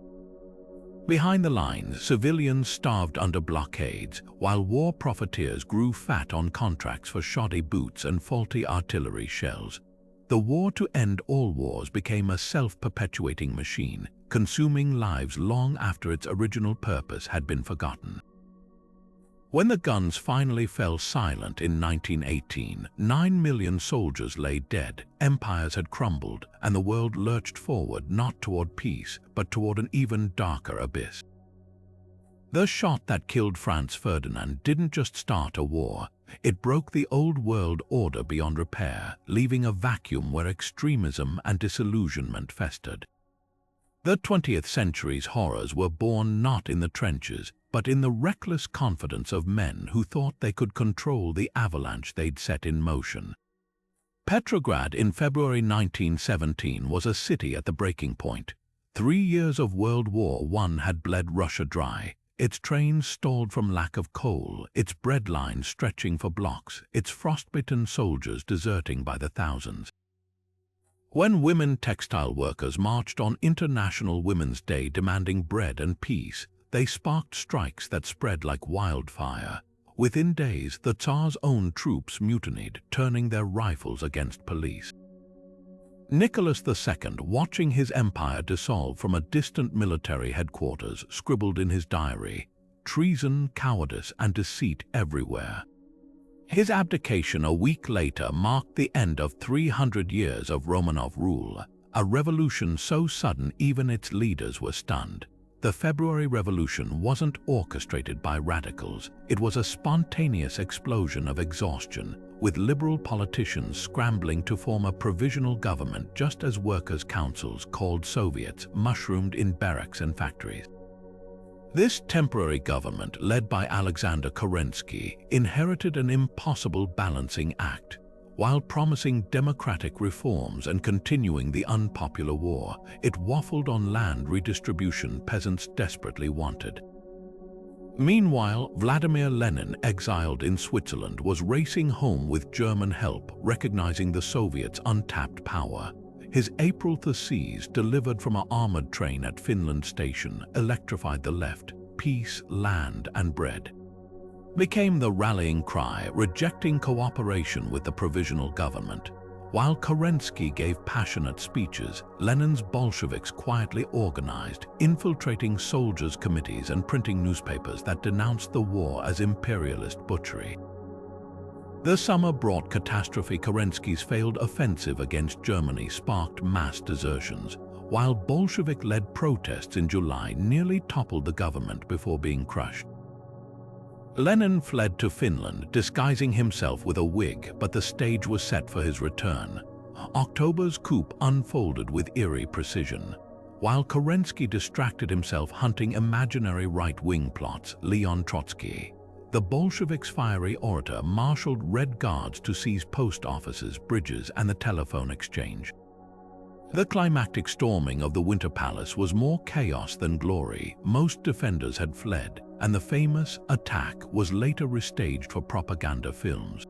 Behind the lines, civilians starved under blockades, while war profiteers grew fat on contracts for shoddy boots and faulty artillery shells. The war to end all wars became a self-perpetuating machine, consuming lives long after its original purpose had been forgotten. When the guns finally fell silent in 1918, 9 million soldiers lay dead, empires had crumbled, and the world lurched forward not toward peace, but toward an even darker abyss. The shot that killed Franz Ferdinand didn't just start a war, it broke the old world order beyond repair, leaving a vacuum where extremism and disillusionment festered. The 20th century's horrors were born not in the trenches, but in the reckless confidence of men who thought they could control the avalanche they'd set in motion. Petrograd in February 1917 was a city at the breaking point. 3 years of World War I had bled Russia dry. Its trains stalled from lack of coal, its bread lines stretching for blocks, its frostbitten soldiers deserting by the thousands. When women textile workers marched on International Women's Day demanding bread and peace, they sparked strikes that spread like wildfire. Within days, the Tsar's own troops mutinied, turning their rifles against police. Nicholas II, watching his empire dissolve from a distant military headquarters, scribbled in his diary, "Treason, cowardice, and deceit everywhere." His abdication a week later marked the end of 300 years of Romanov rule, a revolution so sudden even its leaders were stunned. The February Revolution wasn't orchestrated by radicals. It was a spontaneous explosion of exhaustion, with liberal politicians scrambling to form a provisional government just as workers' councils, called Soviets, mushroomed in barracks and factories. This temporary government, led by Alexander Kerensky, inherited an impossible balancing act. While promising democratic reforms and continuing the unpopular war, it waffled on land redistribution peasants desperately wanted. Meanwhile, Vladimir Lenin, exiled in Switzerland, was racing home with German help, recognizing the Soviets' untapped power. His April theses, delivered from an armored train at Finland Station, electrified the left: peace, land, and bread. became the rallying cry, rejecting cooperation with the provisional government. While Kerensky gave passionate speeches, Lenin's Bolsheviks quietly organized, infiltrating soldiers' committees and printing newspapers that denounced the war as imperialist butchery. The summer brought catastrophe. Kerensky's failed offensive against Germany sparked mass desertions, while Bolshevik-led protests in July nearly toppled the government before being crushed. Lenin fled to Finland, disguising himself with a wig, but the stage was set for his return. October's coup unfolded with eerie precision. While Kerensky distracted himself hunting imaginary right-wing plots, Leon Trotsky, the Bolsheviks' fiery orator, marshaled Red Guards to seize post offices, bridges, and the telephone exchange. The climactic storming of the Winter Palace was more chaos than glory. Most defenders had fled, and the famous attack was later restaged for propaganda films.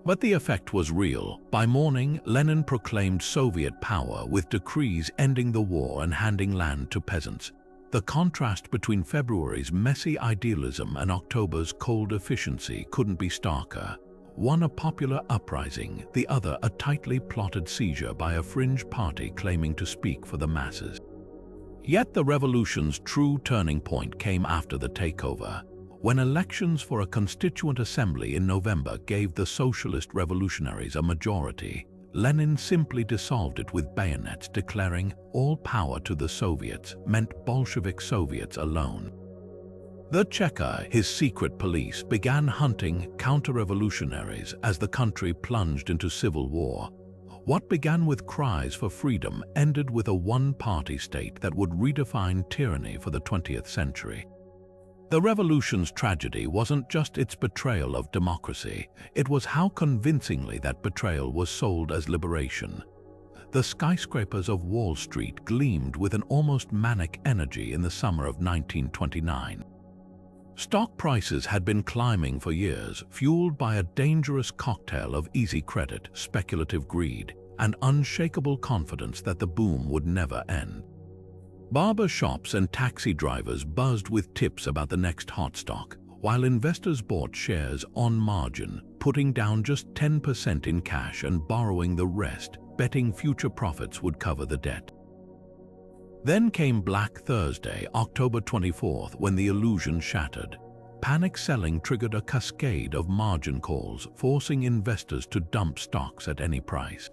But the effect was real. By morning, Lenin proclaimed Soviet power with decrees ending the war and handing land to peasants. The contrast between February's messy idealism and October's cold efficiency couldn't be starker. One a popular uprising, the other a tightly plotted seizure by a fringe party claiming to speak for the masses. Yet the revolution's true turning point came after the takeover. When elections for a constituent assembly in November gave the socialist revolutionaries a majority, Lenin simply dissolved it with bayonets, declaring all power to the Soviets meant Bolshevik Soviets alone. The Cheka, his secret police, began hunting counter-revolutionaries as the country plunged into civil war. What began with cries for freedom ended with a one-party state that would redefine tyranny for the 20th century. The revolution's tragedy wasn't just its betrayal of democracy, it was how convincingly that betrayal was sold as liberation. The skyscrapers of Wall Street gleamed with an almost manic energy in the summer of 1929. Stock prices had been climbing for years, fueled by a dangerous cocktail of easy credit, speculative greed, and unshakable confidence that the boom would never end. Barber shops and taxi drivers buzzed with tips about the next hot stock, while investors bought shares on margin, putting down just 10% in cash and borrowing the rest, betting future profits would cover the debt. Then came Black Thursday, October 24th, when the illusion shattered. Panic selling triggered a cascade of margin calls, forcing investors to dump stocks at any price.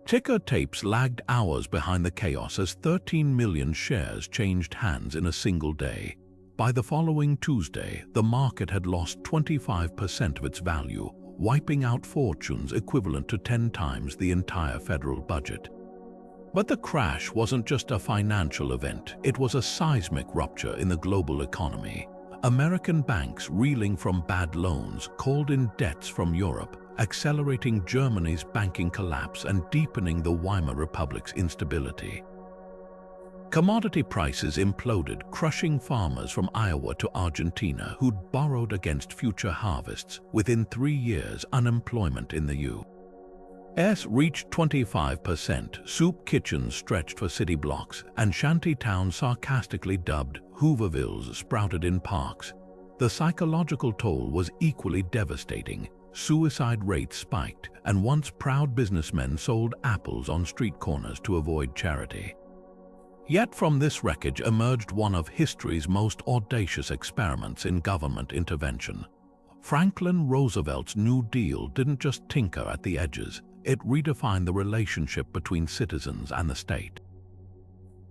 Ticker tapes lagged hours behind the chaos as 13 million shares changed hands in a single day. By the following Tuesday, the market had lost 25% of its value, wiping out fortunes equivalent to 10 times the entire federal budget. But the crash wasn't just a financial event, it was a seismic rupture in the global economy. American banks, reeling from bad loans, called in debts from Europe, accelerating Germany's banking collapse and deepening the Weimar Republic's instability. Commodity prices imploded, crushing farmers from Iowa to Argentina who'd borrowed against future harvests. Within 3 years, unemployment in the U.S. reached 25%, soup kitchens stretched for city blocks, and shanty towns sarcastically dubbed Hoovervilles sprouted in parks. The psychological toll was equally devastating. Suicide rates spiked, and once proud businessmen sold apples on street corners to avoid charity. Yet from this wreckage emerged one of history's most audacious experiments in government intervention. Franklin Roosevelt's New Deal didn't just tinker at the edges, it redefined the relationship between citizens and the state.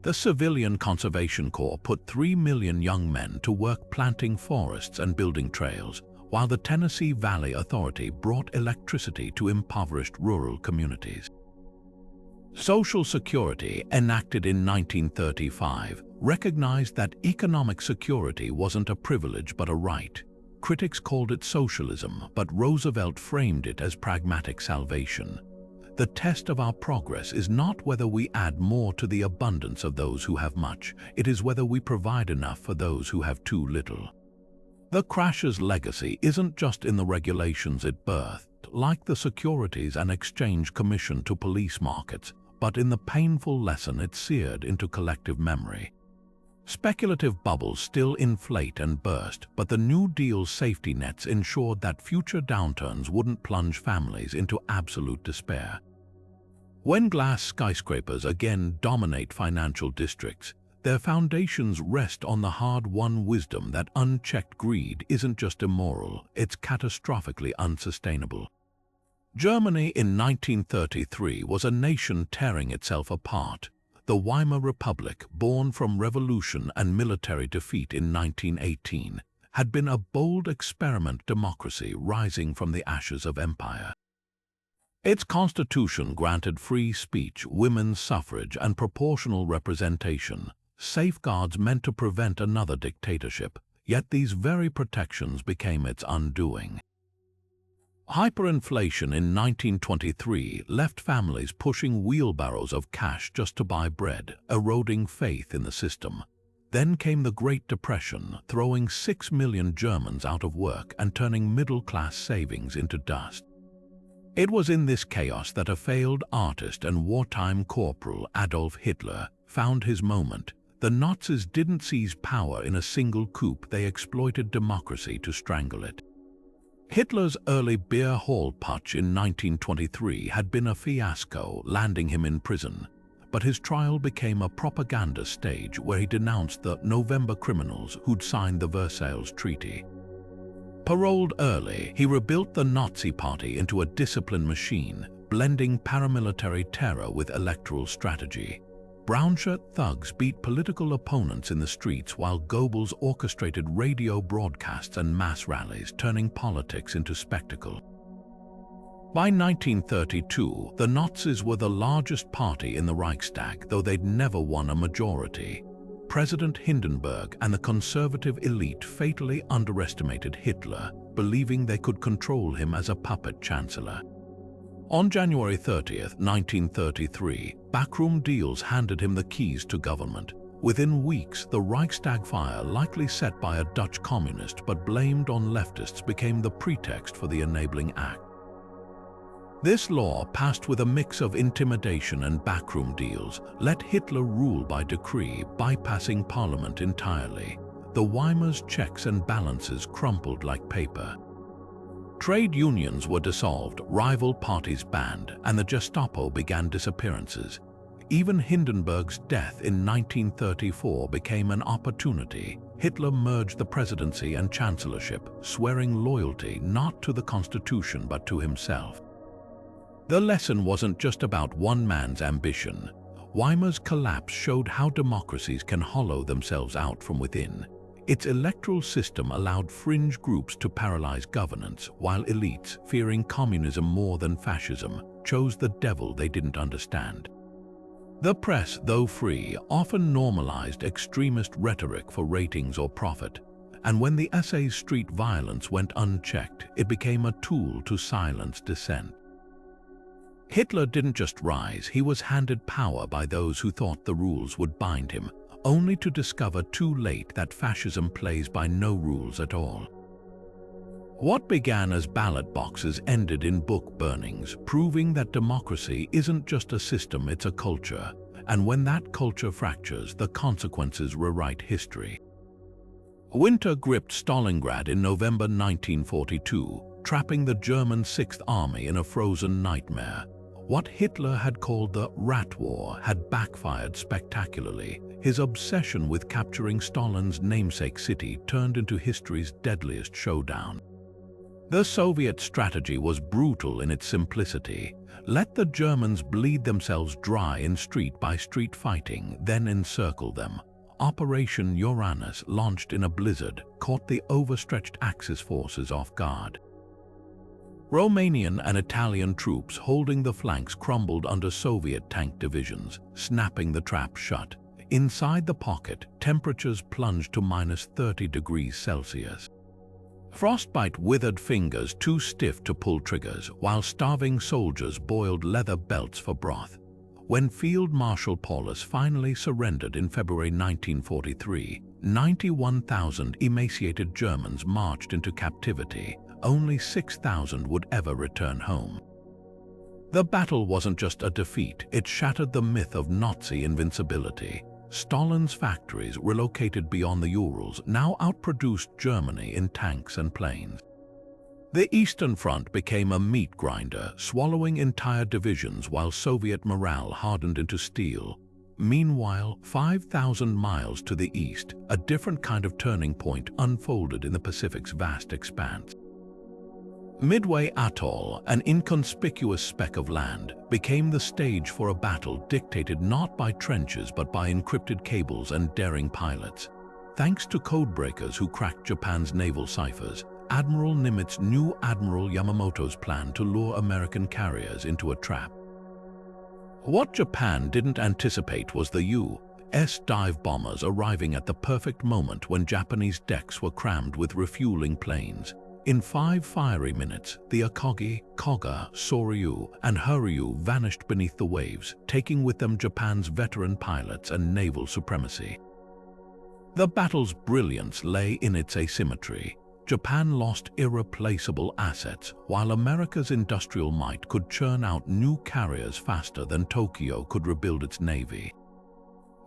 The Civilian Conservation Corps put 3 million young men to work planting forests and building trails, while the Tennessee Valley Authority brought electricity to impoverished rural communities. Social Security, enacted in 1935, recognized that economic security wasn't a privilege but a right. Critics called it socialism, but Roosevelt framed it as pragmatic salvation. The test of our progress is not whether we add more to the abundance of those who have much, it is whether we provide enough for those who have too little. The crash's legacy isn't just in the regulations it birthed, like the Securities and Exchange Commission to police markets, but in the painful lesson it seared into collective memory. Speculative bubbles still inflate and burst, but the New Deal's safety nets ensured that future downturns wouldn't plunge families into absolute despair. When glass skyscrapers again dominate financial districts, their foundations rest on the hard-won wisdom that unchecked greed isn't just immoral, it's catastrophically unsustainable. Germany in 1933 was a nation tearing itself apart. The Weimar Republic, born from revolution and military defeat in 1918, had been a bold experiment democracy rising from the ashes of empire. Its constitution granted free speech, women's suffrage, and proportional representation, safeguards meant to prevent another dictatorship, yet these very protections became its undoing. Hyperinflation in 1923 left families pushing wheelbarrows of cash just to buy bread, eroding faith in the system. Then came the Great Depression, throwing 6 million Germans out of work and turning middle-class savings into dust. It was in this chaos that a failed artist and wartime corporal, Adolf Hitler, found his moment. The Nazis didn't seize power in a single coup, they exploited democracy to strangle it. Hitler's early beer hall putsch in 1923 had been a fiasco, landing him in prison, but his trial became a propaganda stage where he denounced the November criminals who'd signed the Versailles Treaty. Paroled early, he rebuilt the Nazi Party into a disciplined machine, blending paramilitary terror with electoral strategy. Brownshirt thugs beat political opponents in the streets while Goebbels orchestrated radio broadcasts and mass rallies, turning politics into spectacle. By 1932, the Nazis were the largest party in the Reichstag, though they'd never won a majority. President Hindenburg and the conservative elite fatally underestimated Hitler, believing they could control him as a puppet chancellor. On January 30, 1933, backroom deals handed him the keys to government. Within weeks, the Reichstag fire, likely set by a Dutch communist but blamed on leftists, became the pretext for the Enabling Act. This law, passed with a mix of intimidation and backroom deals, let Hitler rule by decree, bypassing parliament entirely. The Weimar's checks and balances crumpled like paper. Trade unions were dissolved, rival parties banned, and the Gestapo began disappearances. Even Hindenburg's death in 1934 became an opportunity. Hitler merged the presidency and chancellorship, swearing loyalty not to the constitution but to himself. The lesson wasn't just about one man's ambition. Weimar's collapse showed how democracies can hollow themselves out from within. Its electoral system allowed fringe groups to paralyze governance, while elites, fearing communism more than fascism, chose the devil they didn't understand. The press, though free, often normalized extremist rhetoric for ratings or profit, and when the SA's street violence went unchecked, it became a tool to silence dissent. Hitler didn't just rise, he was handed power by those who thought the rules would bind him, only to discover too late that fascism plays by no rules at all. What began as ballot boxes ended in book burnings, proving that democracy isn't just a system, it's a culture, and when that culture fractures, the consequences rewrite history. Winter gripped Stalingrad in November 1942, trapping the German Sixth Army in a frozen nightmare. What Hitler had called the Rat War had backfired spectacularly. His obsession with capturing Stalin's namesake city turned into history's deadliest showdown. The Soviet strategy was brutal in its simplicity. Let the Germans bleed themselves dry in street-by-street fighting, then encircle them. Operation Uranus, launched in a blizzard, caught the overstretched Axis forces off guard. Romanian and Italian troops holding the flanks crumbled under Soviet tank divisions, snapping the trap shut. Inside the pocket, temperatures plunged to -30 degrees Celsius. Frostbite withered fingers too stiff to pull triggers, while starving soldiers boiled leather belts for broth. When Field Marshal Paulus finally surrendered in February 1943, 91,000 emaciated Germans marched into captivity. Only 6,000 would ever return home. The battle wasn't just a defeat, it shattered the myth of Nazi invincibility. Stalin's factories, relocated beyond the Urals, now outproduced Germany in tanks and planes. The Eastern Front became a meat grinder, swallowing entire divisions while Soviet morale hardened into steel. Meanwhile, 5,000 miles to the east, a different kind of turning point unfolded in the Pacific's vast expanse. Midway Atoll, an inconspicuous speck of land, became the stage for a battle dictated not by trenches but by encrypted cables and daring pilots. Thanks to codebreakers who cracked Japan's naval ciphers, Admiral Nimitz knew Admiral Yamamoto's plan to lure American carriers into a trap. What Japan didn't anticipate was the U.S. dive bombers arriving at the perfect moment when Japanese decks were crammed with refueling planes. In 5 fiery minutes, the Akagi, Koga, Soryu, and Huryu vanished beneath the waves, taking with them Japan's veteran pilots and naval supremacy. The battle's brilliance lay in its asymmetry. Japan lost irreplaceable assets, while America's industrial might could churn out new carriers faster than Tokyo could rebuild its navy.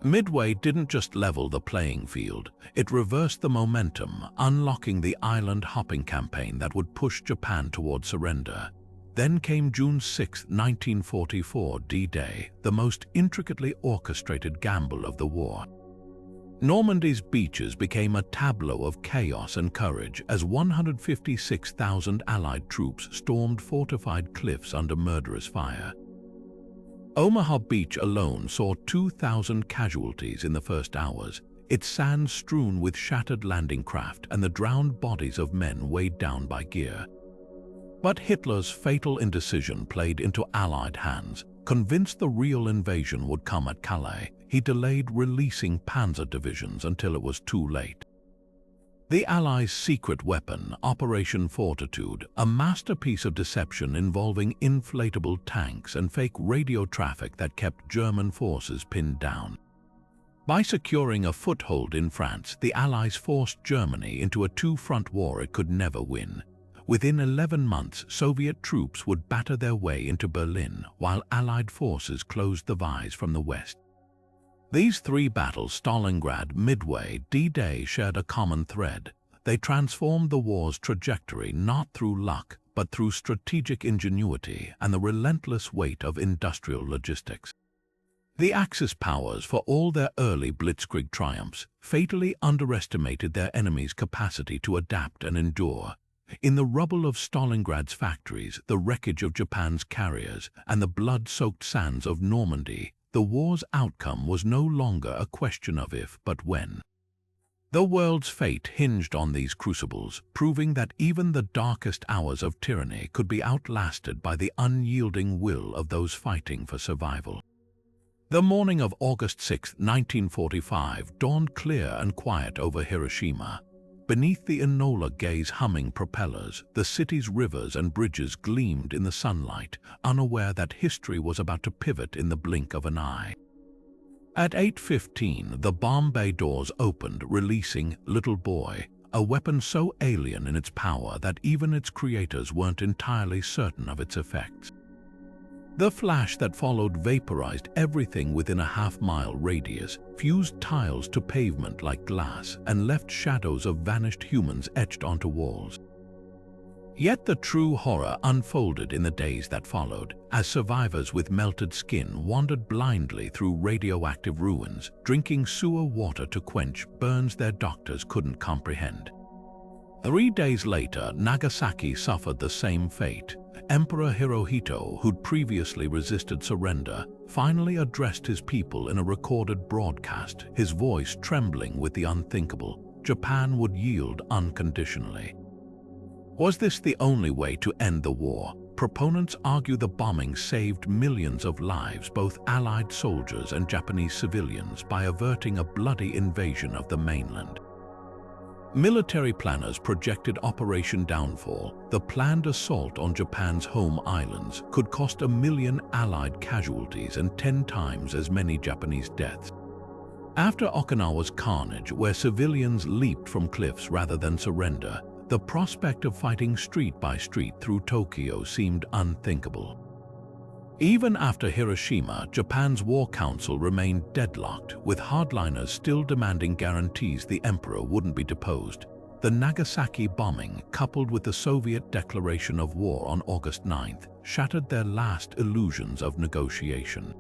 Midway didn't just level the playing field, it reversed the momentum, unlocking the island-hopping campaign that would push Japan toward surrender. Then came June 6, 1944, D-Day, the most intricately orchestrated gamble of the war. Normandy's beaches became a tableau of chaos and courage as 156,000 Allied troops stormed fortified cliffs under murderous fire. Omaha Beach alone saw 2,000 casualties in the first hours, its sands strewn with shattered landing craft and the drowned bodies of men weighed down by gear. But Hitler's fatal indecision played into Allied hands. Convinced the real invasion would come at Calais, he delayed releasing panzer divisions until it was too late. The Allies' secret weapon, Operation Fortitude, a masterpiece of deception involving inflatable tanks and fake radio traffic that kept German forces pinned down. By securing a foothold in France, the Allies forced Germany into a two-front war it could never win. Within 11 months, Soviet troops would batter their way into Berlin, while Allied forces closed the Vise from the west. These 3 battles, Stalingrad, Midway, D-Day, shared a common thread. They transformed the war's trajectory not through luck, but through strategic ingenuity and the relentless weight of industrial logistics. The Axis powers, for all their early blitzkrieg triumphs, fatally underestimated their enemy's capacity to adapt and endure. In the rubble of Stalingrad's factories, the wreckage of Japan's carriers, and the blood-soaked sands of Normandy, the war's outcome was no longer a question of if but when. The world's fate hinged on these crucibles, proving that even the darkest hours of tyranny could be outlasted by the unyielding will of those fighting for survival. The morning of August 6, 1945, dawned clear and quiet over Hiroshima. Beneath the Enola Gay's humming propellers, the city's rivers and bridges gleamed in the sunlight, unaware that history was about to pivot in the blink of an eye. At 8:15, the bomb bay doors opened, releasing Little Boy, a weapon so alien in its power that even its creators weren't entirely certain of its effects. The flash that followed vaporized everything within a half-mile radius, fused tiles to pavement like glass, and left shadows of vanished humans etched onto walls. Yet the true horror unfolded in the days that followed, as survivors with melted skin wandered blindly through radioactive ruins, drinking sewer water to quench burns their doctors couldn't comprehend. 3 days later, Nagasaki suffered the same fate. Emperor Hirohito, who'd previously resisted surrender, finally addressed his people in a recorded broadcast, his voice trembling with the unthinkable. Japan would yield unconditionally. Was this the only way to end the war? Proponents argue the bombing saved millions of lives, both Allied soldiers and Japanese civilians, by averting a bloody invasion of the mainland. Military planners projected Operation Downfall. The planned assault on Japan's home islands could cost 1 million Allied casualties and 10 times as many Japanese deaths. After Okinawa's carnage, where civilians leaped from cliffs rather than surrender, the prospect of fighting street by street through Tokyo seemed unthinkable. Even after Hiroshima, Japan's war council remained deadlocked, with hardliners still demanding guarantees the emperor wouldn't be deposed. The Nagasaki bombing, coupled with the Soviet declaration of war on August 9th, shattered their last illusions of negotiation.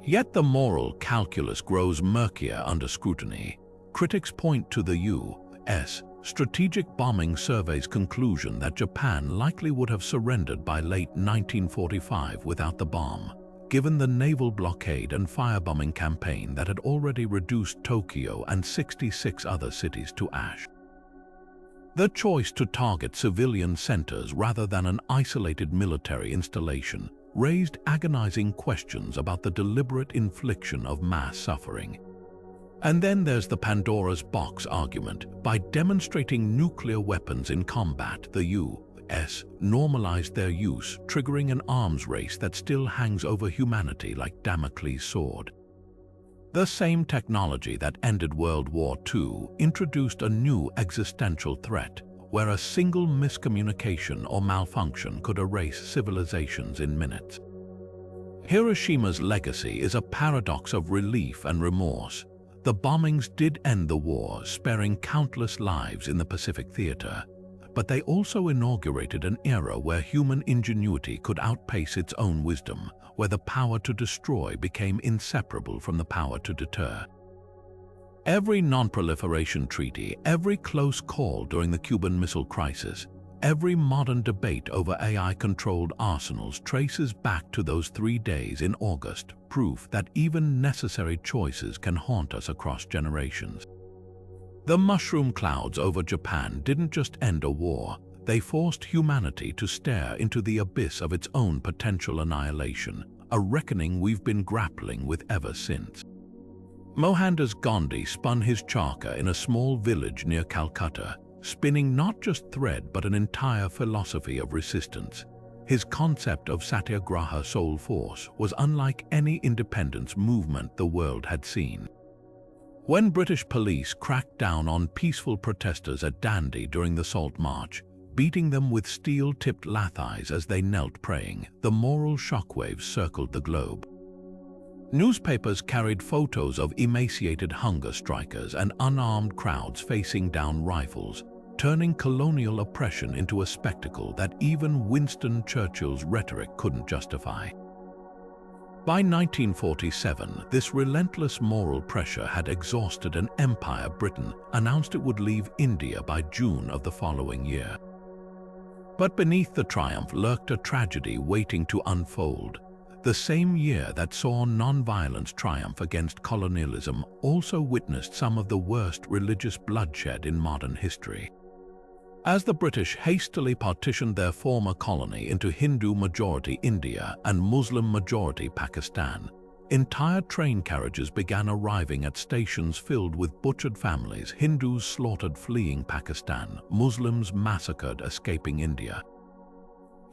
Yet the moral calculus grows murkier under scrutiny. Critics point to the U.S. Strategic Bombing Survey's conclusion that Japan likely would have surrendered by late 1945 without the bomb, given the naval blockade and firebombing campaign that had already reduced Tokyo and 66 other cities to ash. The choice to target civilian centers rather than an isolated military installation raised agonizing questions about the deliberate infliction of mass suffering. And then there's the Pandora's box argument. By demonstrating nuclear weapons in combat, the U.S. normalized their use, triggering an arms race that still hangs over humanity like Damocles' sword. The same technology that ended World War II introduced a new existential threat, where a single miscommunication or malfunction could erase civilizations in minutes. Hiroshima's legacy is a paradox of relief and remorse. The bombings did end the war, sparing countless lives in the Pacific theater, but they also inaugurated an era where human ingenuity could outpace its own wisdom, where the power to destroy became inseparable from the power to deter. Every non-proliferation treaty, every close call during the Cuban Missile Crisis, every modern debate over AI-controlled arsenals traces back to those 3 days in August, proof that even necessary choices can haunt us across generations. The mushroom clouds over Japan didn't just end a war, they forced humanity to stare into the abyss of its own potential annihilation, a reckoning we've been grappling with ever since. Mohandas Gandhi spun his charkha in a small village near Calcutta, spinning not just thread but an entire philosophy of resistance. His concept of satyagraha soul force was unlike any independence movement the world had seen. When British police cracked down on peaceful protesters at Dandi during the Salt March, beating them with steel-tipped lathis as they knelt praying, the moral shockwaves circled the globe. Newspapers carried photos of emaciated hunger strikers and unarmed crowds facing down rifles, turning colonial oppression into a spectacle that even Winston Churchill's rhetoric couldn't justify. By 1947, this relentless moral pressure had exhausted an empire. Britain announced it would leave India by June of the following year. But beneath the triumph lurked a tragedy waiting to unfold. The same year that saw non-violence triumph against colonialism also witnessed some of the worst religious bloodshed in modern history. As the British hastily partitioned their former colony into Hindu-majority India and Muslim-majority Pakistan, entire train carriages began arriving at stations filled with butchered families, Hindus slaughtered fleeing Pakistan, Muslims massacred escaping India.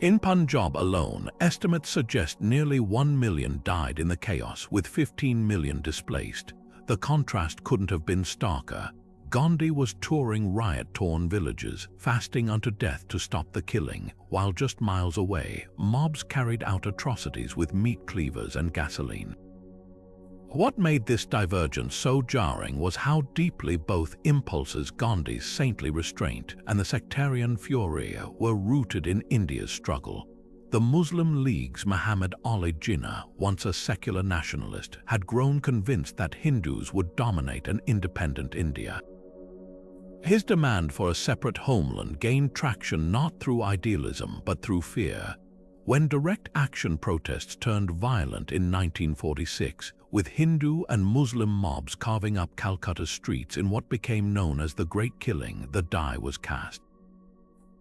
In Punjab alone, estimates suggest nearly 1 million died in the chaos, with 15 million displaced. The contrast couldn't have been starker. Gandhi was touring riot-torn villages, fasting unto death to stop the killing, while just miles away, mobs carried out atrocities with meat cleavers and gasoline. What made this divergence so jarring was how deeply both impulses, Gandhi's saintly restraint and the sectarian fury, were rooted in India's struggle. The Muslim League's Muhammad Ali Jinnah, once a secular nationalist, had grown convinced that Hindus would dominate an independent India. His demand for a separate homeland gained traction not through idealism but through fear. When direct action protests turned violent in 1946, with Hindu and Muslim mobs carving up Calcutta's streets in what became known as the Great Killing, the die was cast.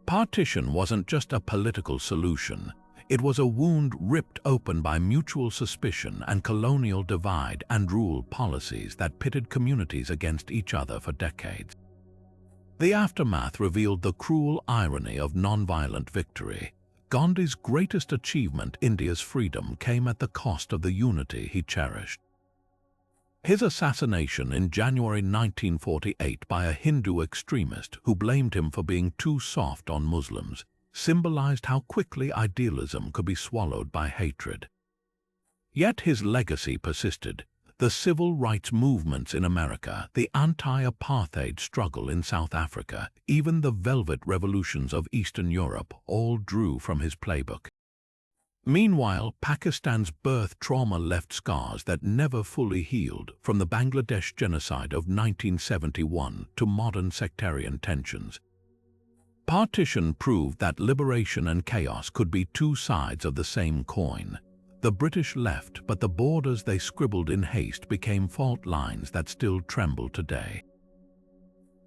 Partition wasn't just a political solution. It was a wound ripped open by mutual suspicion and colonial divide and rule policies that pitted communities against each other for decades. The aftermath revealed the cruel irony of nonviolent victory. Gandhi's greatest achievement, India's freedom, came at the cost of the unity he cherished. His assassination in January 1948 by a Hindu extremist who blamed him for being too soft on Muslims symbolized how quickly idealism could be swallowed by hatred. Yet his legacy persisted. The civil rights movements in America, the anti-apartheid struggle in South Africa, even the Velvet Revolutions of Eastern Europe all drew from his playbook. Meanwhile, Pakistan's birth trauma left scars that never fully healed, from the Bangladesh genocide of 1971 to modern sectarian tensions. Partition proved that liberation and chaos could be two sides of the same coin. The British left, but the borders they scribbled in haste became fault lines that still tremble today.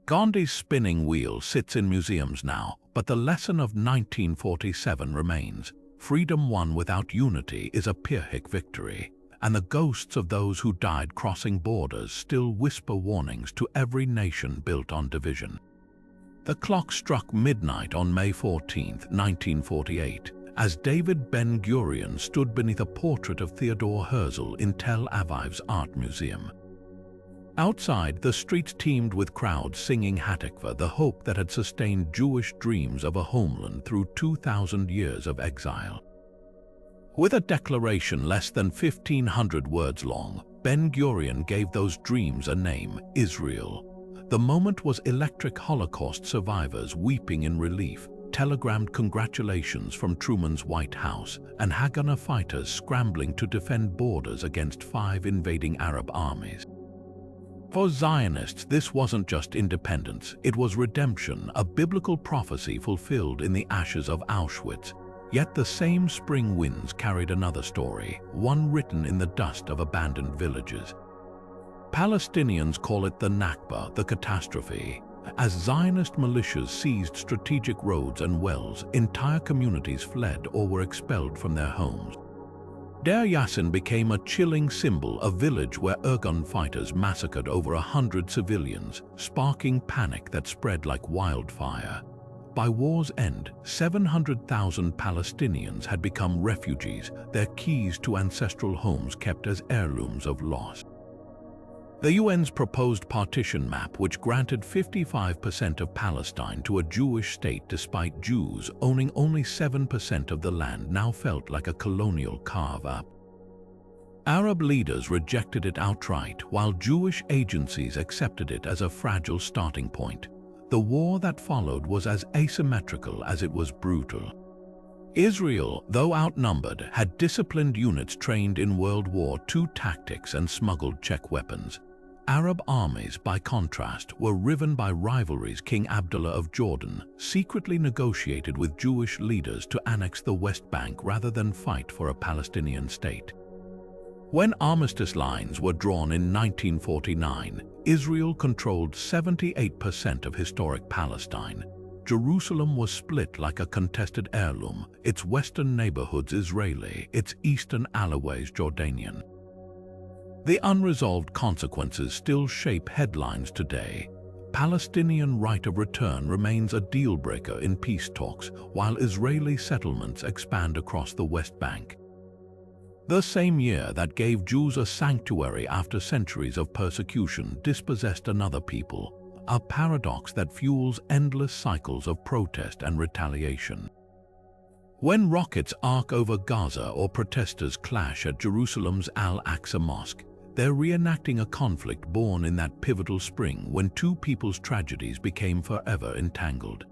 Gandhi's spinning wheel sits in museums now, but the lesson of 1947 remains. Freedom won without unity is a Pyrrhic victory, and the ghosts of those who died crossing borders still whisper warnings to every nation built on division. The clock struck midnight on May 14, 1948, as David Ben-Gurion stood beneath a portrait of Theodore Herzl in Tel Aviv's art museum. Outside, the streets teemed with crowds singing Hatikva, the hope that had sustained Jewish dreams of a homeland through 2,000 years of exile. With a declaration less than 1,500 words long, Ben-Gurion gave those dreams a name: Israel. The moment was electric. Holocaust survivors weeping in relief telegrammed congratulations from Truman's White House, and Haganah fighters scrambling to defend borders against 5 invading Arab armies. For Zionists, this wasn't just independence, it was redemption, a biblical prophecy fulfilled in the ashes of Auschwitz. Yet the same spring winds carried another story, one written in the dust of abandoned villages. Palestinians call it the Nakba, the catastrophe. As Zionist militias seized strategic roads and wells, entire communities fled or were expelled from their homes. Deir Yassin became a chilling symbol, a village where Irgun fighters massacred over 100 civilians, sparking panic that spread like wildfire. By war's end, 700,000 Palestinians had become refugees, their keys to ancestral homes kept as heirlooms of loss. The UN's proposed partition map, which granted 55% of Palestine to a Jewish state despite Jews owning only 7% of the land, now felt like a colonial carve-up. Arab leaders rejected it outright, while Jewish agencies accepted it as a fragile starting point. The war that followed was as asymmetrical as it was brutal. Israel, though outnumbered, had disciplined units trained in World War II tactics and smuggled Czech weapons. Arab armies, by contrast, were riven by rivalries. King Abdullah of Jordan secretly negotiated with Jewish leaders to annex the West Bank rather than fight for a Palestinian state. When armistice lines were drawn in 1949, Israel controlled 78% of historic Palestine. Jerusalem was split like a contested heirloom, its western neighborhoods Israeli, its eastern alleyways Jordanian. The unresolved consequences still shape headlines today. Palestinian right of return remains a deal-breaker in peace talks, while Israeli settlements expand across the West Bank. The same year that gave Jews a sanctuary after centuries of persecution dispossessed another people, a paradox that fuels endless cycles of protest and retaliation. When rockets arc over Gaza or protesters clash at Jerusalem's Al-Aqsa Mosque, they're reenacting a conflict born in that pivotal spring when two people's tragedies became forever entangled.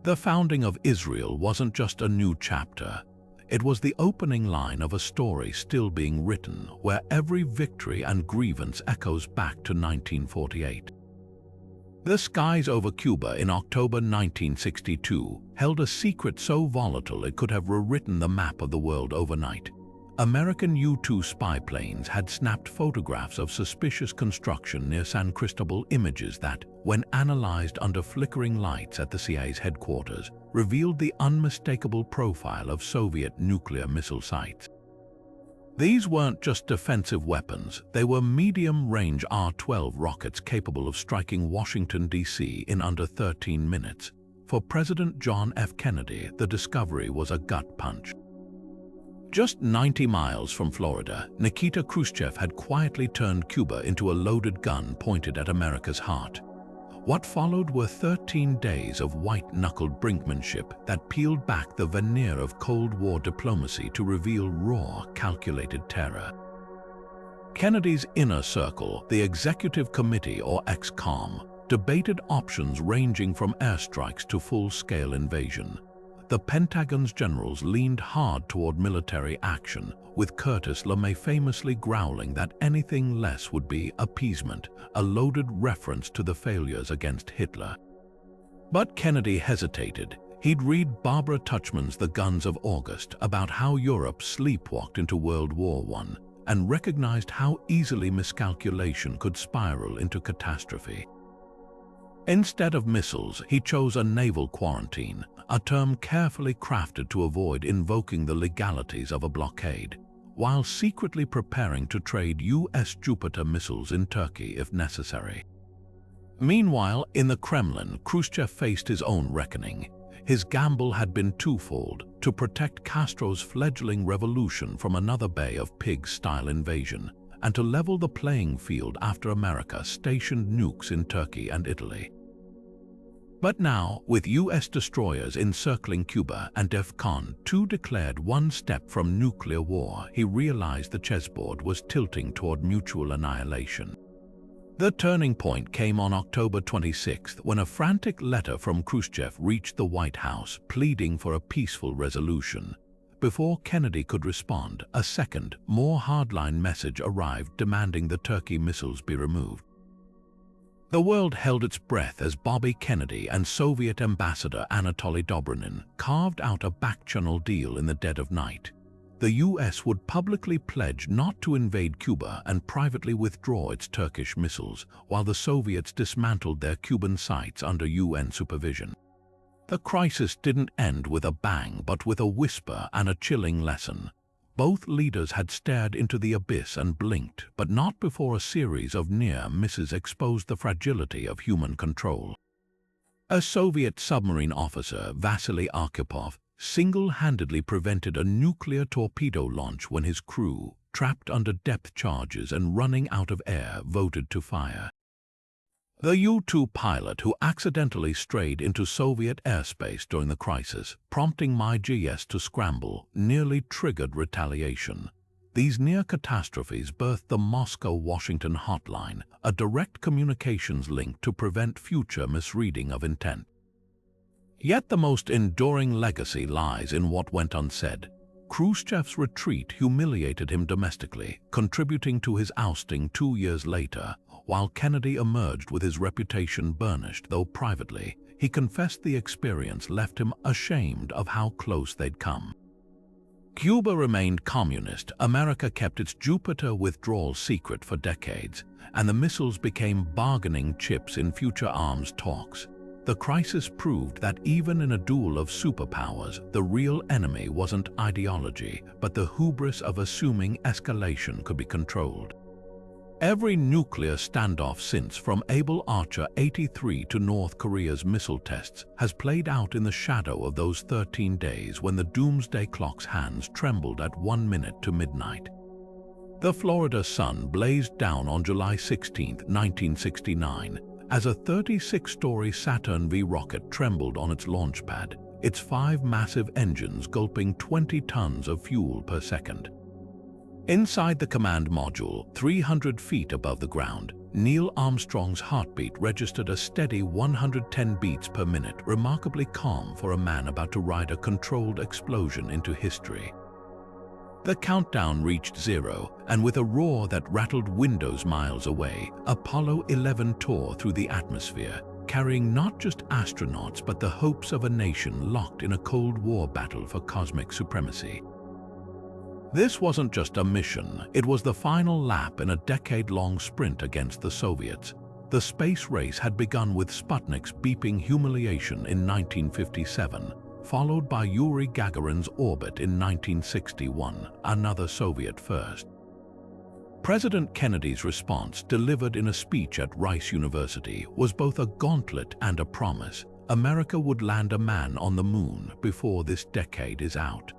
The founding of Israel wasn't just a new chapter. It was the opening line of a story still being written, where every victory and grievance echoes back to 1948. The skies over Cuba in October 1962 held a secret so volatile it could have rewritten the map of the world overnight. American U-2 spy planes had snapped photographs of suspicious construction near San Cristobal, images that, when analyzed under flickering lights at the CIA's headquarters, revealed the unmistakable profile of Soviet nuclear missile sites. These weren't just defensive weapons, they were medium-range R-12 rockets capable of striking Washington, D.C. in under 13 minutes. For President John F. Kennedy, the discovery was a gut punch. Just 90 miles from Florida, Nikita Khrushchev had quietly turned Cuba into a loaded gun pointed at America's heart. What followed were 13 days of white-knuckled brinkmanship that peeled back the veneer of Cold War diplomacy to reveal raw, calculated terror. Kennedy's inner circle, the Executive Committee or ExComm, debated options ranging from airstrikes to full-scale invasion. The Pentagon's generals leaned hard toward military action, with Curtis LeMay famously growling that anything less would be appeasement, a loaded reference to the failures against Hitler. But Kennedy hesitated. He'd read Barbara Tuchman's The Guns of August about how Europe sleepwalked into World War I and recognized how easily miscalculation could spiral into catastrophe. Instead of missiles, he chose a naval quarantine, a term carefully crafted to avoid invoking the legalities of a blockade, while secretly preparing to trade U.S. Jupiter missiles in Turkey if necessary. Meanwhile, in the Kremlin, Khrushchev faced his own reckoning. His gamble had been twofold: to protect Castro's fledgling revolution from another Bay of Pigs-style invasion, and to level the playing field after America stationed nukes in Turkey and Italy. But now, with U.S. destroyers encircling Cuba and DEFCON 2 declared one step from nuclear war, he realized the chessboard was tilting toward mutual annihilation. The turning point came on October 26 when a frantic letter from Khrushchev reached the White House pleading for a peaceful resolution. Before Kennedy could respond, a second, more hardline message arrived demanding the Turkey missiles be removed. The world held its breath as Bobby Kennedy and Soviet ambassador Anatoly Dobrynin carved out a back-channel deal in the dead of night. The U.S. would publicly pledge not to invade Cuba and privately withdraw its Turkish missiles, while the Soviets dismantled their Cuban sites under UN supervision. The crisis didn't end with a bang, but with a whisper and a chilling lesson. Both leaders had stared into the abyss and blinked, but not before a series of near misses exposed the fragility of human control. A Soviet submarine officer, Vasily Arkhipov, single-handedly prevented a nuclear torpedo launch when his crew, trapped under depth charges and running out of air, voted to fire. The U-2 pilot who accidentally strayed into Soviet airspace during the crisis, prompting MiGS to scramble, nearly triggered retaliation. These near catastrophes birthed the Moscow-Washington hotline, a direct communications link to prevent future misreading of intent. Yet the most enduring legacy lies in what went unsaid. Khrushchev's retreat humiliated him domestically, contributing to his ousting 2 years later. While Kennedy emerged with his reputation burnished, though privately, he confessed the experience left him ashamed of how close they'd come. Cuba remained communist, America kept its Jupiter withdrawal secret for decades, and the missiles became bargaining chips in future arms talks. The crisis proved that even in a duel of superpowers, the real enemy wasn't ideology, but the hubris of assuming escalation could be controlled. Every nuclear standoff since, from Able Archer 83 to North Korea's missile tests, has played out in the shadow of those 13 days when the doomsday clock's hands trembled at 1 minute to midnight. The Florida sun blazed down on July 16, 1969, as a 36-story Saturn V rocket trembled on its launch pad, its 5 massive engines gulping 20 tons of fuel per second. Inside the command module, 300 feet above the ground, Neil Armstrong's heartbeat registered a steady 110 beats per minute, remarkably calm for a man about to ride a controlled explosion into history. The countdown reached 0, and with a roar that rattled windows miles away, Apollo 11 tore through the atmosphere, carrying not just astronauts but the hopes of a nation locked in a Cold War battle for cosmic supremacy. This wasn't just a mission, it was the final lap in a decade-long sprint against the Soviets. The space race had begun with Sputnik's beeping humiliation in 1957, followed by Yuri Gagarin's orbit in 1961, another Soviet first. President Kennedy's response, delivered in a speech at Rice University, was both a gauntlet and a promise. America would land a man on the moon before this decade is out.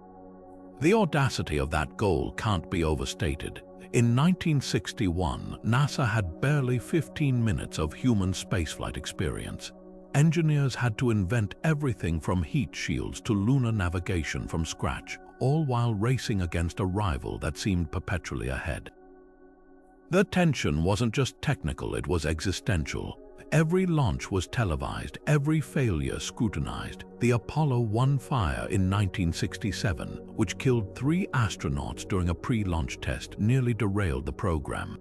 The audacity of that goal can't be overstated. In 1961, NASA had barely 15 minutes of human spaceflight experience. Engineers had to invent everything from heat shields to lunar navigation from scratch, all while racing against a rival that seemed perpetually ahead. The tension wasn't just technical, it was existential. Every launch was televised, every failure scrutinized. The Apollo 1 fire in 1967, which killed 3 astronauts during a pre-launch test, nearly derailed the program.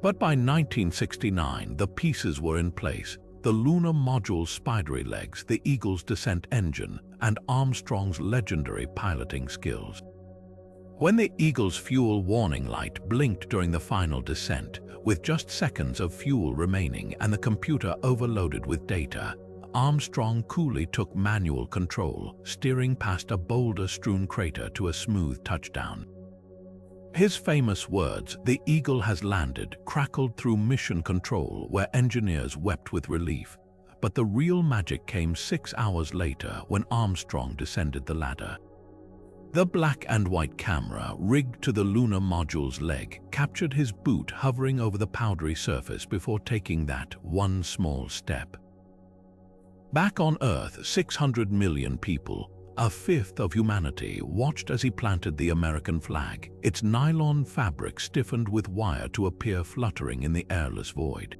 But by 1969, the pieces were in place. The lunar module's spidery legs, the Eagle's descent engine, and Armstrong's legendary piloting skills. When the Eagle's fuel warning light blinked during the final descent, with just seconds of fuel remaining and the computer overloaded with data, Armstrong coolly took manual control, steering past a boulder-strewn crater to a smooth touchdown. His famous words, "The Eagle has landed," crackled through mission control where engineers wept with relief. But the real magic came 6 hours later when Armstrong descended the ladder. The black and white camera, rigged to the lunar module's leg, captured his boot hovering over the powdery surface before taking that one small step. Back on Earth, 600 million people, a fifth of humanity, watched as he planted the American flag, its nylon fabric stiffened with wire to appear fluttering in the airless void.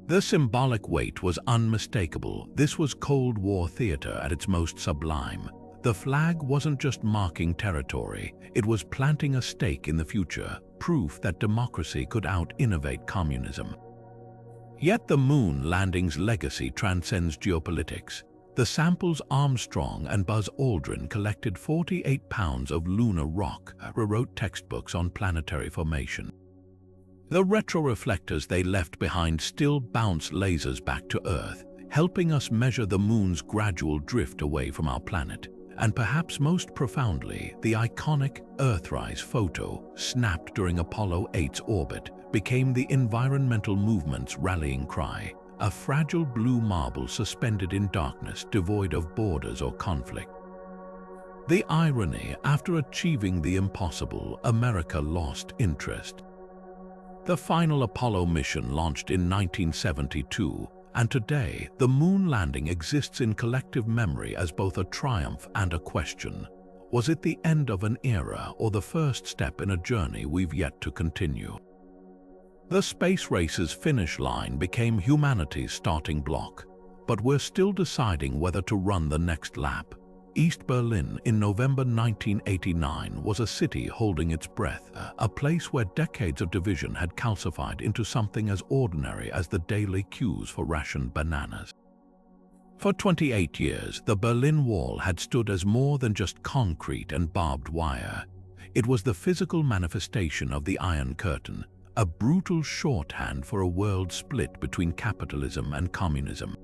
The symbolic weight was unmistakable. This was Cold War theater at its most sublime. The flag wasn't just marking territory, it was planting a stake in the future, proof that democracy could out-innovate communism. Yet the moon landing's legacy transcends geopolitics. The samples Armstrong and Buzz Aldrin collected 48 pounds of lunar rock, rewrote textbooks on planetary formation. The retroreflectors they left behind still bounce lasers back to Earth, helping us measure the moon's gradual drift away from our planet. And perhaps most profoundly, the iconic Earthrise photo, snapped during Apollo 8's orbit, became the environmental movement's rallying cry, a fragile blue marble suspended in darkness devoid of borders or conflict. The irony, after achieving the impossible, America lost interest. The final Apollo mission launched in 1972, and today, the moon landing exists in collective memory as both a triumph and a question. Was it the end of an era or the first step in a journey we've yet to continue? The space race's finish line became humanity's starting block, but we're still deciding whether to run the next lap. East Berlin in November 1989 was a city holding its breath, a place where decades of division had calcified into something as ordinary as the daily queues for rationed bananas. For 28 years, the Berlin Wall had stood as more than just concrete and barbed wire. It was the physical manifestation of the Iron Curtain, a brutal shorthand for a world split between capitalism and communism.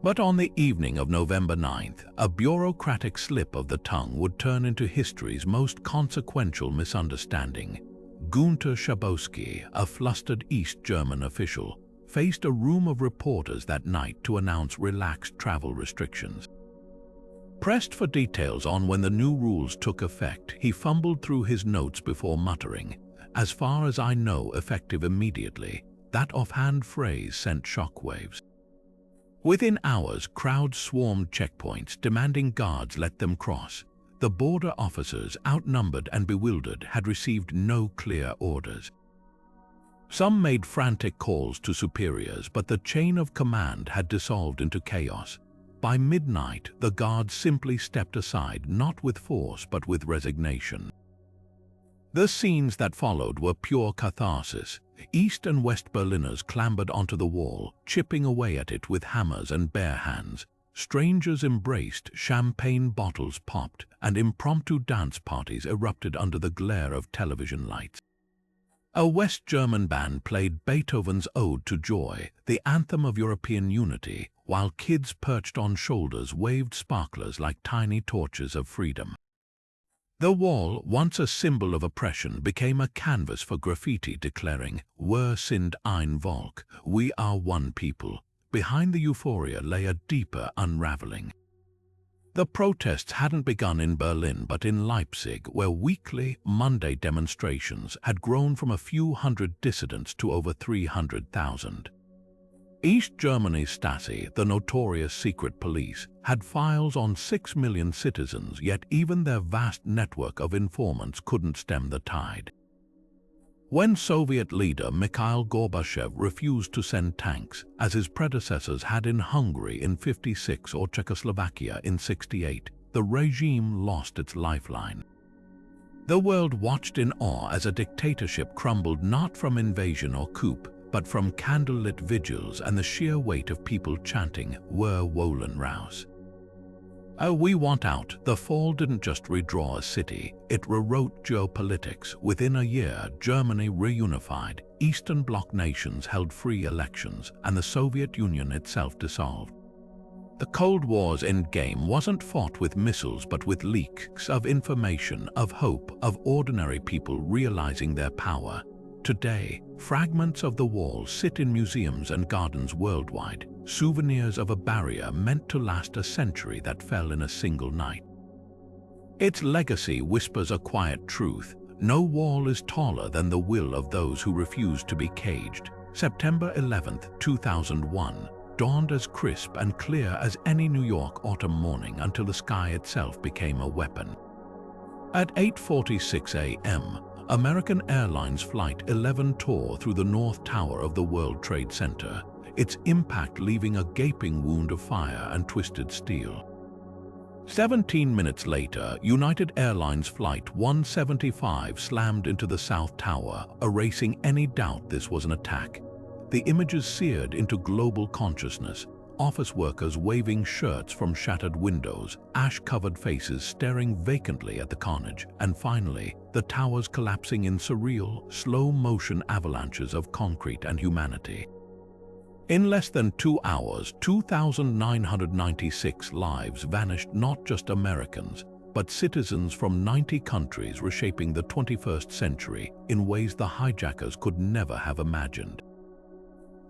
But on the evening of November 9th, a bureaucratic slip of the tongue would turn into history's most consequential misunderstanding. Günter Schabowski, a flustered East German official, faced a room of reporters that night to announce relaxed travel restrictions. Pressed for details on when the new rules took effect, he fumbled through his notes before muttering, "As far as I know, effective immediately." That offhand phrase sent shockwaves. Within hours, crowds swarmed checkpoints, demanding guards let them cross. The border officers, outnumbered and bewildered, had received no clear orders. Some made frantic calls to superiors, but the chain of command had dissolved into chaos. By midnight, the guards simply stepped aside, not with force but with resignation. The scenes that followed were pure catharsis. East and West Berliners clambered onto the wall, chipping away at it with hammers and bare hands. Strangers embraced, champagne bottles popped, and impromptu dance parties erupted under the glare of television lights. A West German band played Beethoven's Ode to Joy, the anthem of European unity, while kids perched on shoulders waved sparklers like tiny torches of freedom. The wall, once a symbol of oppression, became a canvas for graffiti declaring, "Wir sind ein Volk," we are one people. Behind the euphoria lay a deeper unraveling. The protests hadn't begun in Berlin but in Leipzig, where weekly Monday demonstrations had grown from a few hundred dissidents to over 300,000. East Germany's Stasi, the notorious secret police, had files on 6 million citizens, yet even their vast network of informants couldn't stem the tide. When Soviet leader Mikhail Gorbachev refused to send tanks, as his predecessors had in Hungary in '56 or Czechoslovakia in '68, the regime lost its lifeline. The world watched in awe as a dictatorship crumbled not from invasion or coup, but from candlelit vigils and the sheer weight of people chanting, "Wir wollen raus." We want out. The fall didn't just redraw a city, it rewrote geopolitics. Within a year, Germany reunified, Eastern Bloc nations held free elections, and the Soviet Union itself dissolved. The Cold War's endgame wasn't fought with missiles but with leaks of information, of hope, of ordinary people realizing their power. Today, fragments of the wall sit in museums and gardens worldwide, souvenirs of a barrier meant to last a century that fell in a single night. Its legacy whispers a quiet truth: no wall is taller than the will of those who refuse to be caged. September 11, 2001, dawned as crisp and clear as any New York autumn morning until the sky itself became a weapon. At 8:46 a.m., American Airlines Flight 11 tore through the North Tower of the World Trade Center, its impact leaving a gaping wound of fire and twisted steel. 17 minutes later, United Airlines Flight 175 slammed into the South Tower, erasing any doubt this was an attack. The images seared into global consciousness: office workers waving shirts from shattered windows, ash-covered faces staring vacantly at the carnage, and finally, the towers collapsing in surreal, slow-motion avalanches of concrete and humanity. In less than 2 hours, 2,996 lives vanished, not just Americans, but citizens from 90 countries reshaping the 21st century in ways the hijackers could never have imagined.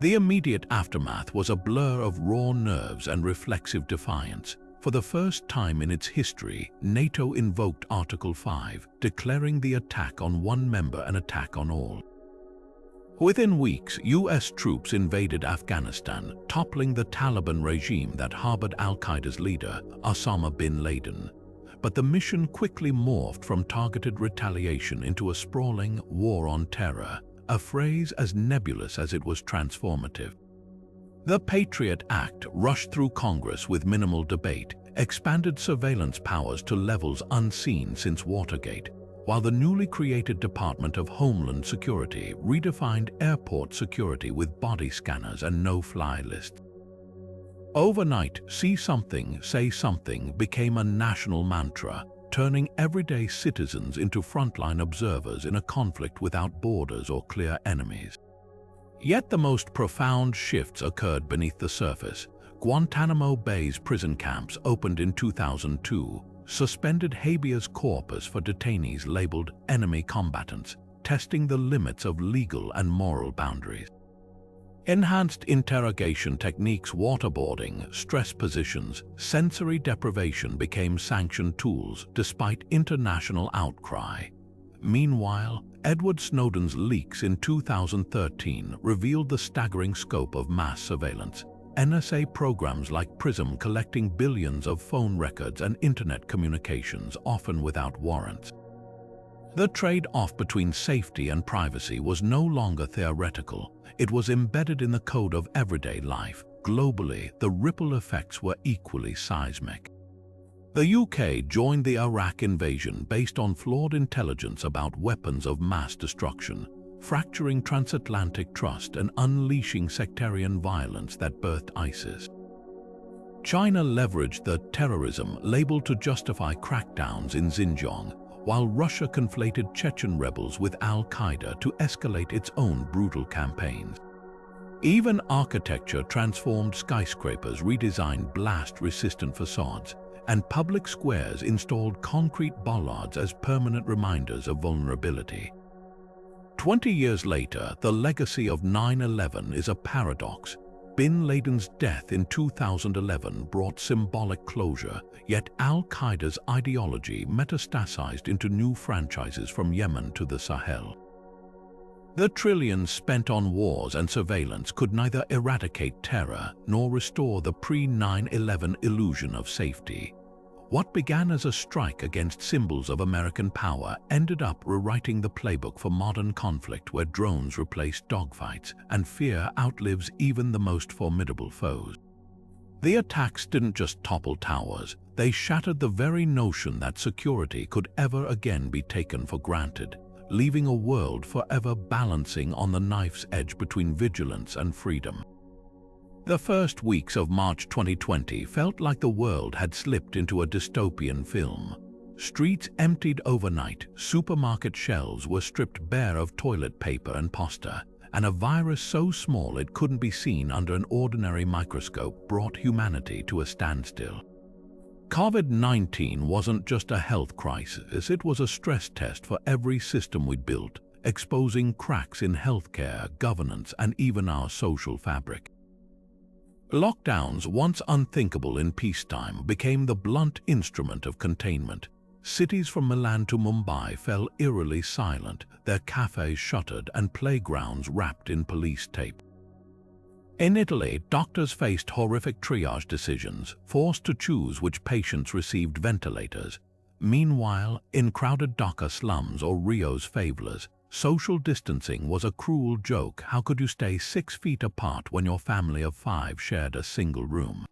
The immediate aftermath was a blur of raw nerves and reflexive defiance. For the first time in its history, NATO invoked Article 5, declaring the attack on one member an attack on all. Within weeks, US troops invaded Afghanistan, toppling the Taliban regime that harbored al-Qaeda's leader, Osama bin Laden. But the mission quickly morphed from targeted retaliation into a sprawling war on terror, a phrase as nebulous as it was transformative. The Patriot Act rushed through Congress with minimal debate, expanded surveillance powers to levels unseen since Watergate, while the newly created Department of Homeland Security redefined airport security with body scanners and no-fly lists. Overnight, "See something, say something" became a national mantra, turning everyday citizens into frontline observers in a conflict without borders or clear enemies. Yet the most profound shifts occurred beneath the surface. Guantanamo Bay's prison camps opened in 2002, suspended habeas corpus for detainees labeled enemy combatants, testing the limits of legal and moral boundaries. Enhanced interrogation techniques, waterboarding, stress positions, sensory deprivation became sanctioned tools despite international outcry. Meanwhile, Edward Snowden's leaks in 2013 revealed the staggering scope of mass surveillance. NSA programs like PRISM collecting billions of phone records and internet communications, often without warrants. The trade-off between safety and privacy was no longer theoretical. It was embedded in the code of everyday life. Globally, the ripple effects were equally seismic. The UK joined the Iraq invasion based on flawed intelligence about weapons of mass destruction, fracturing transatlantic trust and unleashing sectarian violence that birthed ISIS. China leveraged the terrorism label to justify crackdowns in Xinjiang, while Russia conflated Chechen rebels with al-Qaeda to escalate its own brutal campaigns. Even architecture transformed: skyscrapers redesigned blast-resistant facades, and public squares installed concrete bollards as permanent reminders of vulnerability. 20 years later, the legacy of 9/11 is a paradox. Bin Laden's death in 2011 brought symbolic closure, yet Al-Qaeda's ideology metastasized into new franchises from Yemen to the Sahel. The trillions spent on wars and surveillance could neither eradicate terror nor restore the pre-9/11 illusion of safety. What began as a strike against symbols of American power ended up rewriting the playbook for modern conflict, where drones replaced dogfights and fear outlives even the most formidable foes. The attacks didn't just topple towers, they shattered the very notion that security could ever again be taken for granted, leaving a world forever balancing on the knife's edge between vigilance and freedom. The first weeks of March 2020 felt like the world had slipped into a dystopian film. Streets emptied overnight, supermarket shelves were stripped bare of toilet paper and pasta, and a virus so small it couldn't be seen under an ordinary microscope brought humanity to a standstill. COVID-19 wasn't just a health crisis, it was a stress test for every system we'd built, exposing cracks in healthcare, governance, and even our social fabric. Lockdowns, once unthinkable in peacetime, became the blunt instrument of containment. Cities from Milan to Mumbai fell eerily silent, their cafes shuttered and playgrounds wrapped in police tape. In Italy, doctors faced horrific triage decisions, forced to choose which patients received ventilators. Meanwhile, in crowded Dhaka slums or Rio's favelas, social distancing was a cruel joke. How could you stay 6 feet apart when your family of 5 shared a single room?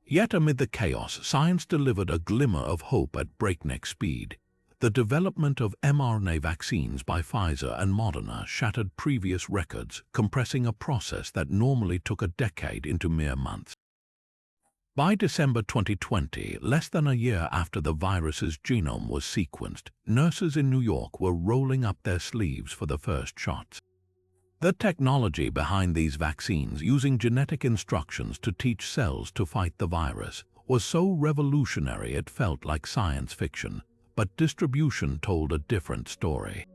Yet amid the chaos, science delivered a glimmer of hope at breakneck speed. The development of mRNA vaccines by Pfizer and Moderna shattered previous records, compressing a process that normally took a decade into mere months. By December 2020, less than a year after the virus's genome was sequenced, nurses in New York were rolling up their sleeves for the first shots. The technology behind these vaccines, using genetic instructions to teach cells to fight the virus, was so revolutionary it felt like science fiction, but distribution told a different story.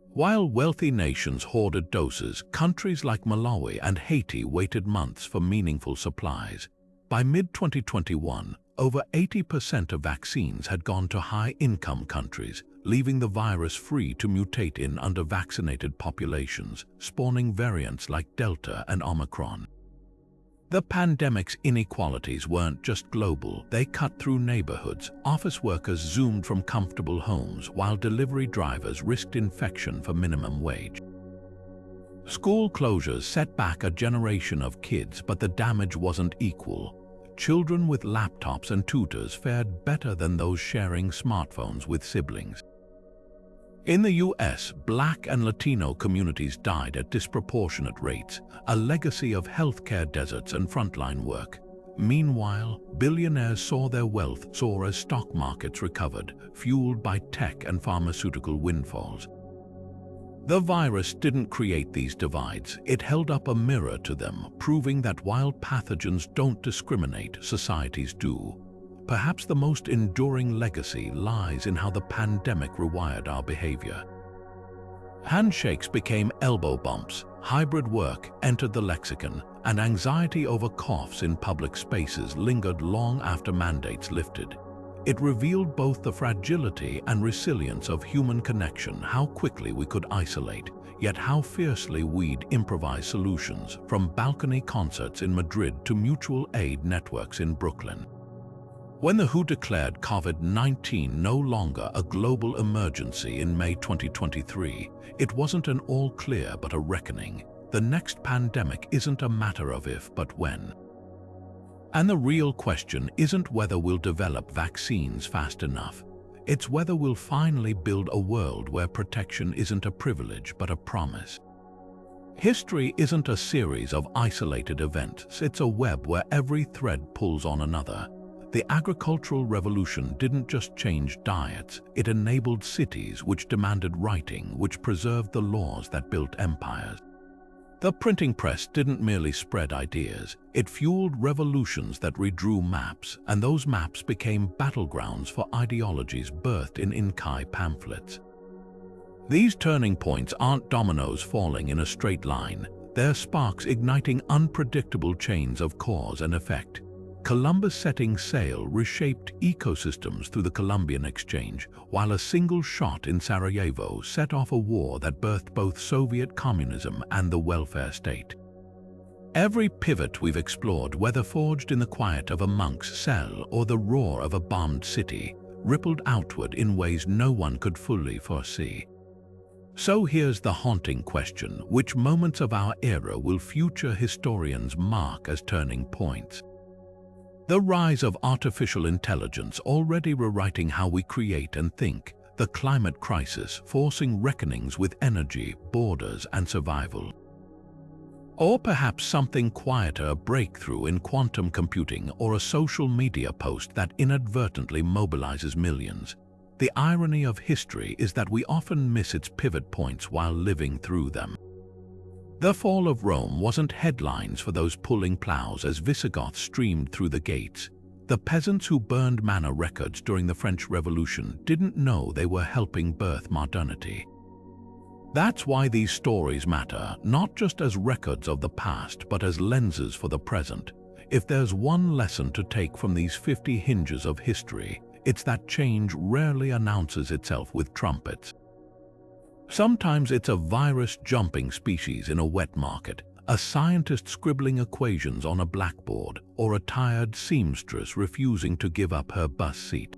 While wealthy nations hoarded doses, countries like Malawi and Haiti waited months for meaningful supplies. By mid-2021, over 80% of vaccines had gone to high-income countries, leaving the virus free to mutate in under-vaccinated populations, spawning variants like Delta and Omicron. The pandemic's inequalities weren't just global, they cut through neighborhoods. Office workers zoomed from comfortable homes, while delivery drivers risked infection for minimum wage. School closures set back a generation of kids, but the damage wasn't equal. Children with laptops and tutors fared better than those sharing smartphones with siblings. In the US, Black and Latino communities died at disproportionate rates, a legacy of healthcare deserts and frontline work. Meanwhile, billionaires saw their wealth soar as stock markets recovered, fueled by tech and pharmaceutical windfalls. The virus didn't create these divides, it held up a mirror to them, proving that while pathogens don't discriminate, societies do. Perhaps the most enduring legacy lies in how the pandemic rewired our behavior. Handshakes became elbow bumps, hybrid work entered the lexicon, and anxiety over coughs in public spaces lingered long after mandates lifted. It revealed both the fragility and resilience of human connection, how quickly we could isolate, yet how fiercely we'd improvise solutions, from balcony concerts in Madrid to mutual aid networks in Brooklyn. When the WHO declared COVID-19 no longer a global emergency in May 2023, it wasn't an all-clear but a reckoning. The next pandemic isn't a matter of if but when. And the real question isn't whether we'll develop vaccines fast enough. It's whether we'll finally build a world where protection isn't a privilege but a promise. History isn't a series of isolated events, it's a web where every thread pulls on another. The agricultural revolution didn't just change diets, it enabled cities which demanded writing, which preserved the laws that built empires. The printing press didn't merely spread ideas, it fueled revolutions that redrew maps, and those maps became battlegrounds for ideologies birthed in Inkai pamphlets. These turning points aren't dominoes falling in a straight line, their sparks igniting unpredictable chains of cause and effect. Columbus setting sail reshaped ecosystems through the Columbian Exchange, while a single shot in Sarajevo set off a war that birthed both Soviet communism and the welfare state. Every pivot we've explored, whether forged in the quiet of a monk's cell or the roar of a bombed city, rippled outward in ways no one could fully foresee. So here's the haunting question: which moments of our era will future historians mark as turning points? The rise of artificial intelligence already rewriting how we create and think, the climate crisis forcing reckonings with energy, borders, and survival. Or perhaps something quieter, a breakthrough in quantum computing or a social media post that inadvertently mobilizes millions. The irony of history is that we often miss its pivot points while living through them. The fall of Rome wasn't headlines for those pulling plows as Visigoths streamed through the gates. The peasants who burned manor records during the French Revolution didn't know they were helping birth modernity. That's why these stories matter, not just as records of the past, but as lenses for the present. If there's one lesson to take from these 50 hinges of history, it's that change rarely announces itself with trumpets. Sometimes it's a virus jumping species in a wet market, a scientist scribbling equations on a blackboard, or a tired seamstress refusing to give up her bus seat.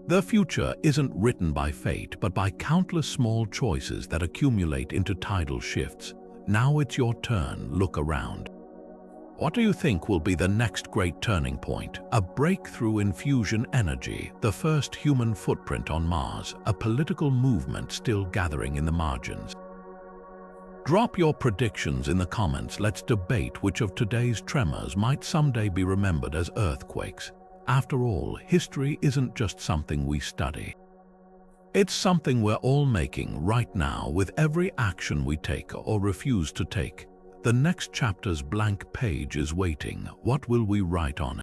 The future isn't written by fate, but by countless small choices that accumulate into tidal shifts. Now it's your turn. Look around. What do you think will be the next great turning point? A breakthrough in fusion energy, the first human footprint on Mars, a political movement still gathering in the margins? Drop your predictions in the comments. Let's debate which of today's tremors might someday be remembered as earthquakes. After all, history isn't just something we study. It's something we're all making right now with every action we take or refuse to take. The next chapter's blank page is waiting. What will we write on it?